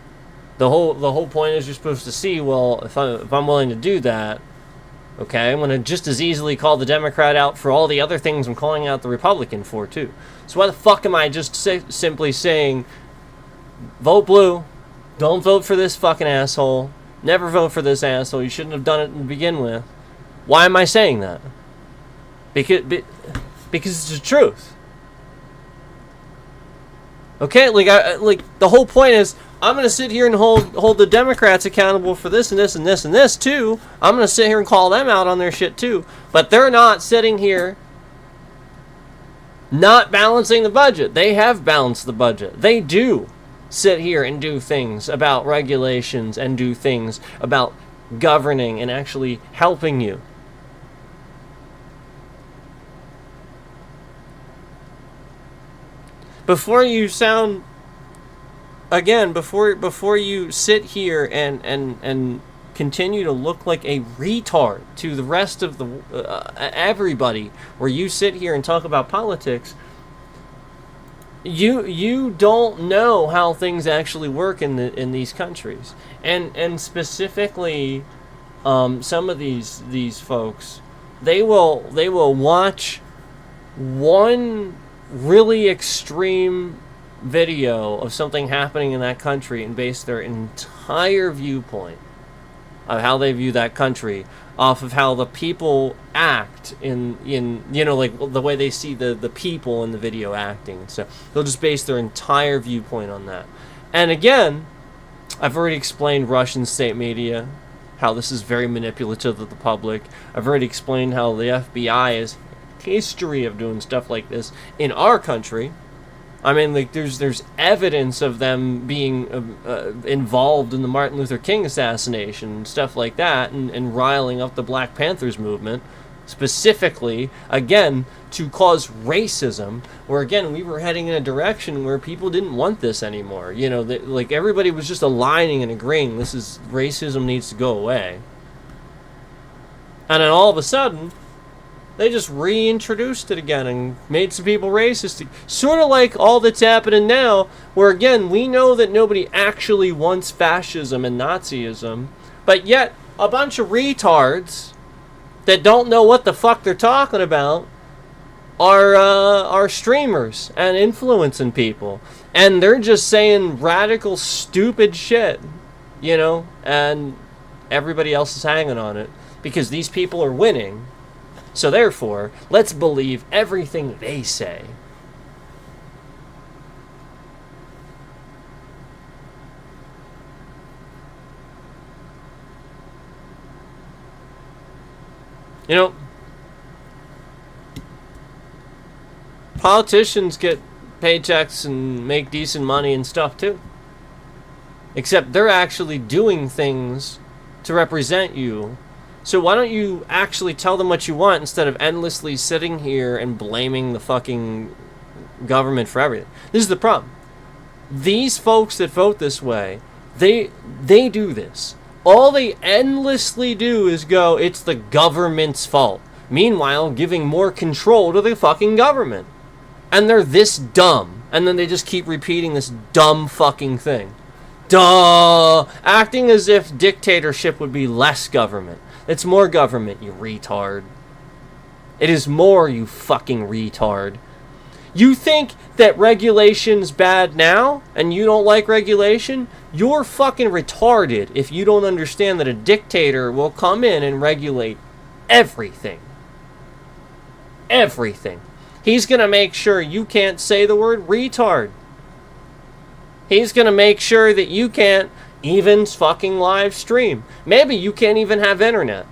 the whole point is you're supposed to see, well, if I'm willing to do that, okay, I'm going to just as easily call the Democrat out for all the other things I'm calling out the Republican for too. So why the fuck am I just simply saying, vote blue, don't vote for this fucking asshole, never vote for this asshole, you shouldn't have done it to begin with? Why am I saying that? Because it's the truth. Okay, like the whole point is I'm gonna sit here and hold the Democrats accountable for this and this and this and this too. I'm gonna sit here and call them out on their shit too. But they're not sitting here not balancing the budget. They have balanced the budget. They do sit here and do things about regulations and do things about governing and actually helping you. Before you sound, again, before you sit here and continue to look like a retard to the rest of the everybody, where you sit here and talk about politics, you don't know how things actually work in these countries, and specifically, some of these folks, they will watch one really extreme video of something happening in that country and base their entire viewpoint of how they view that country off of how the people act in you know, like the way they see the people in the video acting. So they'll just base their entire viewpoint on that. And again, I've already explained Russian state media, how this is very manipulative of the public. I've already explained how the FBI is history of doing stuff like this in our country. I mean, like there's evidence of them being involved in the Martin Luther King assassination and stuff like that, and riling up the Black Panthers movement specifically, again, to cause racism, where again we were heading in a direction where people didn't want this anymore. You know, like everybody was just aligning and agreeing this is racism needs to go away. And then all of a sudden they just reintroduced it again and made some people racist. Sort of like all that's happening now, where again, we know that nobody actually wants fascism and Nazism, but yet a bunch of retards that don't know what the fuck they're talking about are streamers and influencing people. And they're just saying radical, stupid shit, you know, and everybody else is hanging on it because these people are winning. So therefore, let's believe everything they say. You know, politicians get paychecks and make decent money and stuff too. Except they're actually doing things to represent you. So why don't you actually tell them what you want instead of endlessly sitting here and blaming the fucking government for everything? This is the problem. These folks that vote this way, they do this. All they endlessly do is go, it's the government's fault. Meanwhile, giving more control to the fucking government. And they're this dumb. And then they just keep repeating this dumb fucking thing. Duh! Acting as if dictatorship would be less government. It's more government, you retard. It is more, you fucking retard. You think that regulation's bad now, and you don't like regulation? You're fucking retarded if you don't understand that a dictator will come in and regulate everything. Everything. He's gonna make sure you can't say the word retard. He's gonna make sure that you can't even fucking live stream. Maybe you can't even have internet.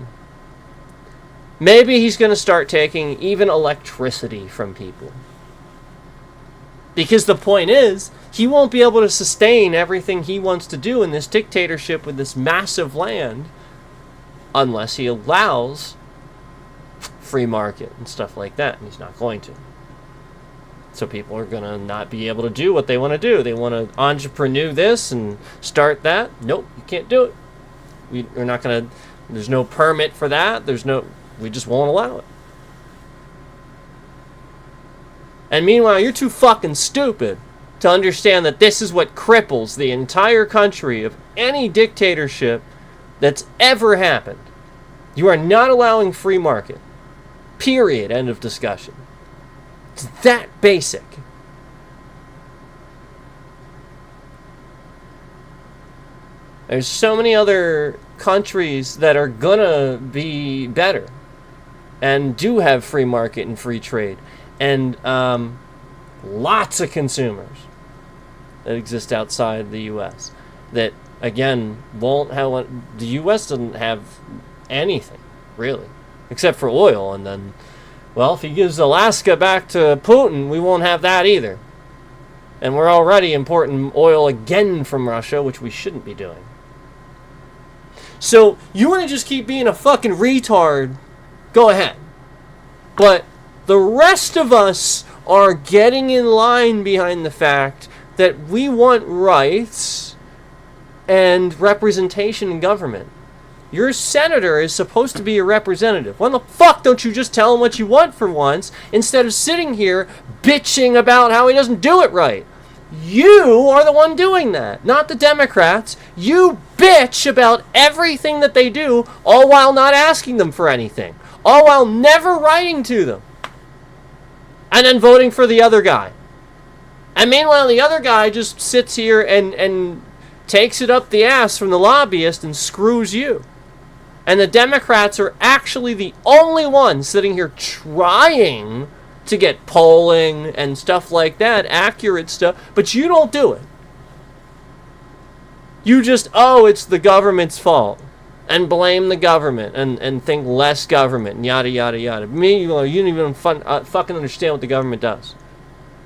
Maybe he's gonna start taking even electricity from people. Because the point is, he won't be able to sustain everything he wants to do in this dictatorship with this massive land unless he allows free market and stuff like that, and he's not going to. So people are going to not be able to do what they want to do. They want to entrepreneur this and start that. Nope, you can't do it. We're not going to, there's no permit for that. We just won't allow it. And meanwhile, you're too fucking stupid to understand that this is what cripples the entire country of any dictatorship that's ever happened. You are not allowing free market. Period. End of discussion. It's that basic. There's so many other countries that are gonna be better and do have free market and free trade. And lots of consumers that exist outside the U.S. that, again, won't have... The U.S. doesn't have anything, really, except for oil. And then, well, if he gives Alaska back to Putin, we won't have that either. And we're already importing oil again from Russia, which we shouldn't be doing. So, you want to just keep being a fucking retard, go ahead. But the rest of us are getting in line behind the fact that we want rights and representation in government. Your senator is supposed to be a representative. Why the fuck don't you just tell him what you want for once, instead of sitting here bitching about how he doesn't do it right? You are the one doing that, not the Democrats. You bitch about everything that they do, all while not asking them for anything. All while never writing to them. And then voting for the other guy. And meanwhile, the other guy just sits here and takes it up the ass from the lobbyist and screws you. And the Democrats are actually the only ones sitting here trying to get polling and stuff like that, accurate stuff, but you don't do it. You just, it's the government's fault. And blame the government and think less government and yada yada yada. You don't even fucking understand what the government does.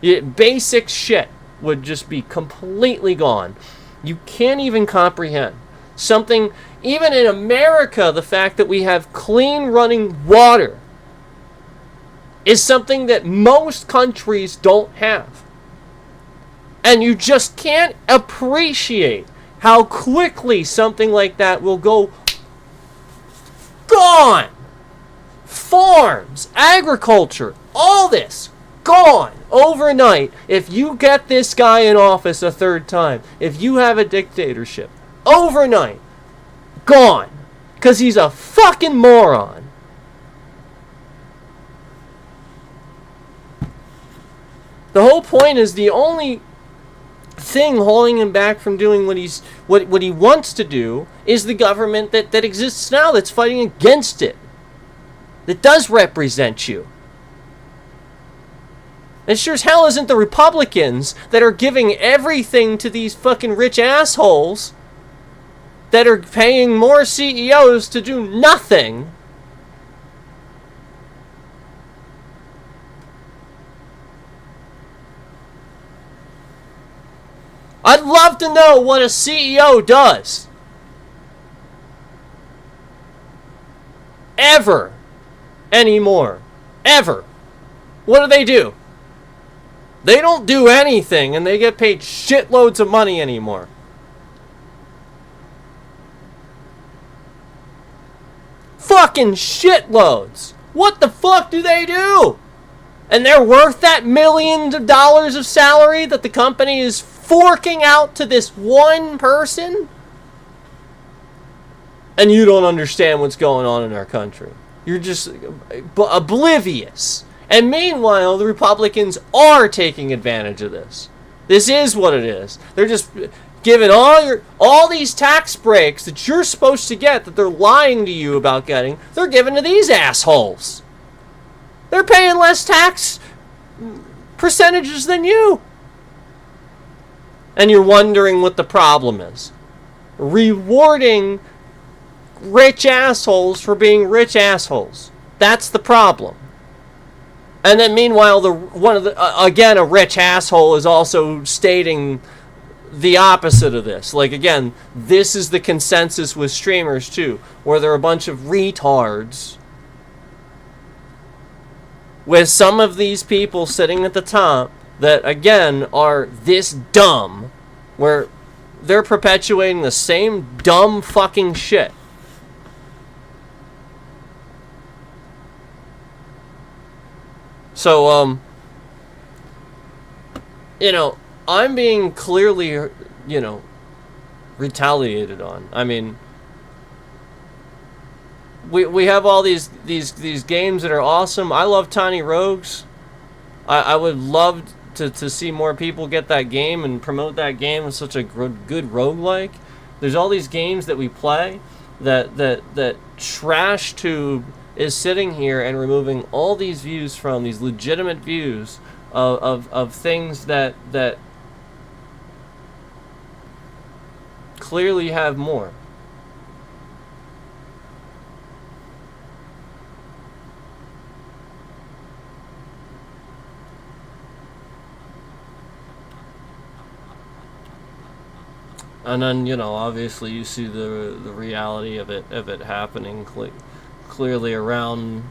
Basic shit would just be completely gone. You can't even comprehend something. Even in America, the fact that we have clean running water is something that most countries don't have. And you just can't appreciate how quickly something like that will go gone. Farms, agriculture, all this, gone overnight. If you get this guy in office a third time, if you have a dictatorship, overnight, gone. Because he's a fucking moron. The whole point is the only thing holding him back from doing what he wants to do is the government that exists now that's fighting against it. That does represent you. It sure as hell isn't the Republicans that are giving everything to these fucking rich assholes that are paying more CEOs to do nothing. I'd love to know what a CEO does. Ever. Anymore. Ever. What do they do? They don't do anything, and they get paid shitloads of money anymore. Fucking shitloads. What the fuck do they do? And they're worth that millions of dollars of salary that the company is forking out to this one person? And you don't understand what's going on in our country. You're just oblivious. And meanwhile, the Republicans are taking advantage of this. This is what it is. They're just giving all these tax breaks that you're supposed to get, that they're lying to you about getting, they're giving to these assholes. They're paying less tax percentages than you. And you're wondering what the problem is. Rewarding rich assholes for being rich assholes. That's the problem. And then meanwhile, again, a rich asshole is also stating the opposite of this. Like, again, this is the consensus with streamers too, where they're a bunch of retards, with some of these people sitting at the top that, again, are this dumb, where they're perpetuating the same dumb fucking shit. So, I'm being clearly, retaliated on. I mean, we have all these games that are awesome. I love Tiny Rogues. I would love to see more people get that game and promote that game as such a good roguelike. There's all these games that we play that TrashTube is sitting here and removing all these views from, these legitimate views of things that clearly have more. And then, obviously you see the reality of it happening clearly around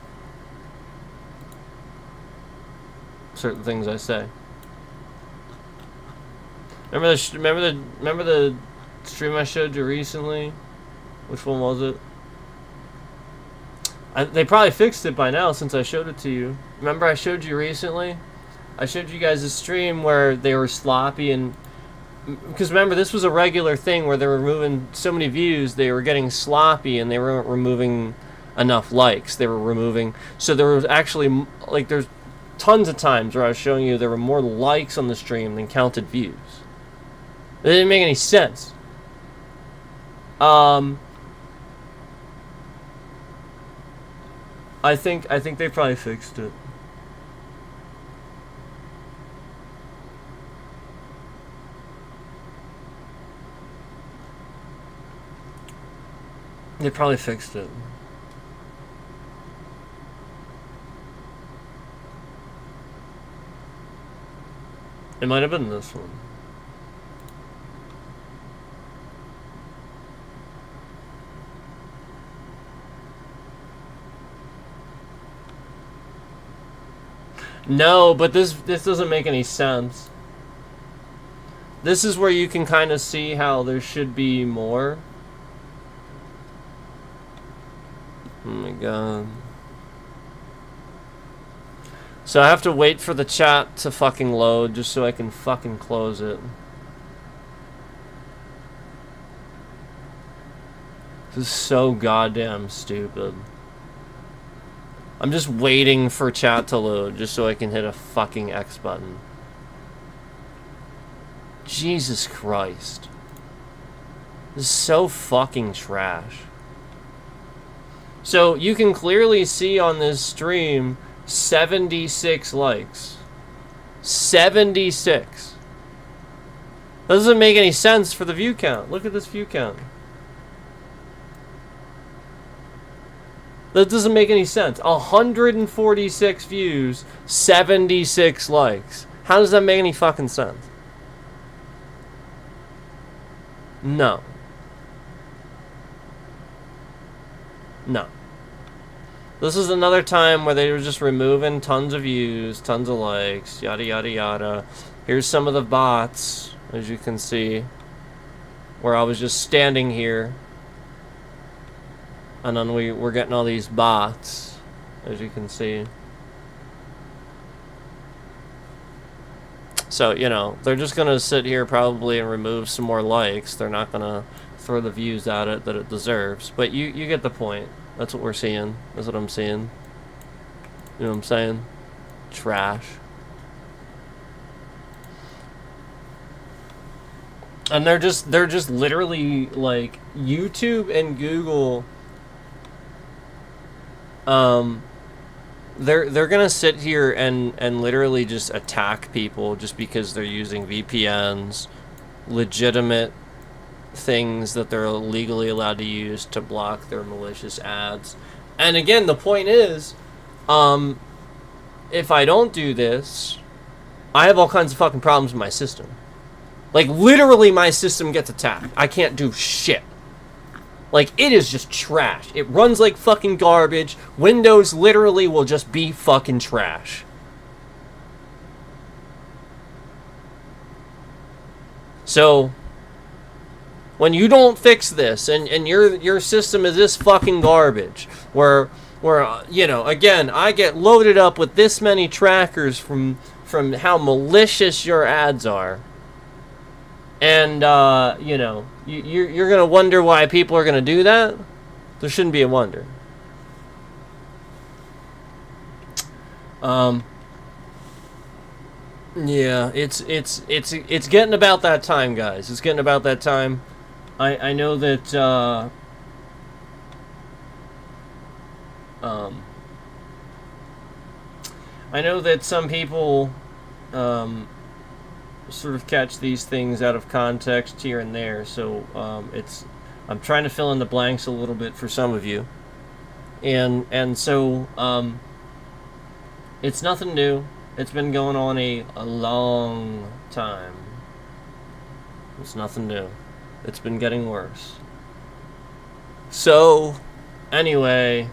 certain things I say. Remember the stream I showed you recently? Which one was it? They probably fixed it by now since I showed it to you. Remember I showed you recently? I showed you guys a stream where they were sloppy, and because remember, this was a regular thing where they were removing so many views, they were getting sloppy, and they weren't removing enough likes. They were removing, so there was actually, like, there's tons of times where I was showing you there were more likes on the stream than counted views. It didn't make any sense. I think they probably fixed it. They probably fixed it. It might have been this one. No, but this doesn't make any sense. This is where you can kind of see how there should be more. Oh my god. So I have to wait for the chat to fucking load just so I can fucking close it. This is so goddamn stupid. I'm just waiting for chat to load just so I can hit a fucking X button. Jesus Christ. This is so fucking trash. So you can clearly see on this stream 76 likes. 76. That doesn't make any sense for the view count. Look at this view count. That doesn't make any sense. 146 views, 76 likes. How does that make any fucking sense? No. No. This is another time where they were just removing tons of views, tons of likes, yada yada yada. Here's some of the bots, as you can see, where I was just standing here, and then we're getting all these bots, as you can see. So, you know, they're just gonna sit here probably and remove some more likes. They're not gonna throw the views at it that it deserves. But you get the point. That's what we're seeing. That's what I'm seeing. You know what I'm saying? Trash. And they're just literally like YouTube and Google. They're gonna sit here and literally just attack people just because they're using VPNs, legitimate things that they're legally allowed to use to block their malicious ads. And again, the point is, if I don't do this, I have all kinds of fucking problems with my system. Like, literally my system gets attacked. I can't do shit. Like, it is just trash. It runs like fucking garbage. Windows literally will just be fucking trash. So, when you don't fix this, and your system is this fucking garbage, where you know, again, I get loaded up with this many trackers from how malicious your ads are, and you know, you're gonna wonder why people are gonna do that. There shouldn't be a wonder. Yeah, it's getting about that time, guys. It's getting about that time. I know that I know that some people sort of catch these things out of context here and there, so I'm trying to fill in the blanks a little bit for some of you, and so it's nothing new. It's been going on a long time. It's nothing new. It's been getting worse. So, anyway,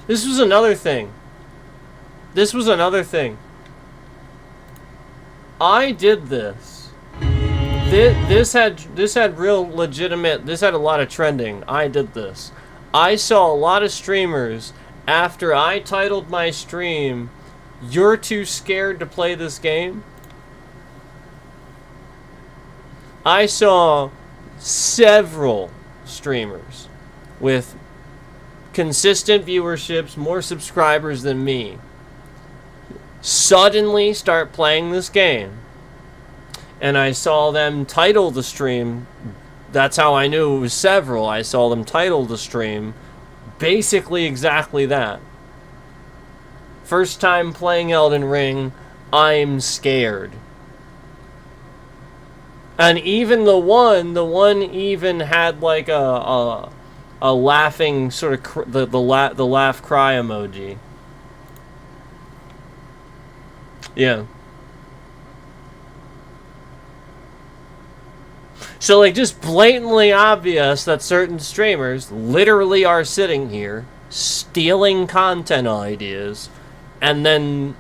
this was another thing. I did this. This had real legitimate. This had a lot of trending. I did this. I saw a lot of streamers after I titled my stream, "You're too scared to play this game." I saw several streamers with consistent viewerships, more subscribers than me, suddenly start playing this game. And I saw them title the stream. That's how I knew it was several. I saw them title the stream basically exactly that. First time playing Elden Ring, I'm scared. And even the one even had like a laughing sort of the laugh cry emoji. Yeah. So, like, just blatantly obvious that certain streamers literally are sitting here stealing content ideas and then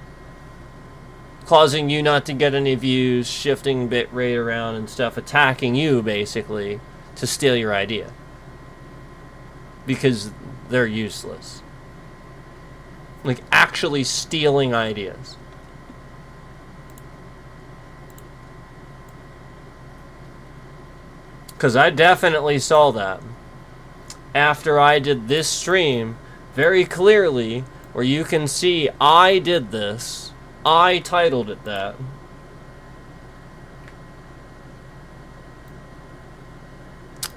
causing you not to get any views, shifting bitrate around and stuff, attacking you, basically, to steal your idea. Because they're useless. Like, actually stealing ideas. Because I definitely saw that after I did this stream very clearly, where you can see I did this. I titled it that.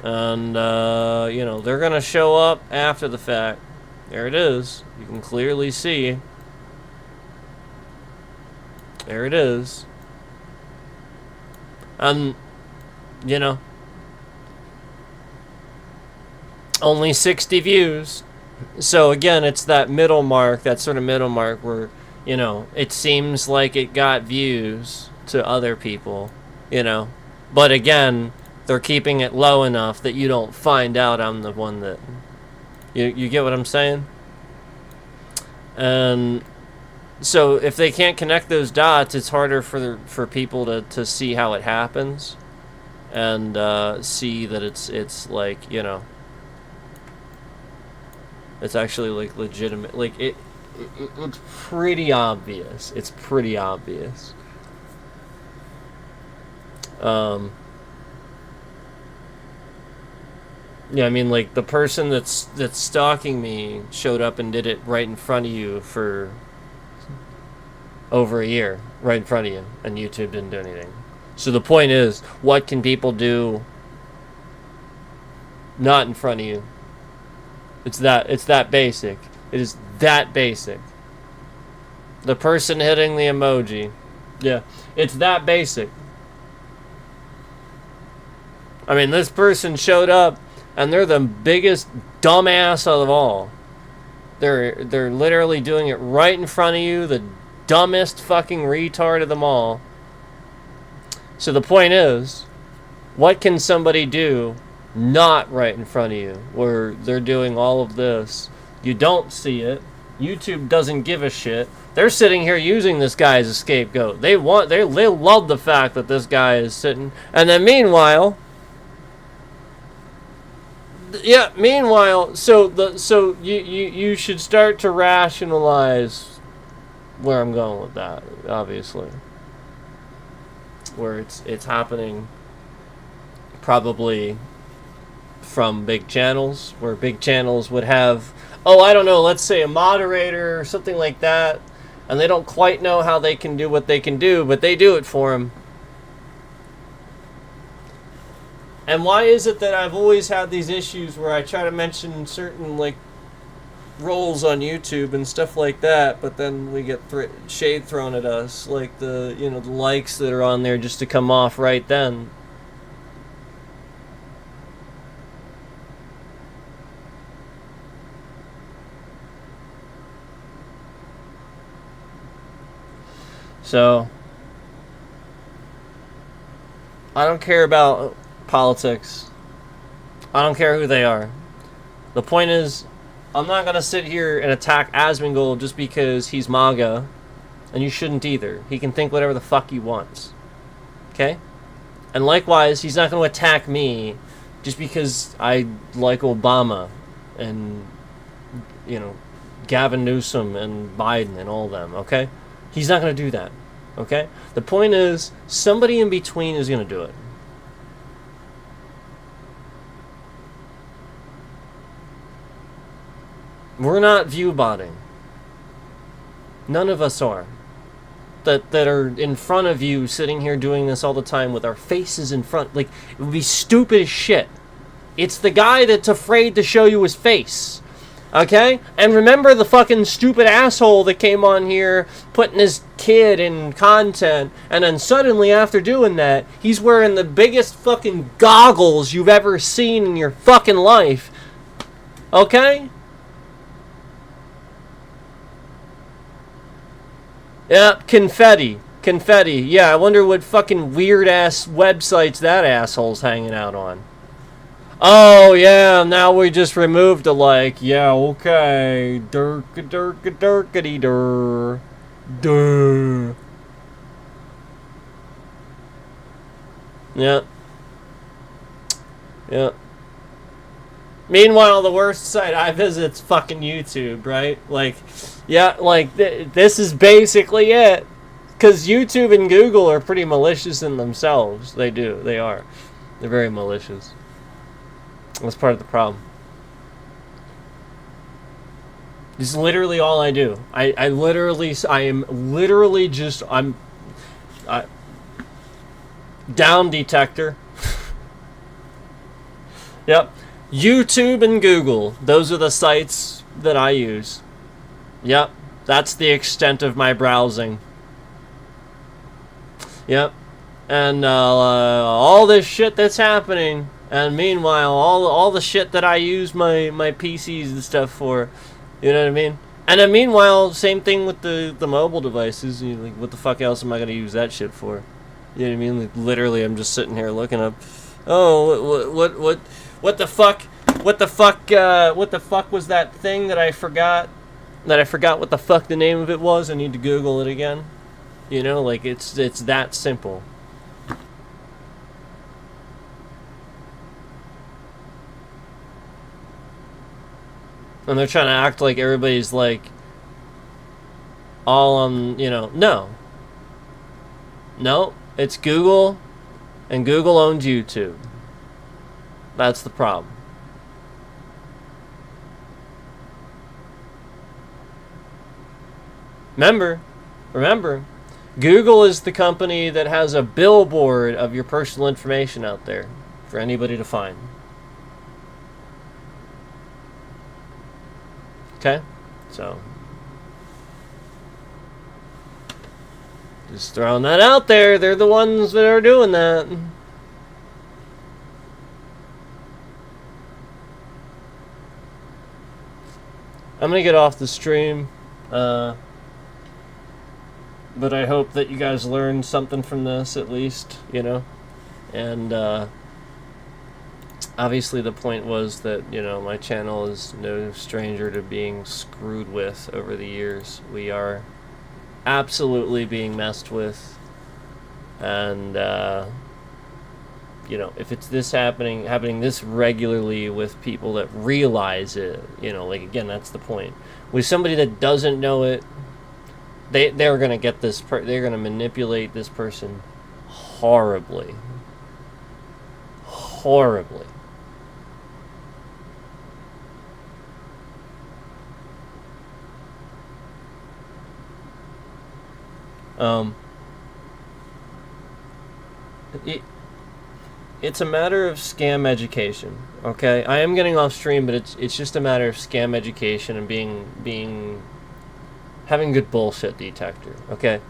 And, you know, they're going to show up after the fact. There it is. You can clearly see. There it is. And, you know, Only 60 views. So again, it's that middle mark, that sort of middle mark where, you know, it seems like it got views to other people, you know. But again, they're keeping it low enough that you don't find out I'm the one that... You get what I'm saying? And so if they can't connect those dots, it's harder for people to see how it happens. And see that it's like, you know... It's actually like legitimate. Like it's pretty obvious. It's pretty obvious. Yeah, I mean, like the person that's stalking me showed up and did it right in front of you for over a year, right in front of you, and YouTube didn't do anything. So the point is, what can people do not in front of you? It's that basic. It is that basic. The person hitting the emoji. Yeah, it's that basic. I mean, this person showed up and they're the biggest dumbass of all. They're literally doing it right in front of you, the dumbest fucking retard of them all. So the point is, what can somebody do not right in front of you where they're doing all of this? You don't see it. YouTube doesn't give a shit. They're sitting here using this guy as a scapegoat. They love the fact that this guy is sitting, and then meanwhile, so you should start to rationalize where I'm going with that, obviously. Where it's happening probably from big channels, where big channels would have, I don't know, let's say a moderator or something like that, and they don't quite know how they can do what they can do, but they do it for them. And why is it that I've always had these issues where I try to mention certain, like, roles on YouTube and stuff like that, but then we get shade thrown at us, like the likes that are on there just to come off right then. So, I don't care about politics. I don't care who they are. The point is, I'm not going to sit here and attack Asmongold just because he's MAGA, and you shouldn't either. He can think whatever the fuck he wants. Okay? And likewise, he's not going to attack me just because I like Obama and, Gavin Newsom and Biden and all them, okay? He's not going to do that, okay? The point is, somebody in between is going to do it. We're not view-botting. None of us are. That are in front of you, sitting here doing this all the time with our faces in front. Like, it would be stupid as shit. It's the guy that's afraid to show you his face. Okay? And remember the fucking stupid asshole that came on here putting his kid in content, and then suddenly after doing that, he's wearing the biggest fucking goggles you've ever seen in your fucking life. Okay? Yep, confetti. Yeah, I wonder what fucking weird-ass websites that asshole's hanging out on. Oh, yeah, now we just removed the like. Yeah, okay. Durka-durka-durkity-dur. Duh. Yep. Meanwhile, the worst site I visit's fucking YouTube, right? Like, yeah, like, this is basically it. Because YouTube and Google are pretty malicious in themselves. They are. They're very malicious. That's part of the problem. This is literally all I do. I'm down detector. Yep. YouTube and Google. Those are the sites that I use. Yep. That's the extent of my browsing. Yep. And all this shit that's happening And meanwhile, all the shit that I use my PCs and stuff for, you know what I mean? And then meanwhile, same thing with the mobile devices. You know, like, what the fuck else am I gonna use that shit for? You know what I mean? Like, literally, I'm just sitting here looking up. Oh, what the fuck? What the fuck was that thing that I forgot? That I forgot what the fuck the name of it was. I need to Google it again. You know, like it's that simple. And they're trying to act like everybody's like all on, you know, no, it's Google, and Google owns YouTube. That's the problem. Remember, Google is the company that has a billboard of your personal information out there for anybody to find. Okay? So, just throwing that out there. They're the ones that are doing that. I'm gonna get off the stream. But I hope that you guys learned something from this, at least, you know? And, obviously the point was that, you know, my channel is no stranger to being screwed with over the years. We are absolutely being messed with. And, you know, if it's this happening this regularly with people that realize it, you know, like, again, that's the point. With somebody that doesn't know it, they're gonna get this. They're gonna manipulate this person horribly. Horribly. It's a matter of scam education. Okay, I am getting off stream, but it's just a matter of scam education and having good bullshit detector, okay?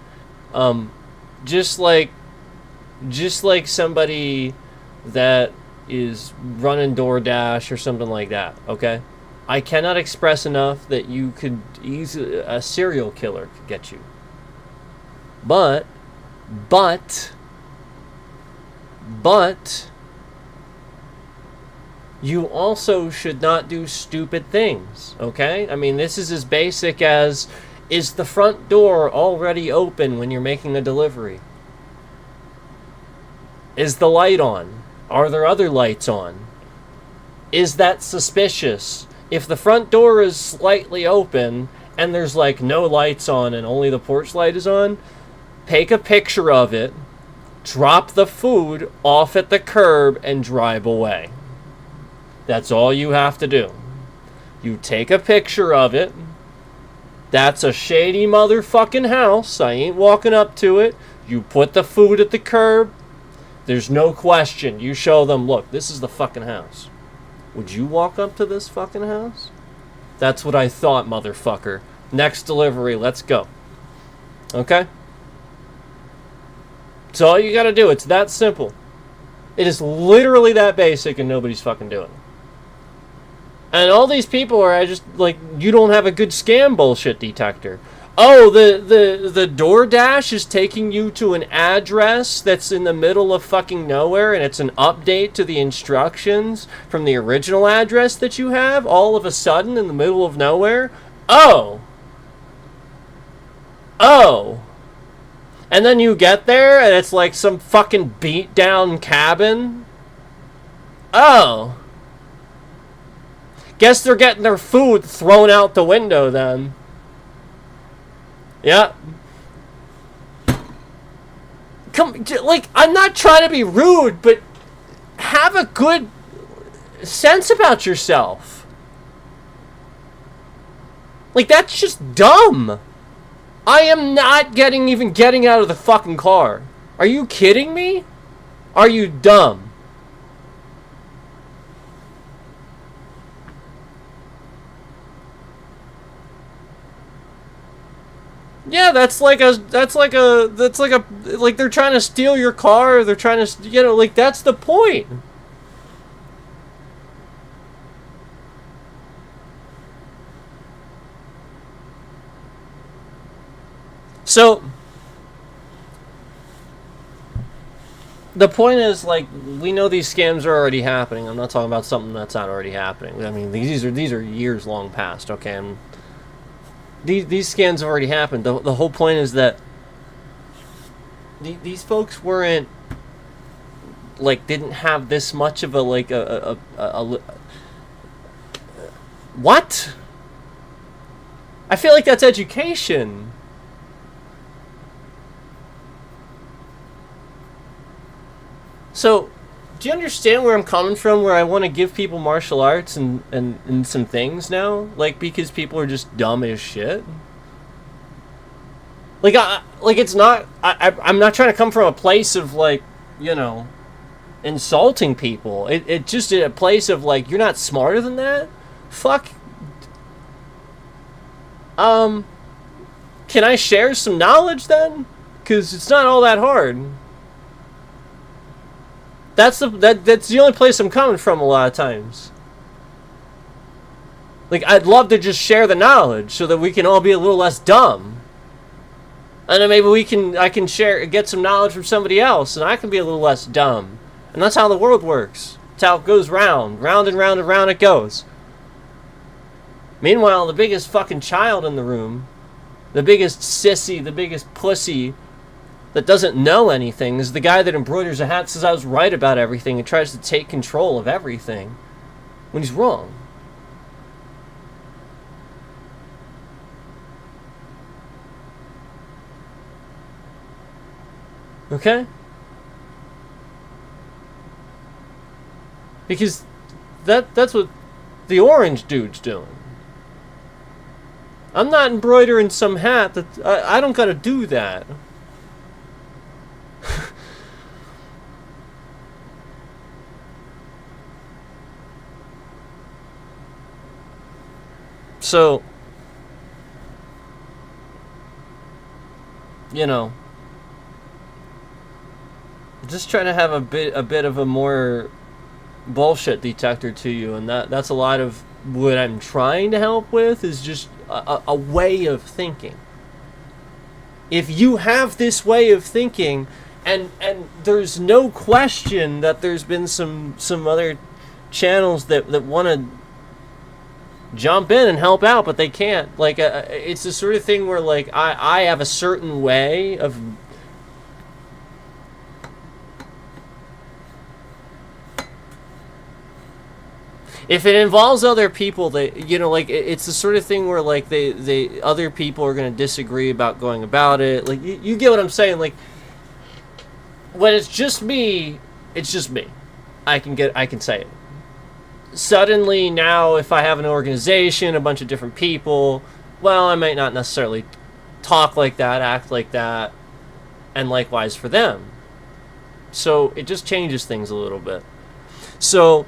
Just like somebody that is running DoorDash or something like that, okay? I cannot express enough that you could easily, a serial killer could get you. But, you also should not do stupid things, okay? I mean, this is as basic as, is the front door already open when you're making a delivery? Is the light on? Are there other lights on? Is that suspicious? If the front door is slightly open and there's like no lights on and only the porch light is on, take a picture of it, drop the food off at the curb and drive away. That's all you have to do. You take a picture of it. That's a shady motherfucking house. I ain't walking up to it. You put the food at the curb. There's no question. You show them, look, this is the fucking house. Would you walk up to this fucking house? That's what I thought, motherfucker. Next delivery, let's go. Okay? It's all you gotta do. It's that simple. It is literally that basic and nobody's fucking doing it. And all these people are just like, you don't have a good scam bullshit detector. Oh, the DoorDash is taking you to an address that's in the middle of fucking nowhere, and it's an update to the instructions from the original address that you have all of a sudden in the middle of nowhere. Oh. And then you get there and it's like some fucking beat down cabin. Oh. Guess they're getting their food thrown out the window then. Yeah. Like, I'm not trying to be rude, but have a good sense about yourself. Like, that's just dumb. I am not getting out of the fucking car. Are you kidding me? Are you dumb? Yeah, that's like they're trying to steal your car, they're trying to, you know, like, that's the point. So the point is, like, we know these scams are already happening. I'm not talking about something that's not already happening. I mean, these are years long past. Okay, and these scams have already happened. The whole point is that these folks weren't, like, didn't have this much of a, like, a what? I feel like that's education. So, do you understand where I'm coming from? Where I want to give people martial arts and some things now, like, because people are just dumb as shit. Like, it's not. I'm not trying to come from a place of, like, you know, insulting people. It just a place of, like, you're not smarter than that. Fuck. Can I share some knowledge then? Because it's not all that hard. That's the only place I'm coming from a lot of times. Like, I'd love to just share the knowledge so that we can all be a little less dumb. And then maybe I can get some knowledge from somebody else, and I can be a little less dumb. And that's how the world works. It's how it goes round and round and round it goes. Meanwhile, the biggest fucking child in the room, the biggest sissy, the biggest pussy that doesn't know anything is the guy that embroiders a hat, says I was right about everything, and tries to take control of everything when he's wrong. Okay? Because that's what the orange dude's doing. I'm not embroidering some hat that I don't gotta do that. So, you know, just trying to have a bit of a more bullshit detector to you, and that's a lot of what I'm trying to help with, is just a way of thinking. If you have this way of thinking, and there's no question that there's been some other channels that want to jump in and help out, but they can't. Like, it's the sort of thing where, like, I have a certain way of. If it involves other people, they, you know, like, it's the sort of thing where, like, they other people are going to disagree about going about it. Like, you get what I'm saying? Like, when it's just me, it's just me. I can say it. Suddenly now, if I have an organization, a bunch of different people, well, I might not necessarily talk like that, act like that, and likewise for them. So it just changes things a little bit. So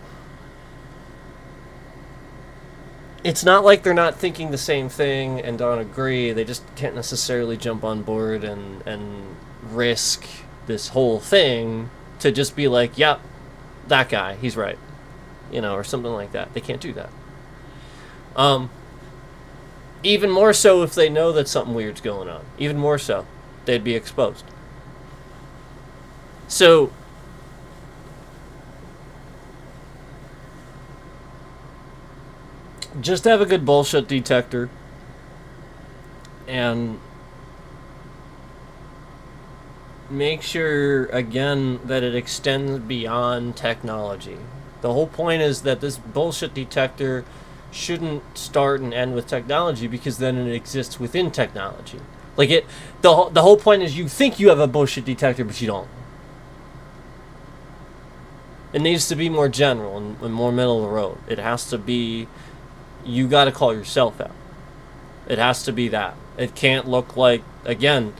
it's not like they're not thinking the same thing and don't agree. They just can't necessarily jump on board and risk this whole thing to just be like, yep, that guy, he's right. You know, or something like that. They can't do that. Even more so if they know that something weird's going on. Even more so. They'd be exposed. So, just have a good bullshit detector. And make sure, again, that it extends beyond technology. The whole point is that this bullshit detector shouldn't start and end with technology, because then it exists within technology. Like, the whole point is you think you have a bullshit detector, but you don't. It needs to be more general and more middle of the road. It has to be, you got to call yourself out. It has to be that. It can't look like, again,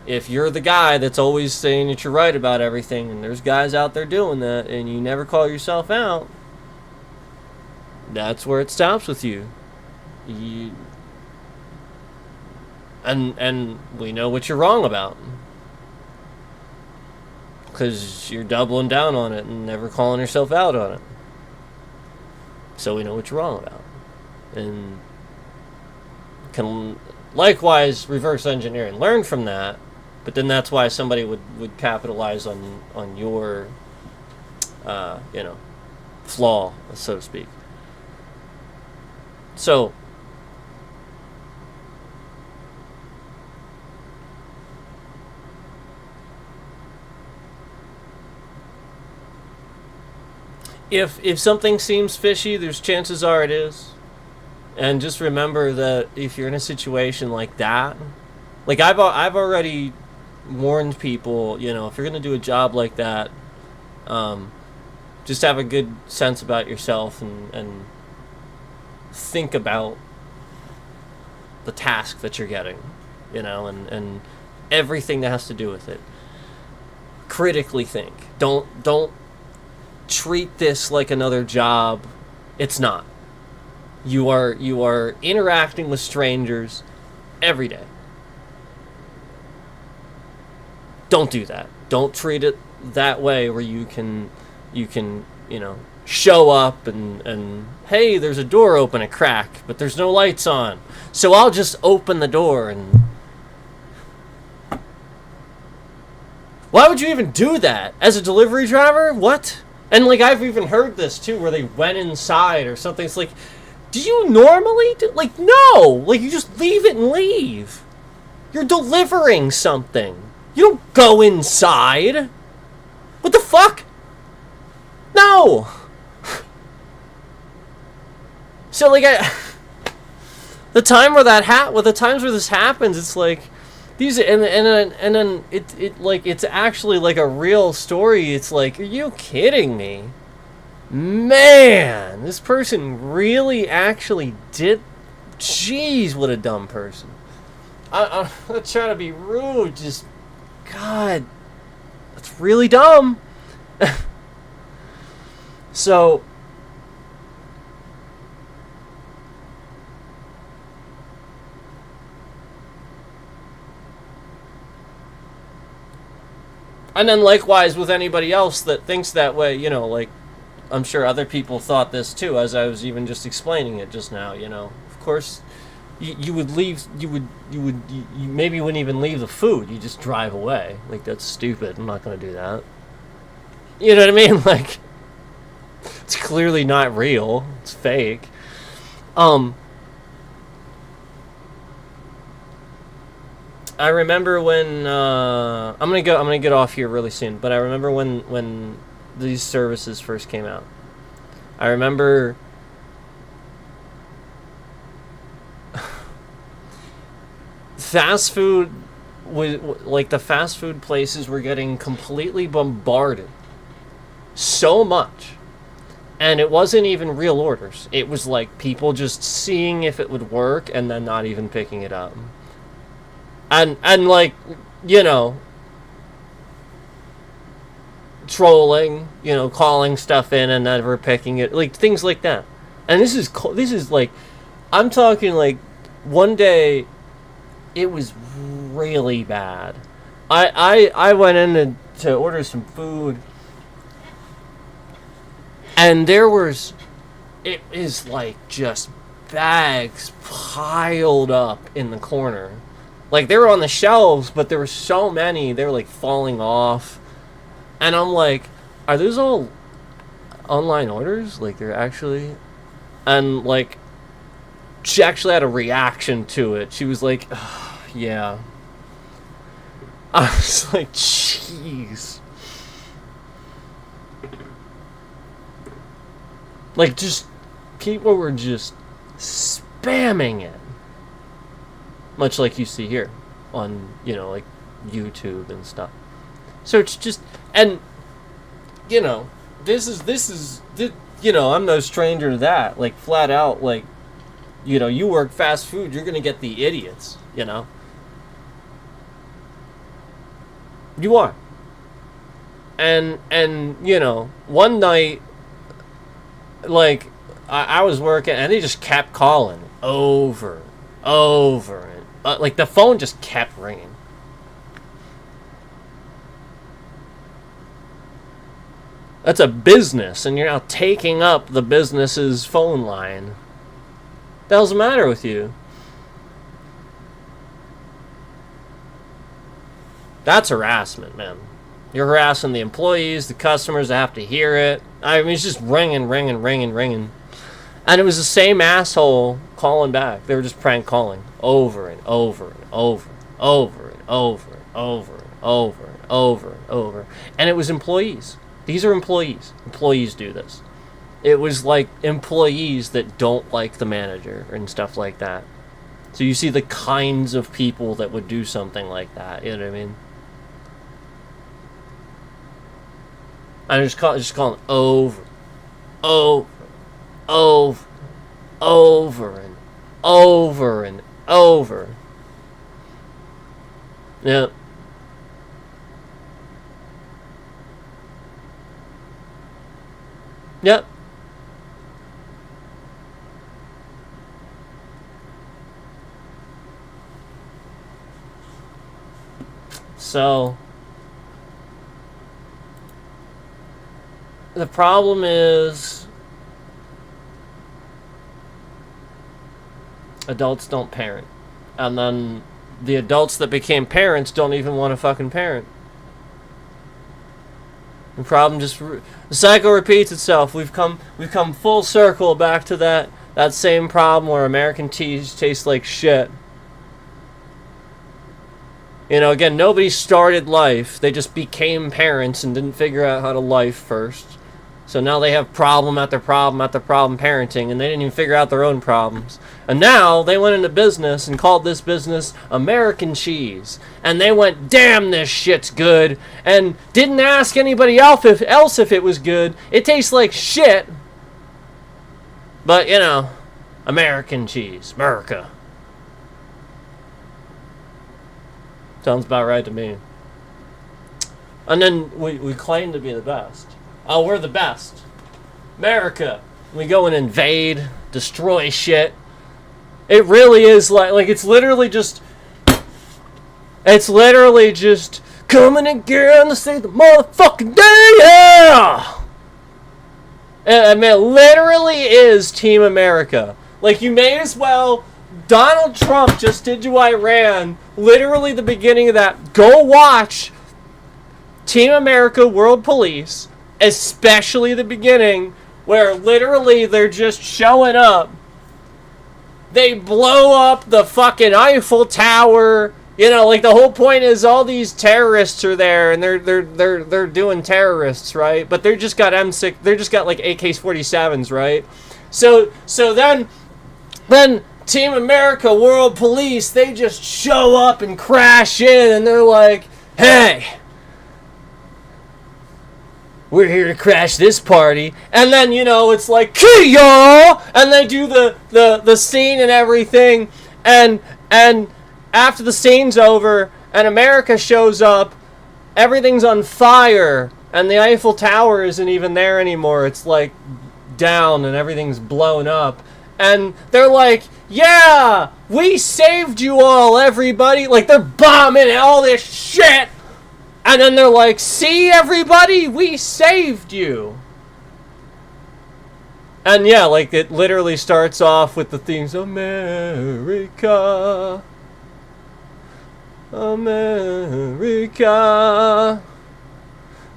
if you're the guy that's always saying that you're right about everything, and there's guys out there doing that, and you never call yourself out, that's where it stops with you. And we know what you're wrong about, because you're doubling down on it and never calling yourself out on it. So we know what you're wrong about, and can Likewise, reverse engineering, learn from that, but then that's why somebody would capitalize on your, flaw, so to speak. So, if something seems fishy, there's chances are it is. And just remember that if you're in a situation like that, like I've already warned people, if you're gonna do a job like that, just have a good sense about yourself and think about the task that you're getting, and everything that has to do with it. Critically think. Don't treat this like another job. It's not. You are interacting with strangers every day. Don't do that. Don't treat it that way where you can show up and hey, there's a door open a crack, but there's no lights on. So I'll just open the door and why would you even do that? As a delivery driver? What? And like I've even heard this too where they went inside or something. It's like, do you normally do? Like, no! Like, you just leave it and leave. You're delivering something. You don't go inside. What the fuck? No! So, like, the times where this happens, it's like, these, and then it like, it's actually like a real story. It's like, are you kidding me? Man, this person really actually did. Jeez, what a dumb person. I'm not trying to be rude, just, God, that's really dumb. So, and then likewise with anybody else that thinks that way, like, I'm sure other people thought this too, as I was even just explaining it just now, Of course, you would leave, you maybe wouldn't even leave the food, you just drive away. Like, that's stupid, I'm not going to do that. You know what I mean? Like, it's clearly not real, it's fake. I remember when, I'm gonna get off here really soon, but I remember when these services first came out. I remember fast food like the fast food places were getting completely bombarded so much, and it wasn't even real orders. It was like people just seeing if it would work and then not even picking it up, and like, trolling, calling stuff in and never picking it, like things like that. And this is like, I'm talking like one day it was really bad. I went in to order some food, and it is like just bags piled up in the corner. Like, they were on the shelves, but there were so many, they were like falling off. And I'm like, are those all online orders? Like, they're actually... And, like, she actually had a reaction to it. She was like, yeah. I was like, jeez. Like, just, people were just spamming it. Much like you see here on, like, YouTube and stuff. So it's just, and, this is, I'm no stranger to that. Like, flat out, like, you work fast food, you're gonna get the idiots, You are. And, one night, like, I was working, and they just kept calling over, and, like, the phone just kept ringing. That's a business, and you're now taking up the business's phone line. What the hell's the matter with you? That's harassment, man. You're harassing the employees, the customers that have to hear it. I mean, it's just ringing. And it was the same asshole calling back. They were just prank calling over and over and over and over and over and over and over and over and over. And it was employees. These are employees. Employees do this. It was like employees that don't like the manager and stuff like that. So you see the kinds of people that would do something like that. You know what I mean? I just calling over and over and over. Yeah. Yep. So the problem is adults don't parent. And then the adults that became parents don't even want to fucking parent. The problem just the cycle repeats itself. We've come full circle back to that same problem where American teas taste like shit. You know, again, nobody started life. They just became parents and didn't figure out how to life first. So now they have problem after problem after problem parenting, and they didn't even figure out their own problems. And now they went into business and called this business American Cheese. And they went, damn, this shit's good. And didn't ask anybody else if it was good. It tastes like shit. But, you know, American cheese. America. Sounds about right to me. And then we claim to be the best. Oh, we're the best. America. We go and invade, destroy shit. It really is like it's literally just coming again to save the motherfucking day, yeah! I mean, it literally is Team America. Like, you may as well... Donald Trump just did to Iran, literally the beginning of that. Go watch Team America World Police, especially the beginning, where literally they're just showing up. They blow up the fucking Eiffel Tower. You know, like the whole point is all these terrorists are there and they're doing terrorists, right? But they just got M6, they just got like AK-47s, right? So then Team America World Police, they just show up and crash in and they're like, hey, we're here to crash this party. And then, you know, it's like, Kia! And they do the scene and everything. And after the scene's over and America shows up, everything's on fire. And the Eiffel Tower isn't even there anymore. It's like down and everything's blown up. And they're like, yeah, we saved you all, everybody. Like, they're bombing all this shit. And then they're like, see, everybody, we saved you. And yeah, like, it literally starts off with the themes, America, America,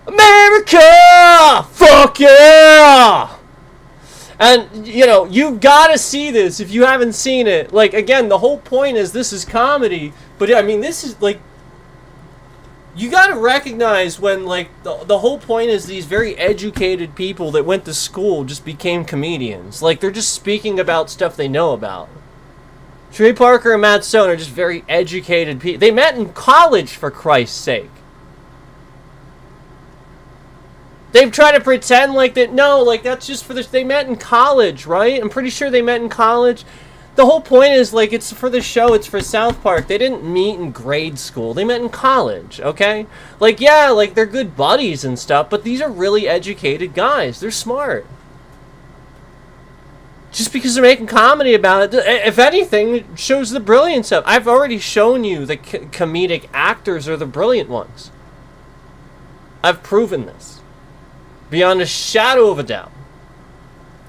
America, fuck yeah! And, you know, you gotta see this if you haven't seen it. Like, again, the whole point is this is comedy. But, I mean, this is, like... You gotta recognize when, like, the whole point is these very educated people that went to school just became comedians. Like, they're just speaking about stuff they know about. Trey Parker and Matt Stone are just very educated people. They met in college, for Christ's sake. They've tried to pretend like that. No, like that's just for this. They met in college, right? I'm pretty sure they met in college. The whole point is like it's for the show. It's for South Park. They didn't meet in grade school. They met in college. Okay, like yeah, like they're good buddies and stuff. But these are really educated guys. They're smart. Just because they're making comedy about it, if anything, it shows the brilliance of. I've already shown you the comedic actors are the brilliant ones. I've proven this. Beyond a shadow of a doubt.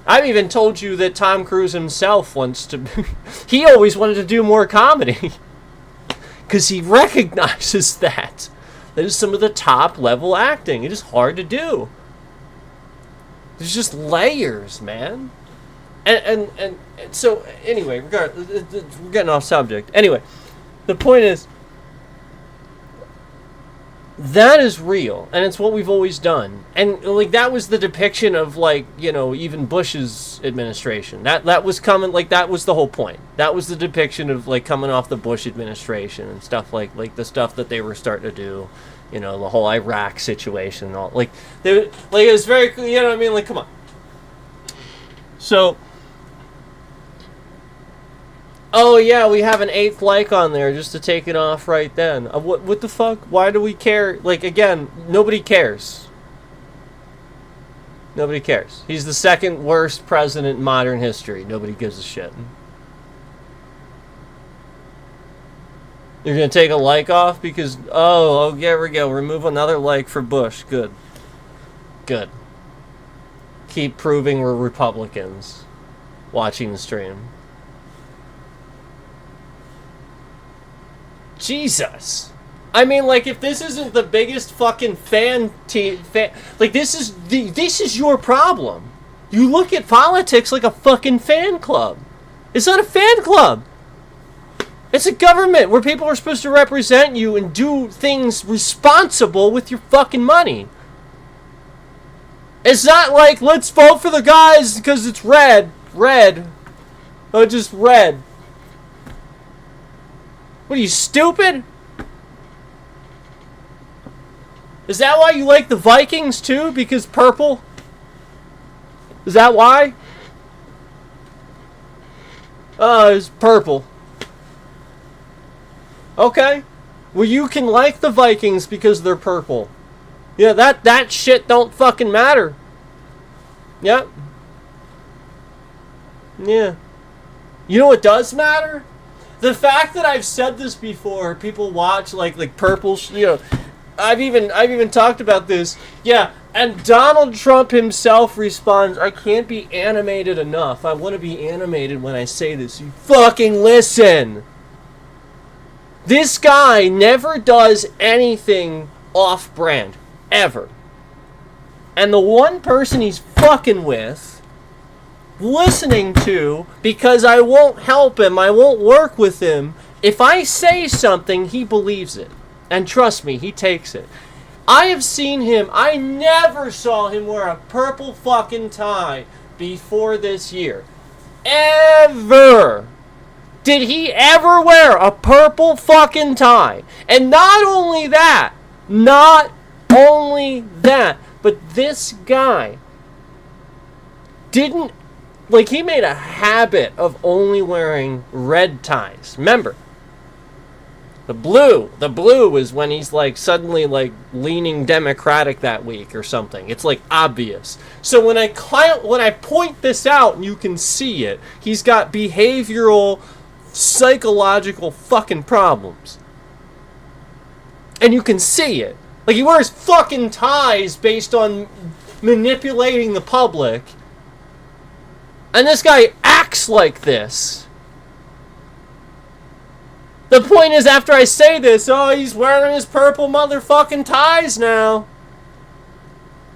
I've even told you that Tom Cruise himself wants to... he always wanted to do more comedy. Because he recognizes that. That is some of the top level acting. It is hard to do. There's just layers, man. And so, anyway, we're getting off subject. Anyway, the point is, that is real, and it's what we've always done. And, like, that was the depiction of, like, you know, even Bush's administration. That was coming, like, that was the whole point. That was the depiction of, like, coming off the Bush administration and stuff like the stuff that they were starting to do. You know, the whole Iraq situation and all. Like, it was very, you know what I mean? Like, come on. So, oh yeah, we have an 8th like on there just to take it off right then. What the fuck? Why do we care? Like, again, nobody cares. Nobody cares. He's the 2nd worst president in modern history. Nobody gives a shit. You're gonna take a like off because, oh, yeah, we go. Remove another like for Bush. Good. Good. Keep proving we're Republicans. Watching the stream. Jesus. I mean, like, if this isn't the biggest fucking fan, like, this is your problem. You look at politics like a fucking fan club. It's not a fan club. It's a government where people are supposed to represent you and do things responsible with your fucking money. It's not like, let's vote for the guys because it's red. Red. Oh, just red. What are you, stupid? Is that why you like the Vikings too? Because purple? Is that why? Oh, it's purple. Okay. Well, you can like the Vikings because they're purple. Yeah, that shit don't fucking matter. Yep. Yeah. You know what does matter? The fact that I've said this before, people watch like purple, you know, I've even talked about this. Yeah, and Donald Trump himself responds, I can't be animated enough. I want to be animated when I say this. You fucking listen. This guy never does anything off-brand. Ever. And the one person he's fucking with, listening to, because I won't help him, I won't work with him, if I say something, he believes it. And trust me, he takes it. I have seen him, I never saw him wear a purple fucking tie before this year. Ever. Did he ever wear a purple fucking tie? And not only that, but this guy didn't, like, he made a habit of only wearing red ties. Remember, the blue is when he's like suddenly like leaning Democratic that week or something. It's like obvious. So when I point this out and you can see it, he's got behavioral, psychological fucking problems. And you can see it. Like, he wears fucking ties based on manipulating the public. And this guy acts like this. The point is, after I say this, oh, he's wearing his purple motherfucking ties now.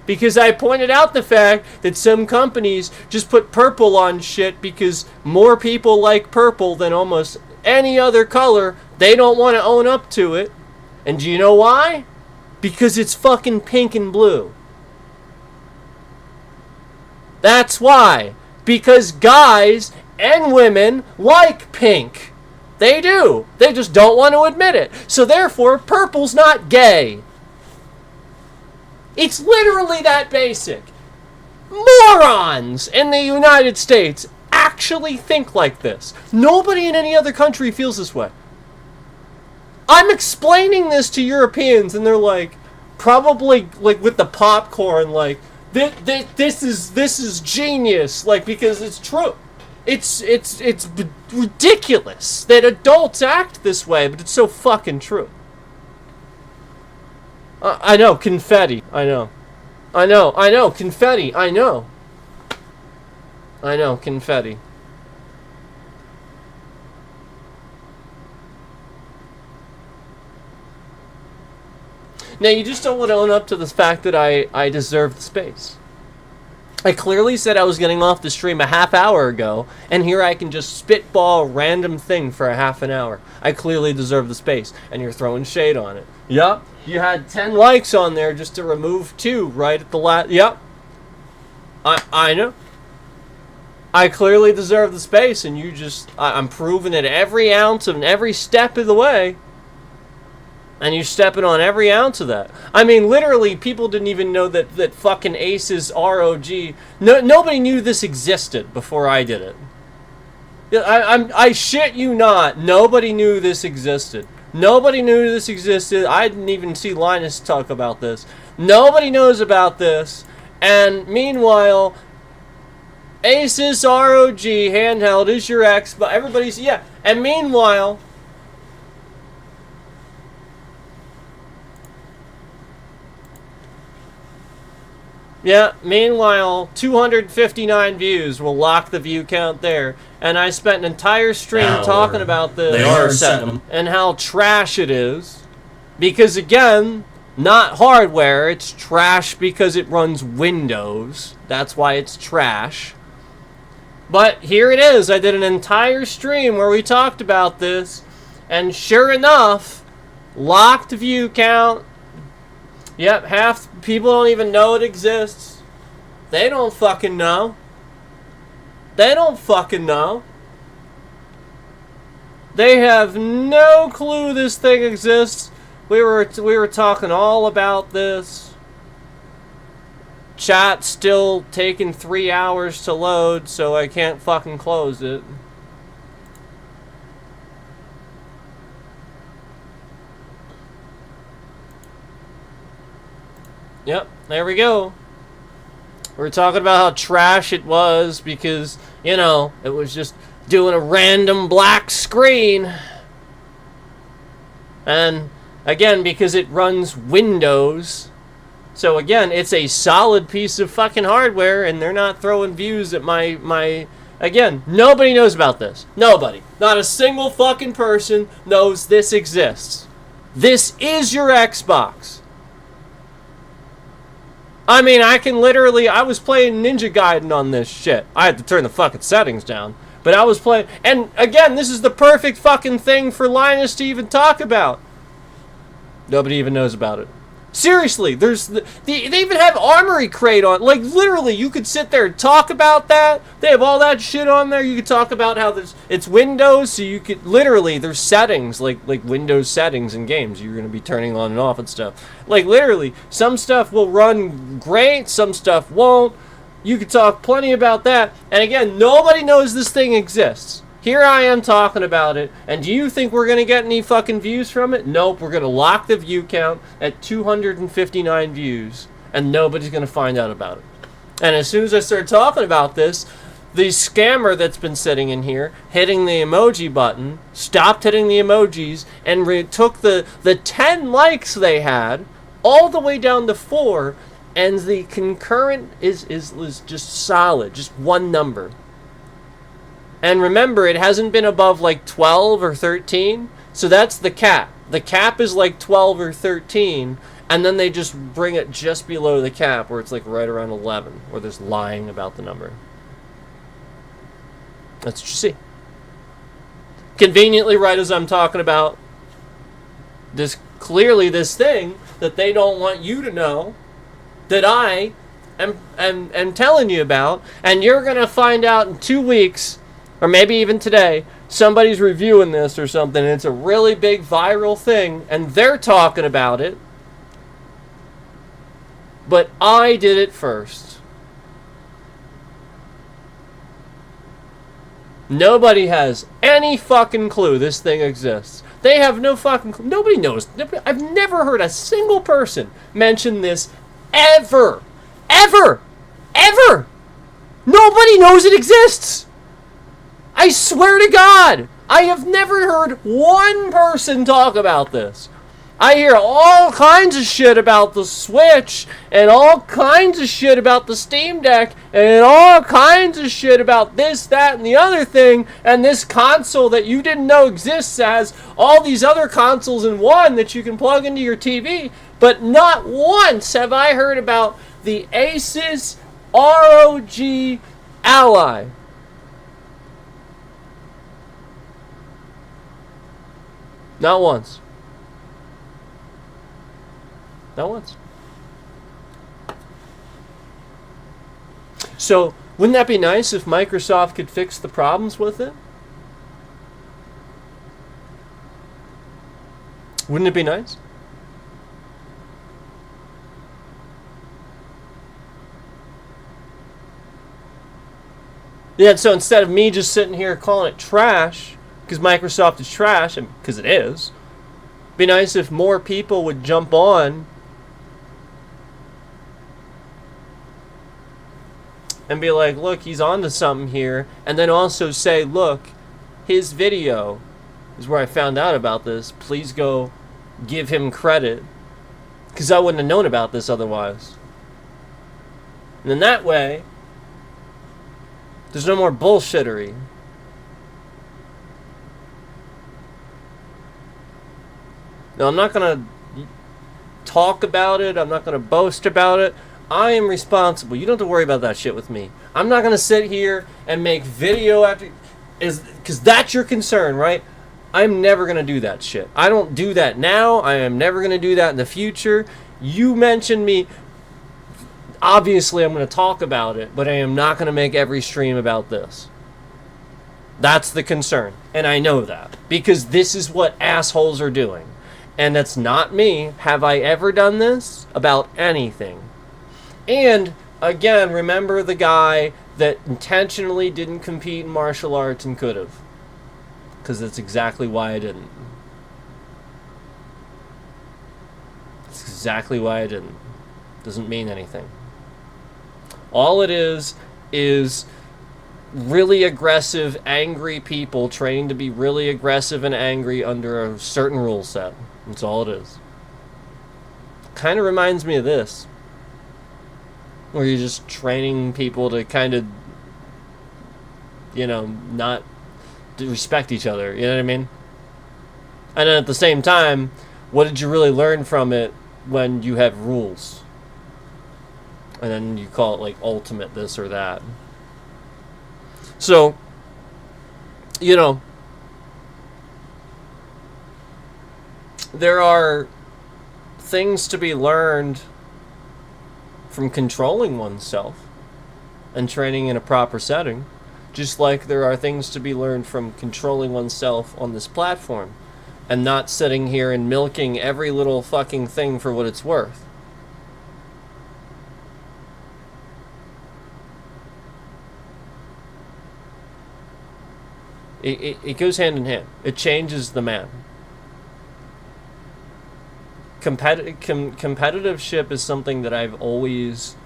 Because I pointed out the fact that some companies just put purple on shit because more people like purple than almost any other color. They don't want to own up to it. And do you know why? Because it's fucking pink and blue. That's why. Because guys and women like pink. They do. They just don't want to admit it. So therefore, purple's not gay. It's literally that basic. Morons in the United States actually think like this. Nobody in any other country feels this way. I'm explaining this to Europeans, and they're like, probably like with the popcorn, like, this is genius, like, because it's true. It's ridiculous that adults act this way, but it's so fucking true. I know, confetti. I know, confetti. I know, confetti. Now, you just don't want to own up to the fact that I deserve the space. I clearly said I was getting off the stream a half hour ago, and here I can just spitball a random thing for a half an hour. I clearly deserve the space, and you're throwing shade on it. Yup, you had 10 likes on there just to remove 2 right at the last. Yup, I know. I clearly deserve the space, and you just... I'm proving it every ounce of every step of the way. And you're stepping on every ounce of that. I mean, literally, people didn't even know that fucking Ace's ROG... nobody knew this existed before I did it. I shit you not. Nobody knew this existed. Nobody knew this existed. I didn't even see Linus talk about this. Nobody knows about this. And meanwhile... Asus ROG handheld is your Xbox. Everybody's... Yeah. And meanwhile... Yeah, meanwhile, 259 views will lock the view count there. And I spent an entire stream talking about this. They are setting them. And how trash it is. Because again, not hardware, it's trash because it runs Windows. That's why it's trash. But here it is. I did an entire stream where we talked about this. And sure enough, locked view count. Yep, half people don't even know it exists. They don't fucking know. They don't fucking know. They have no clue this thing exists. We were talking all about this. Chat's still taking 3 hours to load, so I can't fucking close it. Yep, there we go. We're talking about how trash it was because, you know, it was just doing a random black screen. And, again, because it runs Windows. So, again, it's a solid piece of fucking hardware, and they're not throwing views at my... Again, nobody knows about this. Nobody. Not a single fucking person knows this exists. This is your Xbox. I mean, I can literally... I was playing Ninja Gaiden on this shit. I had to turn the fucking settings down. But I was playing... And, again, this is the perfect fucking thing for Linus to even talk about. Nobody even knows about it. Seriously, there's... They even have Armory Crate on. Like, literally, you could sit there and talk about that. They have all that shit on there. You could talk about how it's Windows, so you could... Literally, there's settings, like Windows settings in games. You're going to be turning on and off and stuff. Like, literally, some stuff will run great, some stuff won't. You could talk plenty about that. And again, nobody knows this thing exists. Here I am talking about it, and do you think we're going to get any fucking views from it? Nope, we're going to lock the view count at 259 views, and nobody's going to find out about it. And as soon as I start talking about this, the scammer that's been sitting in here, hitting the emoji button, stopped hitting the emojis, and took the 10 likes they had, all the way down to 4, and the concurrent is just solid, just one number. And remember, it hasn't been above like 12 or 13. So that's the cap. The cap is like 12 or 13. And then they just bring it just below the cap where it's like right around 11. Where there's lying about the number. That's what you see. Conveniently right as I'm talking about this, clearly this thing that they don't want you to know that I am telling you about. And you're going to find out in 2 weeks... Or maybe even today, somebody's reviewing this or something, and it's a really big viral thing, and they're talking about it. But I did it first. Nobody has any fucking clue this thing exists. They have no fucking clue. Nobody knows. I've never heard a single person mention this ever. Ever. Ever. Nobody knows it exists. I swear to God, I have never heard one person talk about this. I hear all kinds of shit about the Switch, and all kinds of shit about the Steam Deck, and all kinds of shit about this, that, and the other thing, and this console that you didn't know exists has all these other consoles in one that you can plug into your TV, but not once have I heard about the Asus ROG Ally. Not once. Not once. So, wouldn't that be nice if Microsoft could fix the problems with it? Wouldn't it be nice? Yeah, so instead of me just sitting here calling it trash, because Microsoft is trash, and because it is, it'd be nice if more people would jump on and be like, look, he's onto something here, and then also say, look, his video is where I found out about this. Please go give him credit, because I wouldn't have known about this otherwise. And then that way, there's no more bullshittery. Now, I'm not going to talk about it. I'm not going to boast about it. I am responsible. You don't have to worry about that shit with me. I'm not going to sit here and make video after... Because that's your concern, right? I'm never going to do that shit. I don't do that now. I am never going to do that in the future. You mentioned me. Obviously, I'm going to talk about it, but I am not going to make every stream about this. That's the concern. And I know that. Because this is what assholes are doing. And that's not me. Have I ever done this? About anything. And, again, remember the guy that intentionally didn't compete in martial arts and could have. Because that's exactly why I didn't. That's exactly why I didn't. Doesn't mean anything. All it is really aggressive, angry people training to be really aggressive and angry under a certain rule set. That's all it is. Kind of reminds me of this. Where you're just training people to kind of, not respect each other. You know what I mean? And then at the same time, what did you really learn from it when you have rules? And then you call it like ultimate this or that. So, there are things to be learned from controlling oneself and training in a proper setting, just like there are things to be learned from controlling oneself on this platform and not sitting here and milking every little fucking thing for what it's worth. It goes hand in hand. It changes the man. Competitiveship is something that I've always,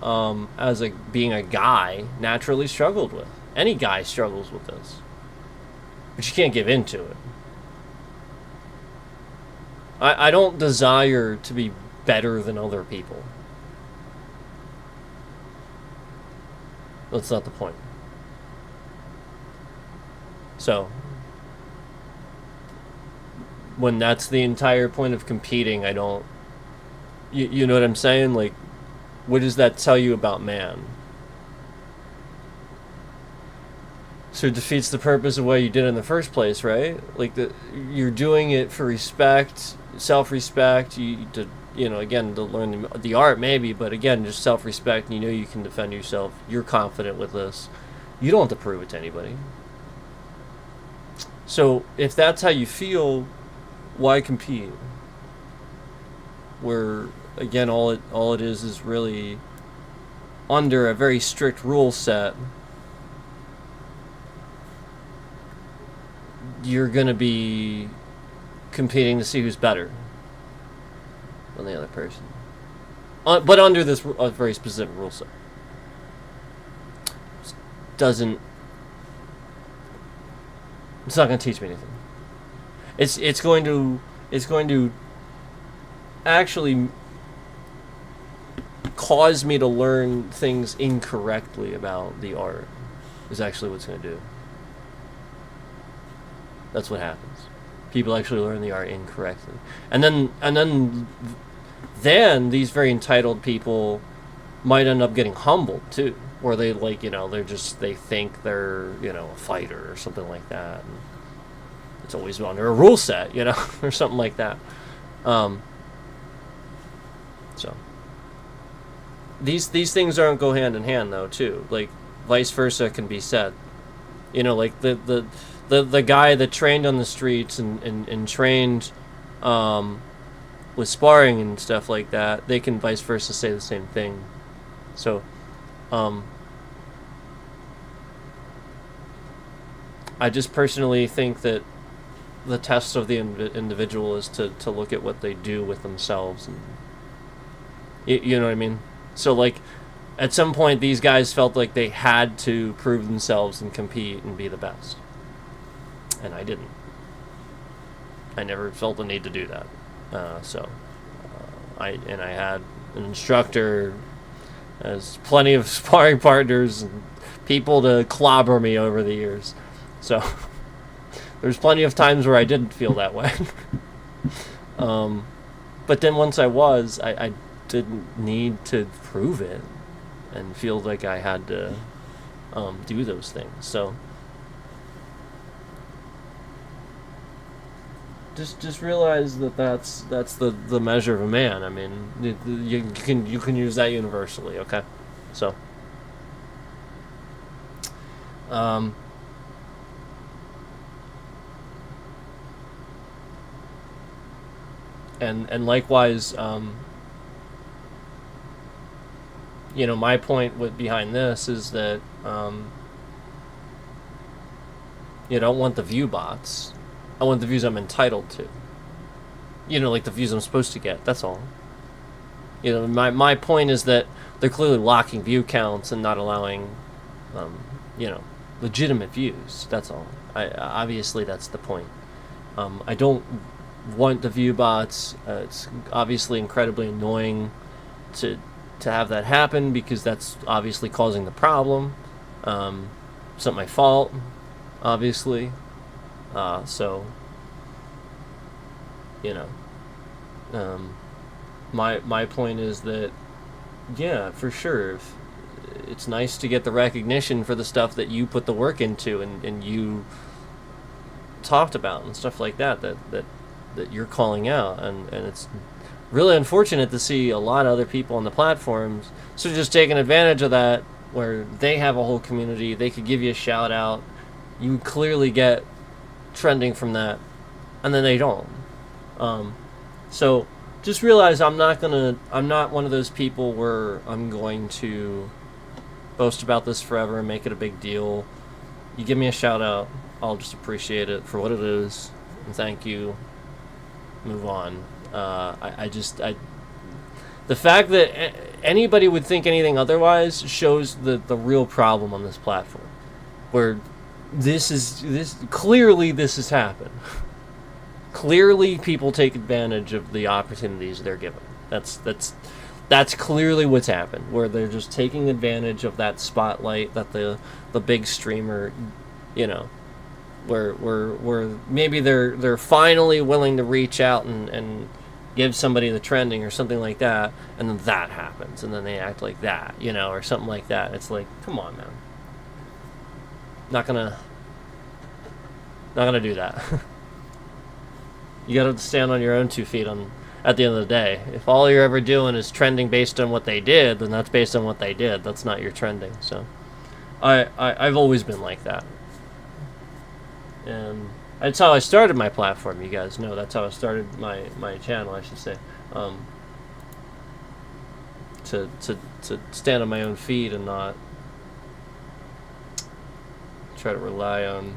being a guy, naturally struggled with. Any guy struggles with this. But you can't give in to it. I don't desire to be better than other people. That's not the point. So, when that's the entire point of competing, I don't... You know what I'm saying? Like, what does that tell you about man? So it defeats the purpose of what you did in the first place, right? Like, you're doing it for respect, self-respect, again, to learn the art maybe, but again, just self-respect, and you can defend yourself. You're confident with this. You don't have to prove it to anybody. So, if that's how you feel, why compete? Where, again, all it is really under a very strict rule set. You're going to be competing to see who's better than the other person. But under this very specific rule set. It's not going to teach me anything. It's going to actually cause me to learn things incorrectly about the art is actually what's going to do. That's what happens. People actually learn the art incorrectly, and then these very entitled people might end up getting humbled too, where they they think they're a fighter or something like that. And it's always under a rule set, or something like that. So these things don't go hand in hand though too. Like vice versa can be said. Like the guy that trained on the streets and trained with sparring and stuff like that, they can vice versa say the same thing. So I just personally think that the test of the individual is to look at what they do with themselves, and you know what I mean. So like at some point these guys felt like they had to prove themselves and compete and be the best, and I didn't. I never felt the need to do that. I had an instructor, as plenty of sparring partners and people to clobber me over the years. So there's plenty of times where I didn't feel that way. But then once I didn't need to prove it and feel like I had to do those things. So just realize that's the measure of a man. I mean, you can use that universally. Okay, so and likewise, my point behind this is that you don't want the view bots. I want the views I'm entitled to. Like the views I'm supposed to get. That's all. My point is that they're clearly locking view counts and not allowing, legitimate views. That's all. Obviously that's the point. I don't want the view bots. It's obviously incredibly annoying to have that happen because that's obviously causing the problem. It's not my fault, obviously. So, my point is that, yeah, for sure, it's nice to get the recognition for the stuff that you put the work into and you talked about and stuff like that you're calling out, and it's really unfortunate to see a lot of other people on the platforms sort of just taking advantage of that, where they have a whole community, they could give you a shout out, you clearly get trending from that, and then they don't. So just realize I'm not one of those people where I'm going to boast about this forever and make it a big deal. You give me a shout out, I'll just appreciate it for what it is, and thank you. Move on. The fact that anybody would think anything otherwise shows the real problem on this platform, where this has happened. Clearly people take advantage of the opportunities they're given. That's clearly what's happened, where they're just taking advantage of that spotlight that the big streamer, where maybe they're finally willing to reach out and give somebody the trending or something like that, and then that happens, and then they act like that, or something like that. It's like, come on, man. Not gonna do that. You gotta stand on your own 2 feet at the end of the day. If all you're ever doing is trending based on what they did, then that's based on what they did. That's not your trending. So I've always been like that. And that's how I started my platform, you guys know. That's how I started my channel, I should say. To stand on my own feet and not try to rely on...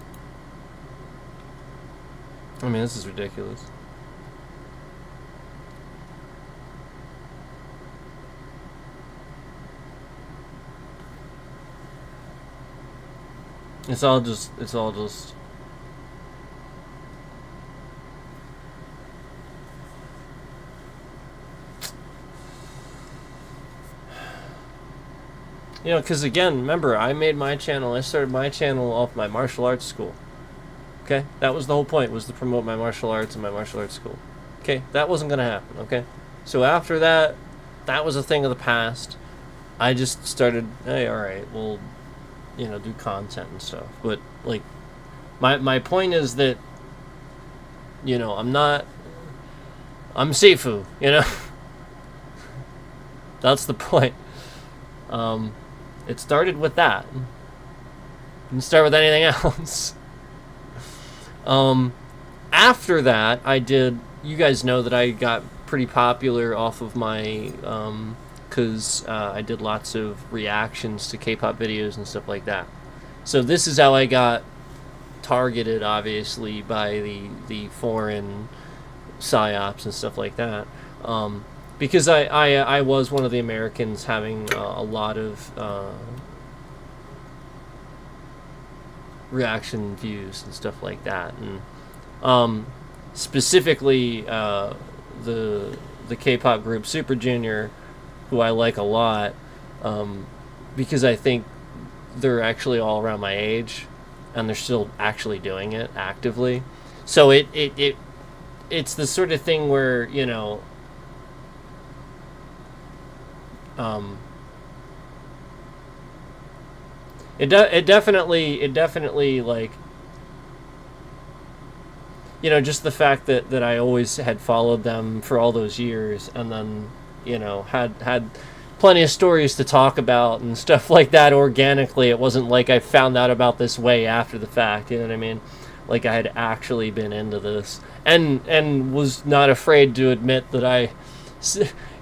I mean, this is ridiculous. It's all just You know, because again, remember, I made my channel, I started my channel off my martial arts school. Okay? That was the whole point, was to promote my martial arts and my martial arts school. Okay? That wasn't going to happen, okay? So after that, that was a thing of the past. I just started, hey, alright, we'll, you know, do content and stuff. But, like, my point is that, you know, I'm Sifu, you know? That's the point. It started with that. Didn't start with anything else. After that, you guys know that I got pretty popular off of my, because I did lots of reactions to K-pop videos and stuff like that. So this is how I got targeted, obviously, by the foreign psyops and stuff like that. Because I was one of the Americans having a lot of reaction views and stuff like that, and specifically the K-pop group Super Junior, who I like a lot, because I think they're actually all around my age, and they're still actually doing it actively. So it's the sort of thing where, you know, it definitely like, you know, just the fact that I always had followed them for all those years, and then, you know, had plenty of stories to talk about and stuff like that organically. It wasn't like I found out about this way after the fact, you know what I mean? Like, I had actually been into this, and was not afraid to admit that I,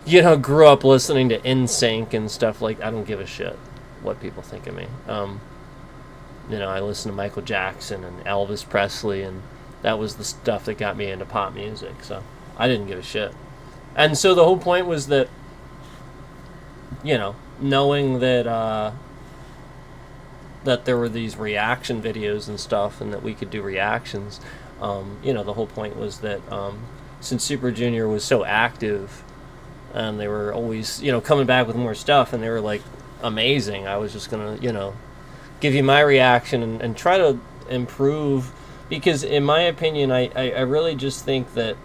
you know, grew up listening to NSYNC and stuff. Like, I don't give a shit what people think of me. You know, I listened to Michael Jackson and Elvis Presley, and that was the stuff that got me into pop music, so I didn't give a shit. And so the whole point was that, you know, knowing that that there were these reaction videos and stuff, and that we could do reactions, you know, the whole point was that since Super Junior was so active, and they were always, you know, coming back with more stuff, and they were, like, amazing, I was just gonna, you know, give you my reaction and try to improve, because in my opinion, I really just think that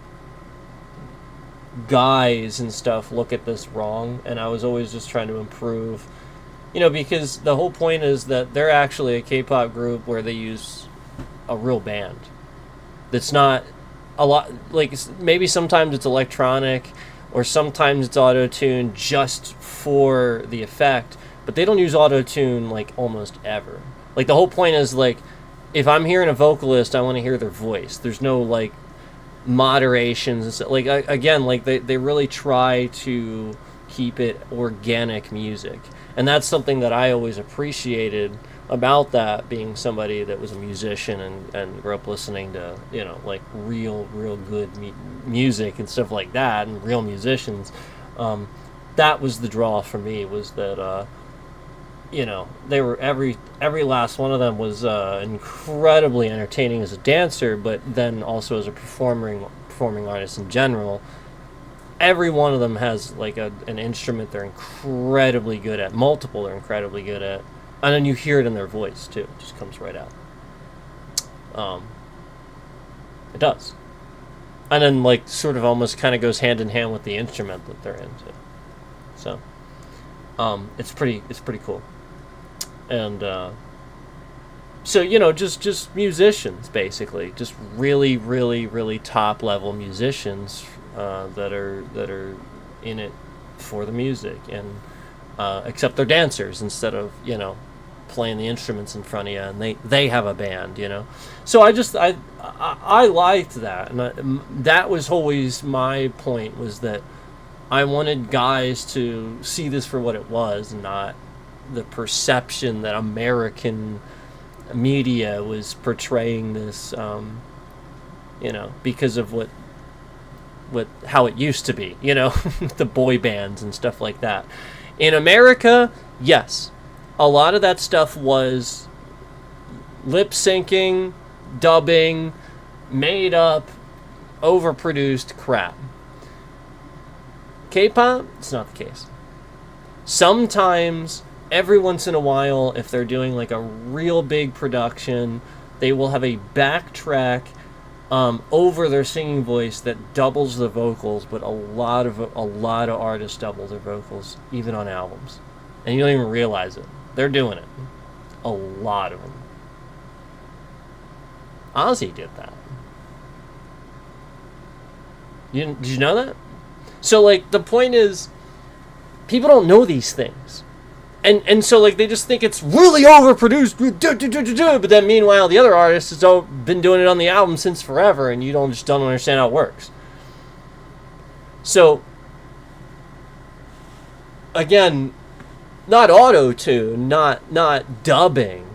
guys and stuff look at this wrong, and I was always just trying to improve, you know, because the whole point is that they're actually a K-pop group where they use a real band. That's not a lot, like, maybe sometimes it's electronic, or sometimes it's auto-tune just for the effect, but they don't use auto-tune, like, almost ever. Like, the whole point is, like, if I'm hearing a vocalist, I want to hear their voice. There's no, like, moderations and stuff. Like, again, like, they really try to keep it organic music. And that's something that I always appreciated about that, being somebody that was a musician and grew up listening to, you know, like, real good music and stuff like that, and real musicians. That was the draw for me, was that, you know, they were, every last one of them was incredibly entertaining as a dancer, but then also as a performing artist in general. Every one of them has, like, an instrument they're incredibly good at, multiple they're incredibly good at, and then you hear it in their voice too. It just comes right out. It does. And then, like, sort of almost kind of goes hand in hand with the instrument that they're into. So, it's pretty cool. And, so, you know, just musicians, basically. Just really, really, really top level musicians, that are in it for the music, and, except they're dancers instead of, you know, playing the instruments in front of you, and they have a band, you know. So I liked that, and that was always my point, was that I wanted guys to see this for what it was, not the perception that American media was portraying this, you know, because of how it used to be, you know, the boy bands and stuff like that. In America, yes, a lot of that stuff was lip syncing, dubbing, made up, overproduced crap. K-pop, it's not the case. Sometimes every once in a while, if they're doing like a real big production, they will have a backtrack over their singing voice that doubles the vocals. But a lot of artists double their vocals even on albums, and you don't even realize it. They're doing it. A lot of them. Ozzy did that. Did you know that? So like the point is, people don't know these things. And so, like, they just think it's really overproduced, but then meanwhile, the other artists have been doing it on the album since forever, and you don't understand how it works. So, again, not auto-tune, not dubbing,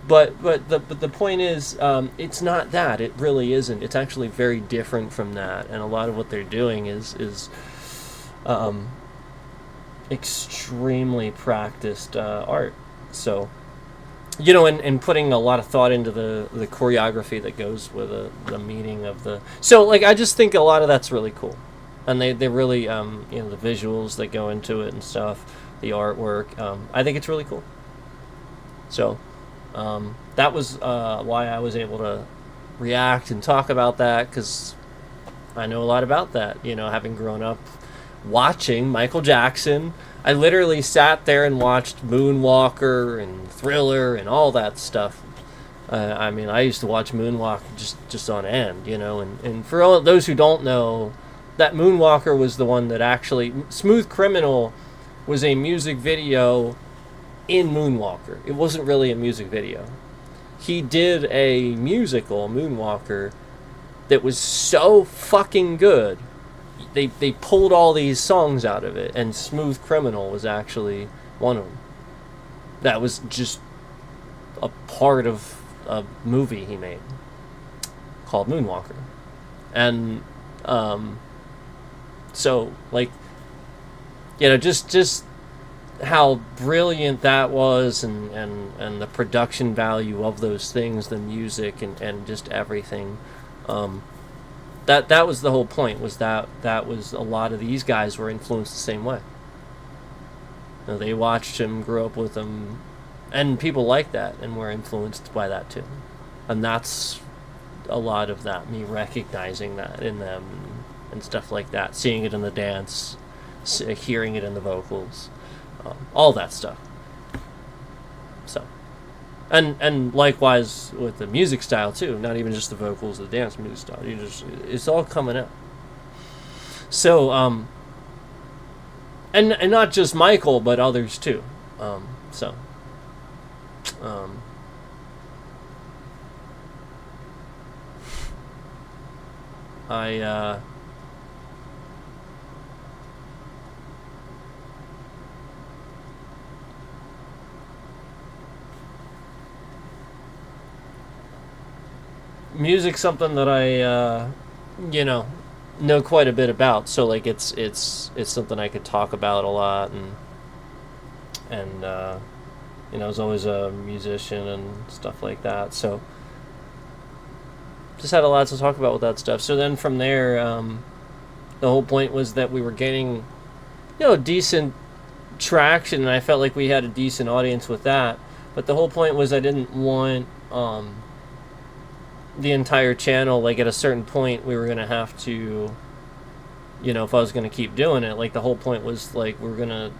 but the point is, it's not that. It really isn't. It's actually very different from that, and a lot of what they're doing is extremely practiced art. So, you know, and putting a lot of thought into the choreography that goes with the meaning of the... So, like, I just think a lot of that's really cool. And they really, you know, the visuals that go into it and stuff, the artwork, I think it's really cool. So, that was why I was able to react and talk about that, because I know a lot about that, you know, having grown up watching Michael Jackson. I literally sat there and watched Moonwalker and Thriller and all that stuff. I mean, I used to watch Moonwalker just on end, you know. And for all those who don't know, that Moonwalker was the one that actually... Smooth Criminal was a music video in Moonwalker. It wasn't really a music video. He did a musical, Moonwalker, that was so fucking good. They pulled all these songs out of it, and Smooth Criminal was actually one of them. That was just a part of a movie he made called Moonwalker. And so, like, you know, just how brilliant that was, and the production value of those things, the music and just everything. That was the whole point, was that was a lot of these guys were influenced the same way. You know, they watched him, grew up with him, and people like that and were influenced by that too. And that's a lot of that, me recognizing that in them and stuff like that, seeing it in the dance, hearing it in the vocals, all that stuff. So, and likewise with the music style too, not even just the vocals, the dance music style. It's all coming up. So, and not just Michael, but others too. Music's something that I, you know quite a bit about. So like it's something I could talk about a lot, and you know, I was always a musician and stuff like that. So just had a lot to talk about with that stuff. So then from there, the whole point was that we were getting, you know, decent traction, and I felt like we had a decent audience with that. But the whole point was I didn't want the entire channel, like at a certain point we were going to have to, you know, if I was going to keep doing it, like the whole point was like we're going to,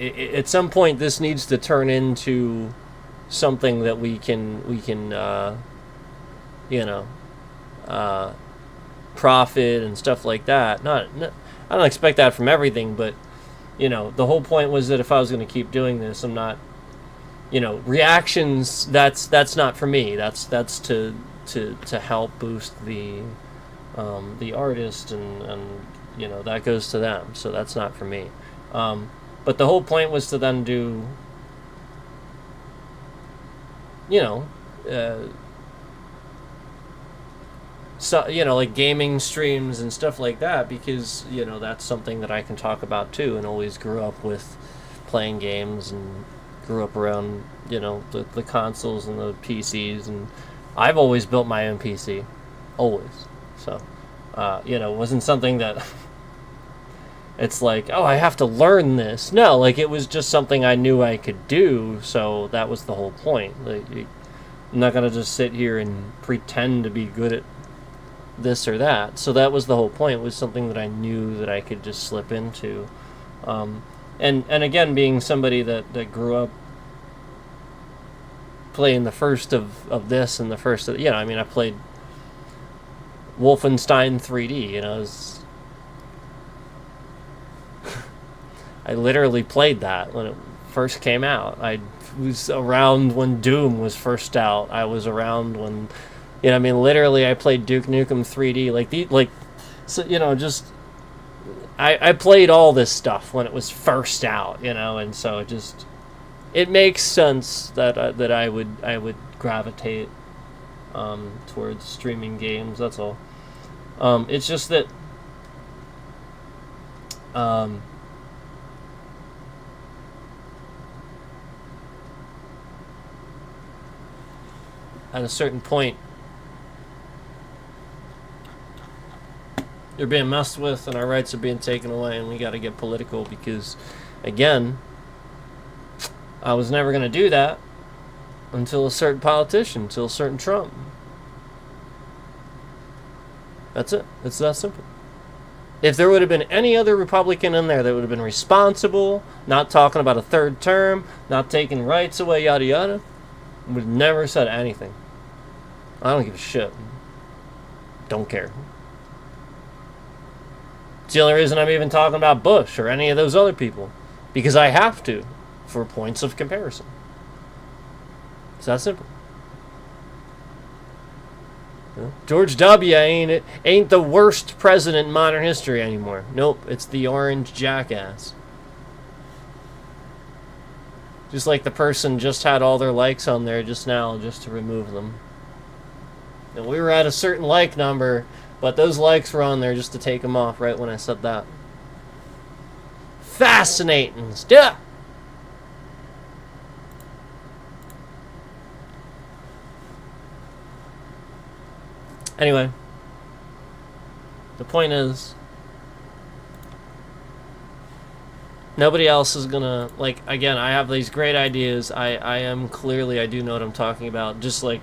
at some point this needs to turn into something that we can you know, profit and stuff like that. Not I don't expect that from everything, but you know, the whole point was that if I was going to keep doing this, I'm not, you know, reactions, that's not for me. That's to help boost the artist, and you know, that goes to them. So that's not for me. But the whole point was to then do, you know, so, you know, like gaming streams and stuff like that, because, you know, that's something that I can talk about too, and always grew up with playing games and grew up around, you know, the consoles and the PCs, and I've always built my own PC, always. So, you know, it wasn't something that It's like, oh, I have to learn this. No, like, it was just something I knew I could do, so that was the whole point. Like, I'm not going to just sit here and pretend to be good at this or that. So that was the whole point. It was something that I knew that I could just slip into. And again, being somebody that grew up playing the first of this and the first of, I mean, I played Wolfenstein 3D, I literally played that when it first came out. I was around when Doom was first out. I was around when, I mean, literally I played Duke Nukem 3D. I played all this stuff when it was first out, and so it makes sense that I would gravitate towards streaming games. That's all. It's just that at a certain point, they're being messed with and our rights are being taken away, and we got to get political because, again, I was never going to do that until a certain politician, until a certain Trump. That's it. It's that simple. If there would have been any other Republican in there that would have been responsible, not talking about a third term, not taking rights away, yada yada, would have never said anything. I don't give a shit. Don't care. It's the only reason I'm even talking about Bush or any of those other people. Because I have to, for points of comparison. It's that simple. George W. ain't the worst president in modern history anymore. Nope, it's the orange jackass. Just like the person just had all their likes on there just now, just to remove them. And we were at a certain like number, but those likes were on there just to take them off right when I said that. Fascinating stuff! Anyway, the point is, nobody else is gonna, again, I have these great ideas. I do know what I'm talking about. Just like,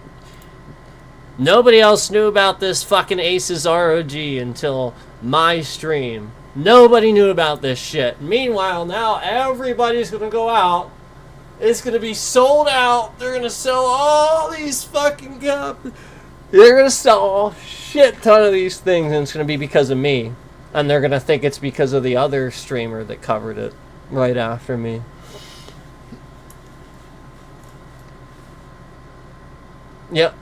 nobody else knew about this fucking Aces ROG until my stream. Nobody knew about this shit. Meanwhile, now everybody's gonna go out. It's gonna be sold out. They're gonna sell all these fucking copies. They're going to sell a shit ton of these things, and it's going to be because of me. And they're going to think it's because of the other streamer that covered it right after me. Yep.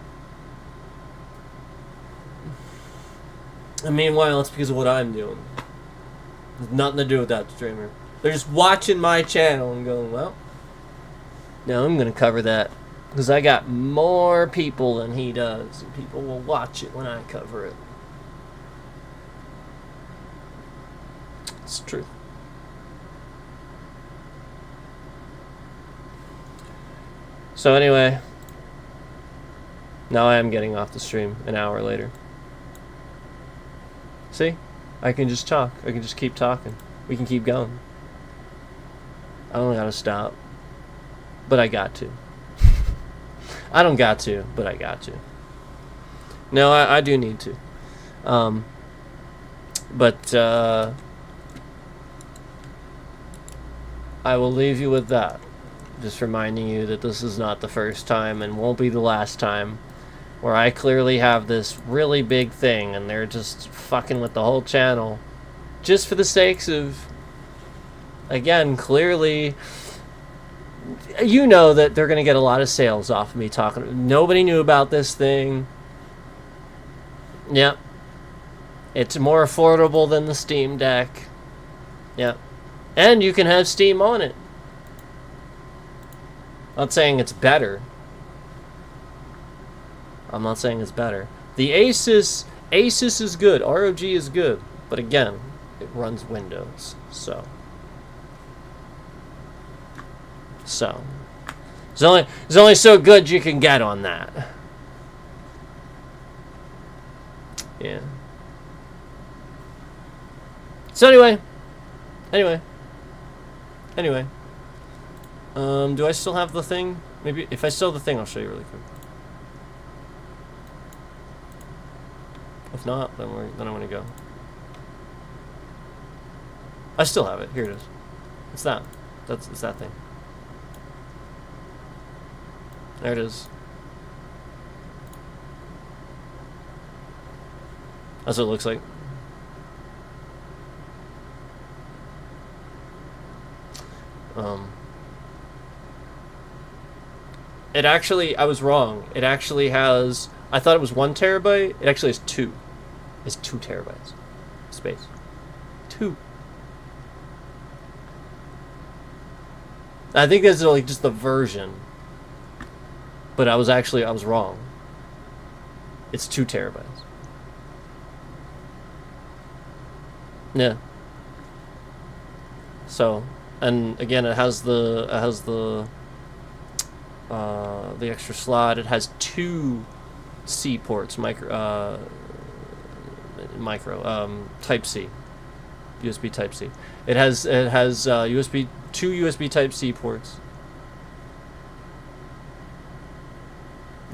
And meanwhile, it's because of what I'm doing. There's nothing to do with that streamer. They're just watching my channel and going, well, no, I'm going to cover that. Because I got more people than he does. And people will watch it when I cover it. It's true. So anyway. Now I am getting off the stream an hour later. See? I can just talk. I can just keep talking. We can keep going. I don't gotta stop. But I got to. I don't got to, but I got to. No, I do need to. But I will leave you with that. Just reminding you that this is not the first time and won't be the last time where I clearly have this really big thing and they're just fucking with the whole channel just for the sakes of, again, clearly... You know that they're going to get a lot of sales off of me talking. Nobody knew about this thing. Yep. It's more affordable than the Steam Deck. Yep. And you can have Steam on it. I'm not saying it's better. I'm not saying it's better. The Asus is good. ROG is good. But again, it runs Windows. So it's only so good you can get on that. Yeah. So anyway, Anyway. Do I still have the thing? Maybe if I still have the thing, I'll show you really quick. If not, then I'm gonna go. I still have it. Here it is. It's that. It's that thing. There it is. That's what it looks like. It actually, I was wrong. It actually has, I thought it was 1 terabyte. It actually has 2. It's 2 terabytes. Space. 2. I think that's like just the version. But I was wrong. It's 2 terabytes. Yeah. So, and again, it has the extra slot. It has 2 C ports, micro Type C, USB Type C. It has USB 2 USB Type C ports.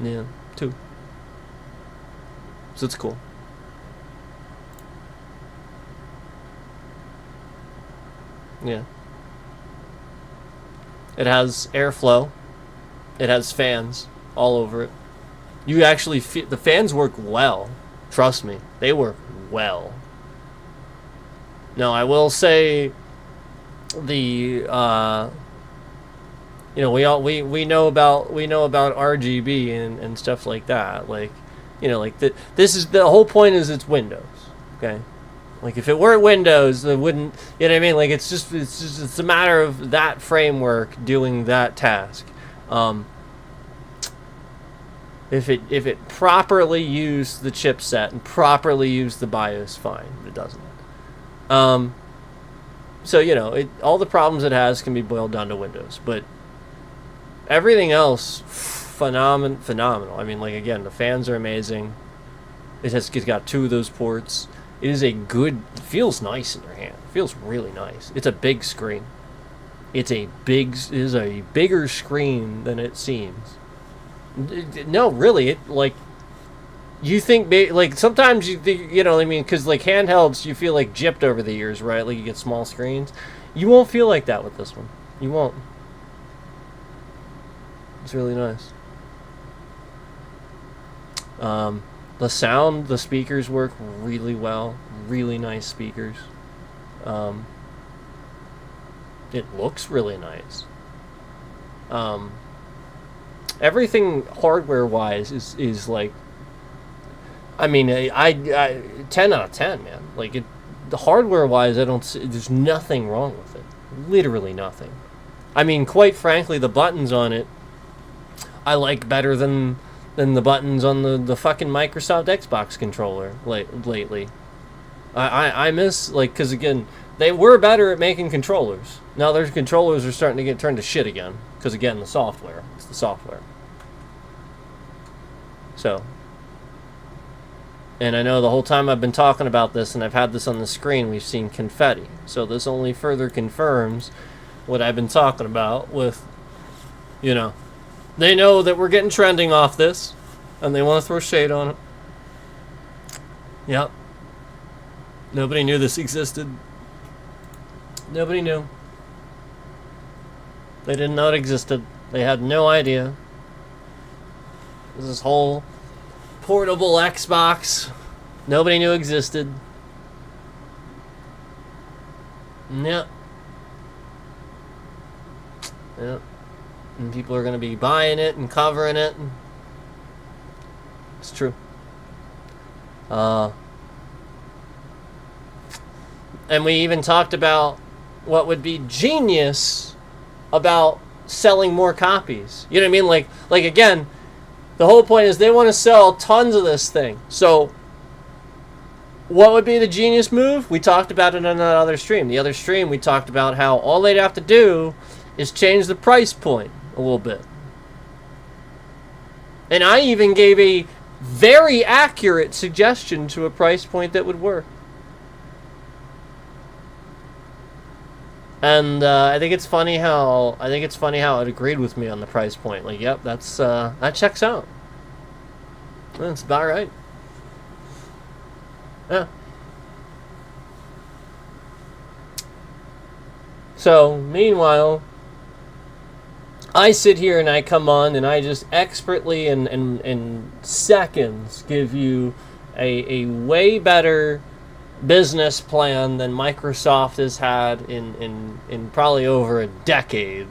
Yeah, 2. So it's cool. Yeah. It has airflow. It has fans all over it. You actually feel the fans work well. Trust me, they work well. Now I will say the we know about RGB and stuff like that. Like, like the whole point is it's Windows, okay? Like if it weren't Windows, it wouldn't. You know what I mean? Like it's a matter of that framework doing that task. If it properly used the chipset and properly used the BIOS, fine. But it doesn't. So all the problems it has can be boiled down to Windows, but everything else, phenomenal. I mean, like again, the fans are amazing. It's got 2 of those ports. It is it feels nice in your hand. It feels really nice. It's a big screen. It is a bigger screen than it seems. No, really, it like you think like sometimes you think, I mean, because like handhelds you feel like gypped over the years, right? Like you get small screens. You won't feel like that with this one. You won't. It's really nice. The sound, the speakers work really well. Really nice speakers. It looks really nice. Everything hardware-wise is like, I mean, I 10 out of 10, man. Like the hardware-wise, there's nothing wrong with it. Literally nothing. I mean, quite frankly, the buttons on it, I like better than the buttons on the fucking Microsoft Xbox controller lately. I miss, like, because again, they were better at making controllers. Now their controllers are starting to get turned to shit again. Because again, the software. It's the software. So. And I know the whole time I've been talking about this and I've had this on the screen, we've seen confetti. So this only further confirms what I've been talking about with, they know that we're getting trending off this. And they want to throw shade on it. Yep. Nobody knew this existed. Nobody knew. They didn't know it existed. They had no idea. This whole portable Xbox, nobody knew existed. Yep. Yep. And people are going to be buying it and covering it. It's true. And we even talked about what would be genius about selling more copies. You know what I mean? Like again, the whole point is they want to sell tons of this thing. So what would be the genius move? We talked about it on that other stream. The other stream, we talked about how all they'd have to do is change the price point a little bit. And I even gave a very accurate suggestion to a price point that would work. And I think it's funny how it agreed with me on the price point. Like, yep, that checks out. That's about right. Yeah. So, meanwhile, I sit here and I come on and I just expertly in seconds give you a way better business plan than Microsoft has had in probably over a decade.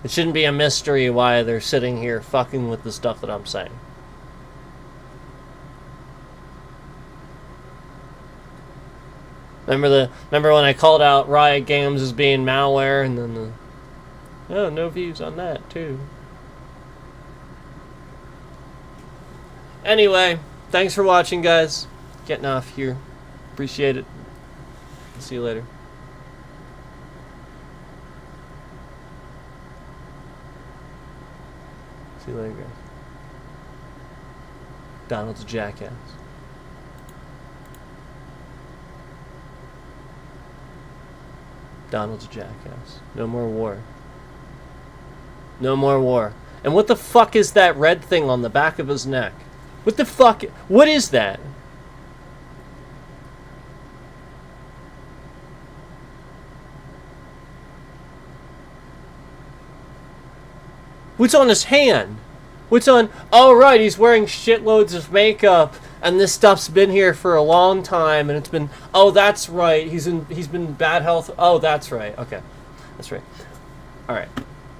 It shouldn't be a mystery why they're sitting here fucking with the stuff that I'm saying. Remember when I called out Riot Games as being malware, and then no views on that too. Anyway, thanks for watching, guys. Getting off here. Appreciate it. See you later. See you later, guys. Donald's a jackass. Donald's a jackass. No more war. No more war. And what the fuck is that red thing on the back of his neck? What the fuck? What is that? What's on his hand? What's on... Oh, right, he's wearing shitloads of makeup, and this stuff's been here for a long time, and it's been... Oh, that's right, he's been in bad health. Oh, that's right. Okay, that's right. All right,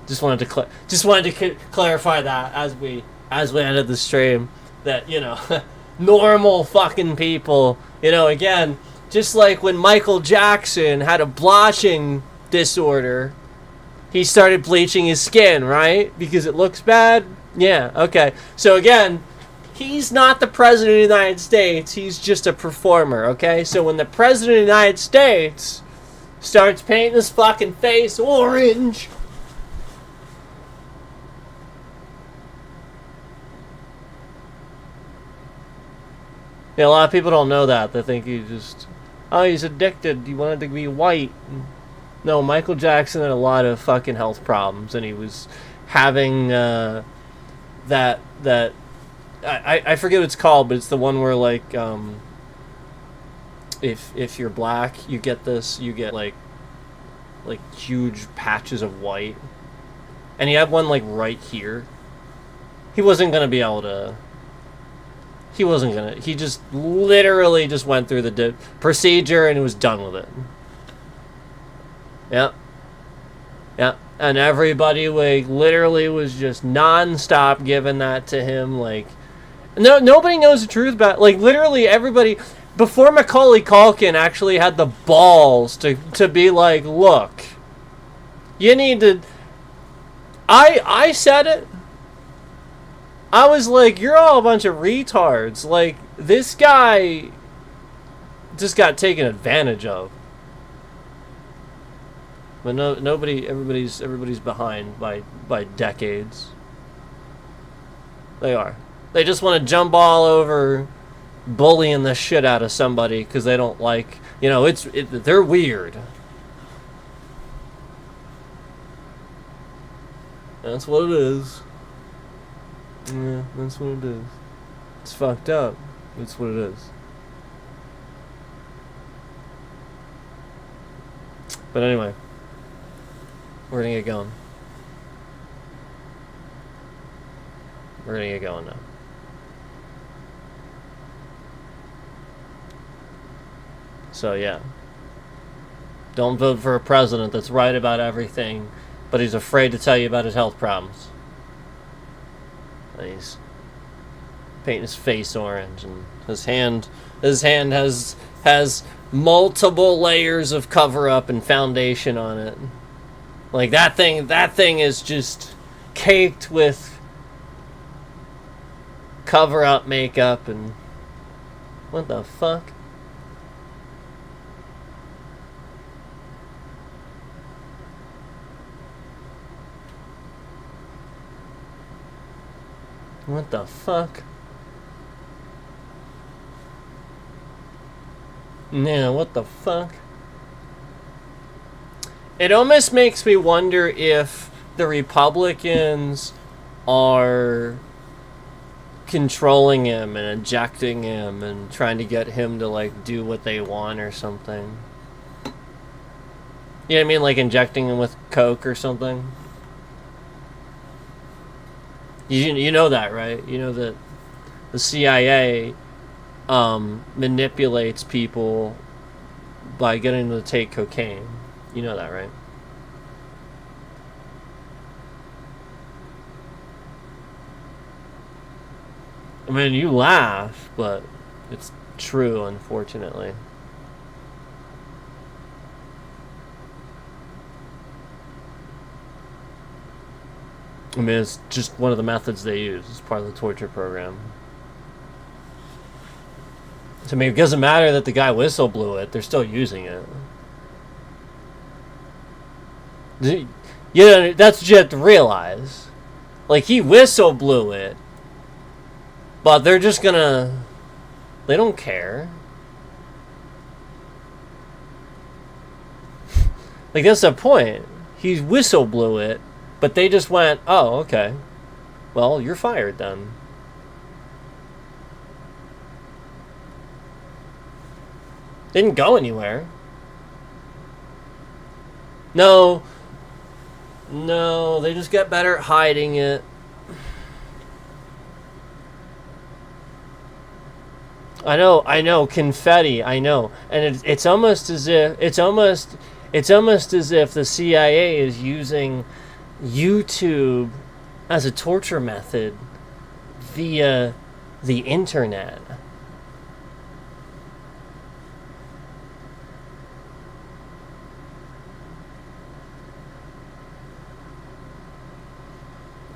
just wanted to clarify that as we ended the stream, that, you know, normal fucking people, you know, again, just like when Michael Jackson had a blotching disorder, he started bleaching his skin, right? Because it looks bad? Yeah, okay. So again, he's not the president of the United States. He's just a performer, okay? So when the president of the United States starts painting his fucking face orange... Yeah, a lot of people don't know that. They think he's addicted. He wanted to be white. No, Michael Jackson had a lot of fucking health problems, and he was having I forget what it's called, but it's the one where, like, if you're black, you get like huge patches of white, and he had one like right here. He wasn't gonna be able to. He just literally just went through the procedure and was done with it. Yep. Yep. And everybody, like, literally was just non-stop giving that to him. Like, nobody knows the truth about, like, literally everybody, before Macaulay Culkin actually had the balls to be like, look, you need to, I said it. I was like, you're all a bunch of retards. Like, this guy just got taken advantage of. But everybody's behind by decades. They are. They just want to jump all over bullying the shit out of somebody because they don't like, you know, they're weird. That's what it is. Yeah, that's what it is. It's fucked up. That's what it is. But anyway, we're gonna get going. We're gonna get going now. So yeah, don't vote for a president that's right about everything, but he's afraid to tell you about his health problems. And he's painting his face orange, and his hand has multiple layers of cover-up and foundation on it. Like, that thing is just caked with cover-up makeup, and what the fuck? What the fuck? Yeah, what the fuck? It almost makes me wonder if the Republicans are controlling him and ejecting him and trying to get him to like do what they want or something. You know what I mean? Like injecting him with coke or something. You know that, right? You know that the CIA manipulates people by getting them to take cocaine. You know that, right? I mean, you laugh, but it's true, unfortunately. I mean, it's just one of the methods they use. It's part of the torture program. So, I mean, it doesn't matter that the guy whistle blew it. They're still using it. Yeah, that's what you have to realize. Like, he whistle blew it. But they're just gonna... They don't care. Like, that's the point. He whistle blew it. But they just went, oh, okay. Well, you're fired then. Didn't go anywhere. No. No, they just get better at hiding it. I know, confetti, I know. And it's almost as if the CIA is using YouTube as a torture method via the internet.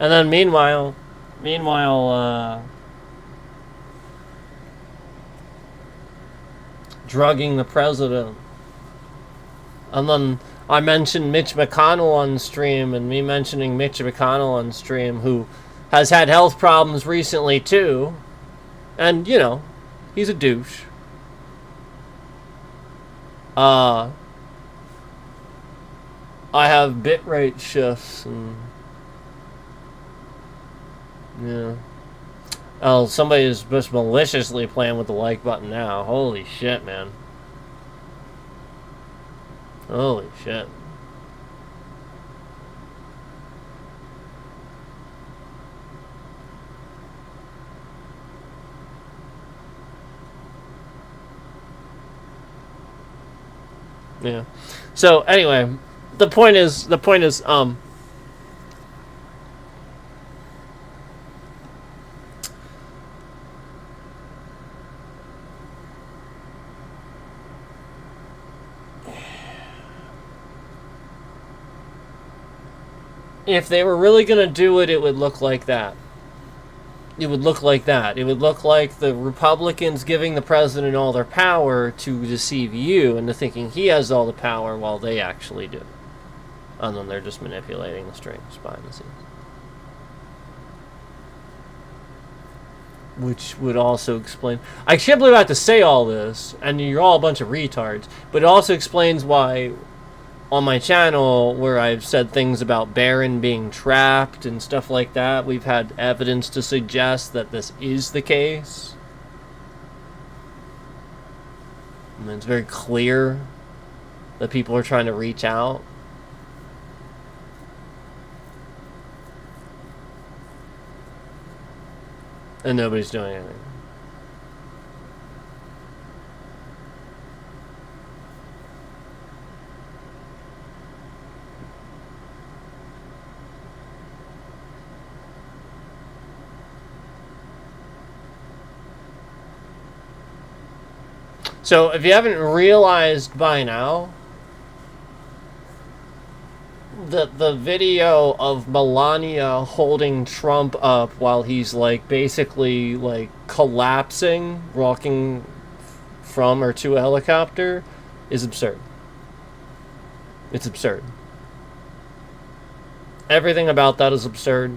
And then meanwhile, drugging the president. And then I mentioned Mitch McConnell on stream, and me mentioning Mitch McConnell on stream, who has had health problems recently too. And, you know, he's a douche. I have bitrate shifts and... Yeah. Oh, somebody is just maliciously playing with the like button now. Holy shit, man. Holy shit. Yeah. So anyway, the point is if they were really going to do it, it would look like that. It would look like that. It would look like the Republicans giving the president all their power to deceive you into thinking he has all the power while they actually do. And then they're just manipulating the strings behind the scenes. Which would also explain... I can't believe I have to say all this, and you're all a bunch of retards, but it also explains why on my channel, where I've said things about Barron being trapped and stuff like that, we've had evidence to suggest that this is the case. I mean, it's very clear that people are trying to reach out. And nobody's doing anything. So, if you haven't realized by now, the video of Melania holding Trump up while he's, like, basically, like, collapsing, walking from or to a helicopter, is absurd. It's absurd. Everything about that is absurd.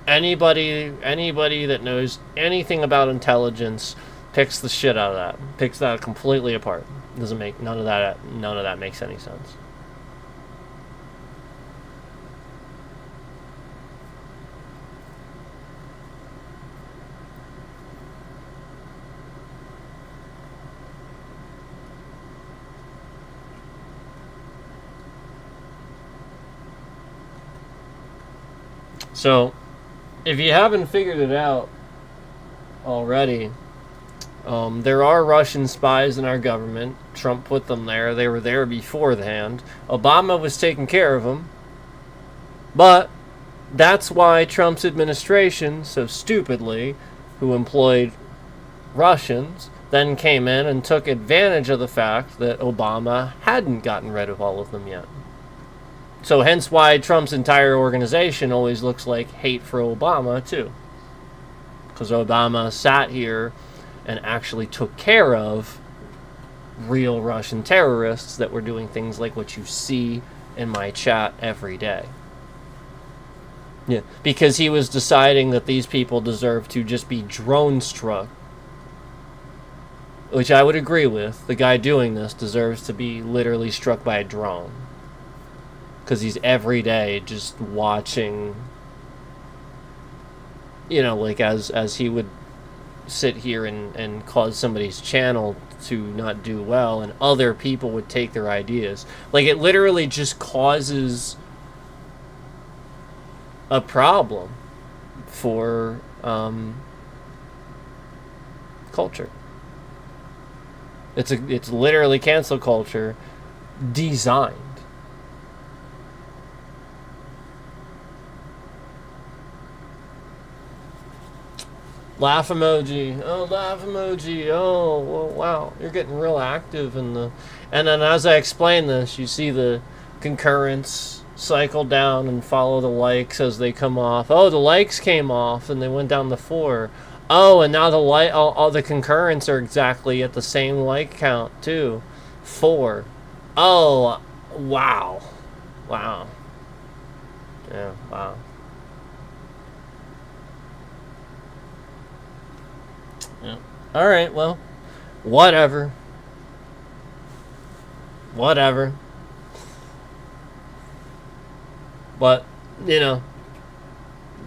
Anybody that knows anything about intelligence picks the shit out of that. Picks that completely apart. Doesn't make none of that makes any sense. So, if you haven't figured it out already, there are Russian spies in our government. Trump put them there. They were there beforehand. Obama was taking care of them. But that's why Trump's administration, so stupidly, who employed Russians, then came in and took advantage of the fact that Obama hadn't gotten rid of all of them yet. So hence why Trump's entire organization always looks like hate for Obama, too. Because Obama sat here and actually took care of real Russian terrorists that were doing things like what you see in my chat every day. Yeah, because he was deciding that these people deserve to just be drone struck, which I would agree with. The guy doing this deserves to be literally struck by a drone, because he's every day just watching, you know, like as he would sit here and cause somebody's channel to not do well, and other people would take their ideas. Like, it literally just causes a problem for culture. It's literally cancel culture designed. Laugh emoji. Oh, laugh emoji. Oh, well, wow. You're getting real active in the... And then as I explain this, you see the concurrence cycle down and follow the likes as they come off. Oh, the likes came off and they went down to 4. Oh, and now the all the concurrents are exactly at the same like count, too. 4. Oh, wow. Wow. Yeah, wow. Yeah. Alright, well, whatever. Whatever. But, you know,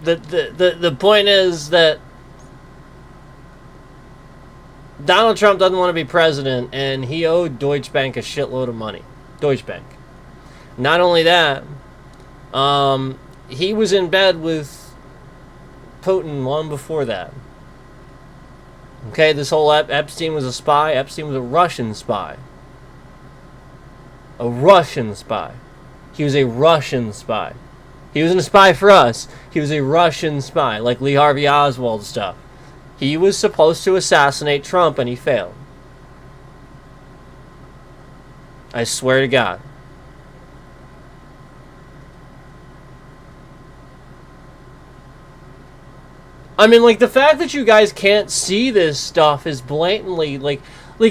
the point is that Donald Trump doesn't want to be president, and he owed Deutsche Bank a shitload of money. Deutsche Bank. Not only that, he was in bed with Putin long before that. Okay, this whole Epstein was a spy. Epstein was a Russian spy. A Russian spy. He was a Russian spy. He wasn't a spy for us. He was a Russian spy, like Lee Harvey Oswald stuff. He was supposed to assassinate Trump, and he failed. I swear to God. I mean, like, the fact that you guys can't see this stuff is blatantly, like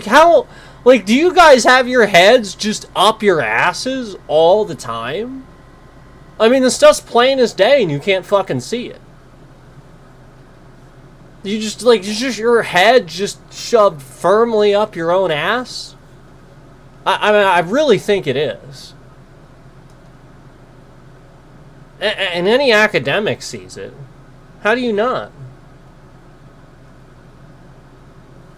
how, like, do you guys have your heads just up your asses all the time? I mean, the stuff's plain as day and you can't fucking see it. You just, like, it's just your head just shoved firmly up your own ass? I mean, I really think it is. And any academic sees it. How do you not?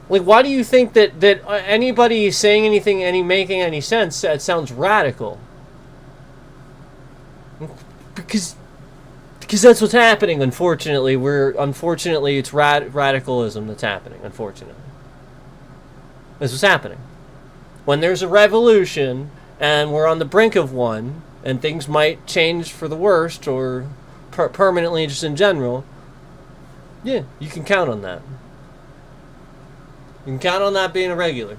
Like, why do you think that anybody saying anything, making any sense, that sounds radical? Because that's what's happening, unfortunately. Unfortunately, it's radicalism that's happening, unfortunately. That's what's happening. When there's a revolution, and we're on the brink of one, and things might change for the worst, or permanently just in general, yeah, you can count on that. You can count on that being a regular.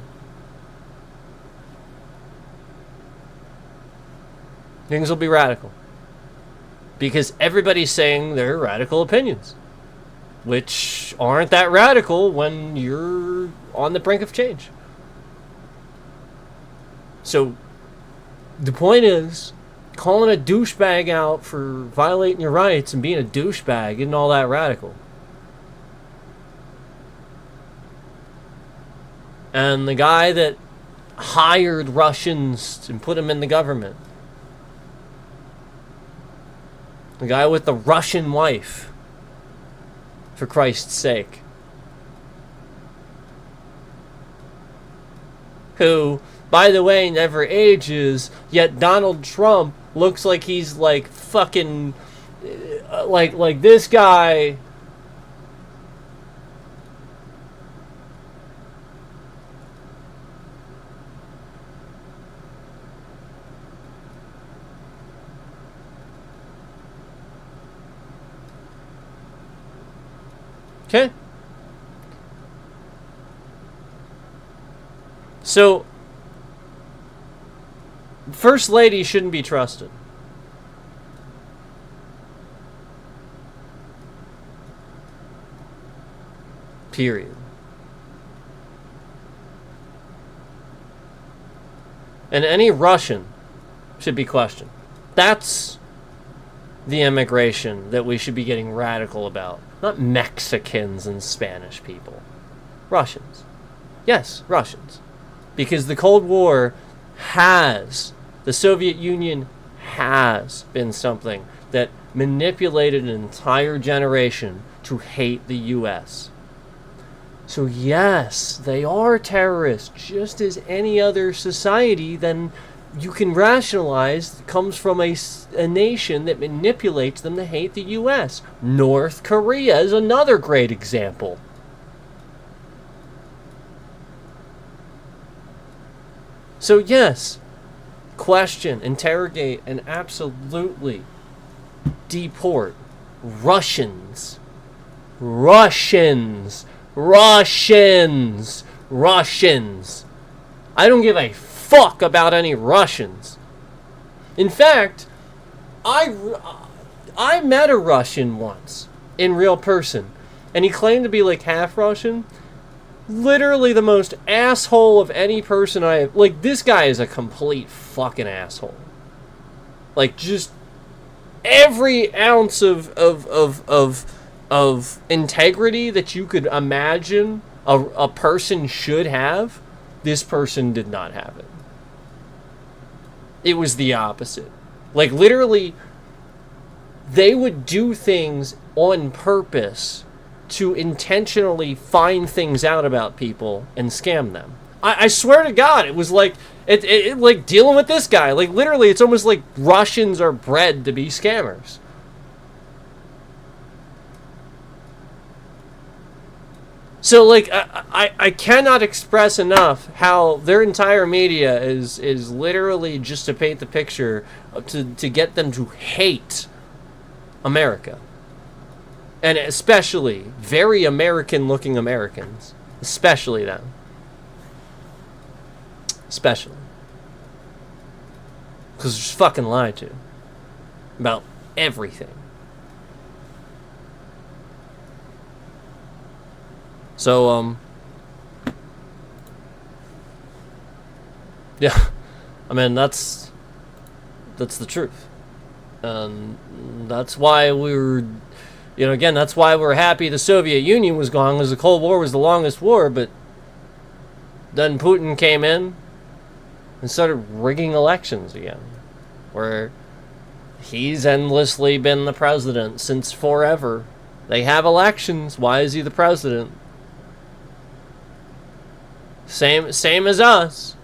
Things will be radical. Because everybody's saying their radical opinions, which aren't that radical when you're on the brink of change. So, the point is, calling a douchebag out for violating your rights and being a douchebag isn't all that radical. And the guy that hired Russians and put them in the government, the guy with the Russian wife, for Christ's sake, who, by the way, never ages, yet Donald Trump looks like he's like fucking like this guy. Okay. So, First Lady shouldn't be trusted. Period. And any Russian should be questioned. That's the immigration that we should be getting radical about. Not Mexicans and Spanish people. Russians. Yes, Russians. Because the Cold War the Soviet Union has been something that manipulated an entire generation to hate the U.S. So yes, they are terrorists, just as any other society then you can rationalize comes from a nation that manipulates them to hate the U.S. North Korea is another great example. So yes, question, interrogate, and absolutely deport Russians. Russians. Russians. Russians. I don't give a fuck about any Russians. In fact, I met a Russian once in real person, and he claimed to be like half Russian. Literally the most asshole of any person like, this guy is a complete fucking asshole. Like, just every ounce of integrity that you could imagine a person should have, this person did not have it. It was the opposite. Like, literally, they would do things on purpose to intentionally find things out about people and scam them. I swear to God, it was like it like dealing with this guy. Like, literally, it's almost like Russians are bred to be scammers. So, like, I cannot express enough how their entire media is literally just to paint the picture to get them to hate America. And especially very American-looking Americans. Especially them. Especially. Because they're just fucking lied to. About everything. So, yeah. I mean, that's the truth. And that's why we were... again, that's why we're happy the Soviet Union was gone, because the Cold War was the longest war, but then Putin came in and started rigging elections again, where he's endlessly been the president since forever. They have elections. Why is he the president? Same as us.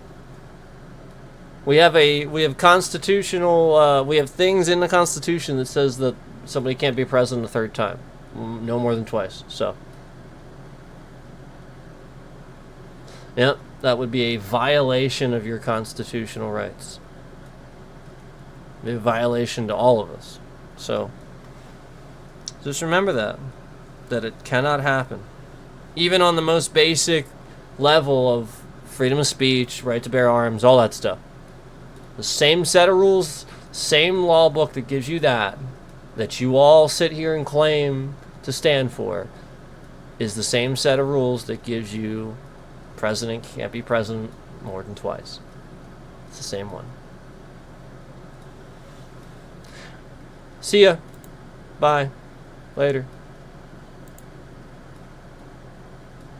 We have constitutional, we have things in the Constitution that says that somebody can't be president a third time. No more than twice. So, yeah, that would be a violation of your constitutional rights. A violation to all of us. So, just remember that it cannot happen. Even on the most basic level of freedom of speech, right to bear arms, all that stuff. The same set of rules, same law book that gives you that you all sit here and claim to stand for, is the same set of rules that gives you president can't be president more than twice. It's the same one. See ya. Bye. Later.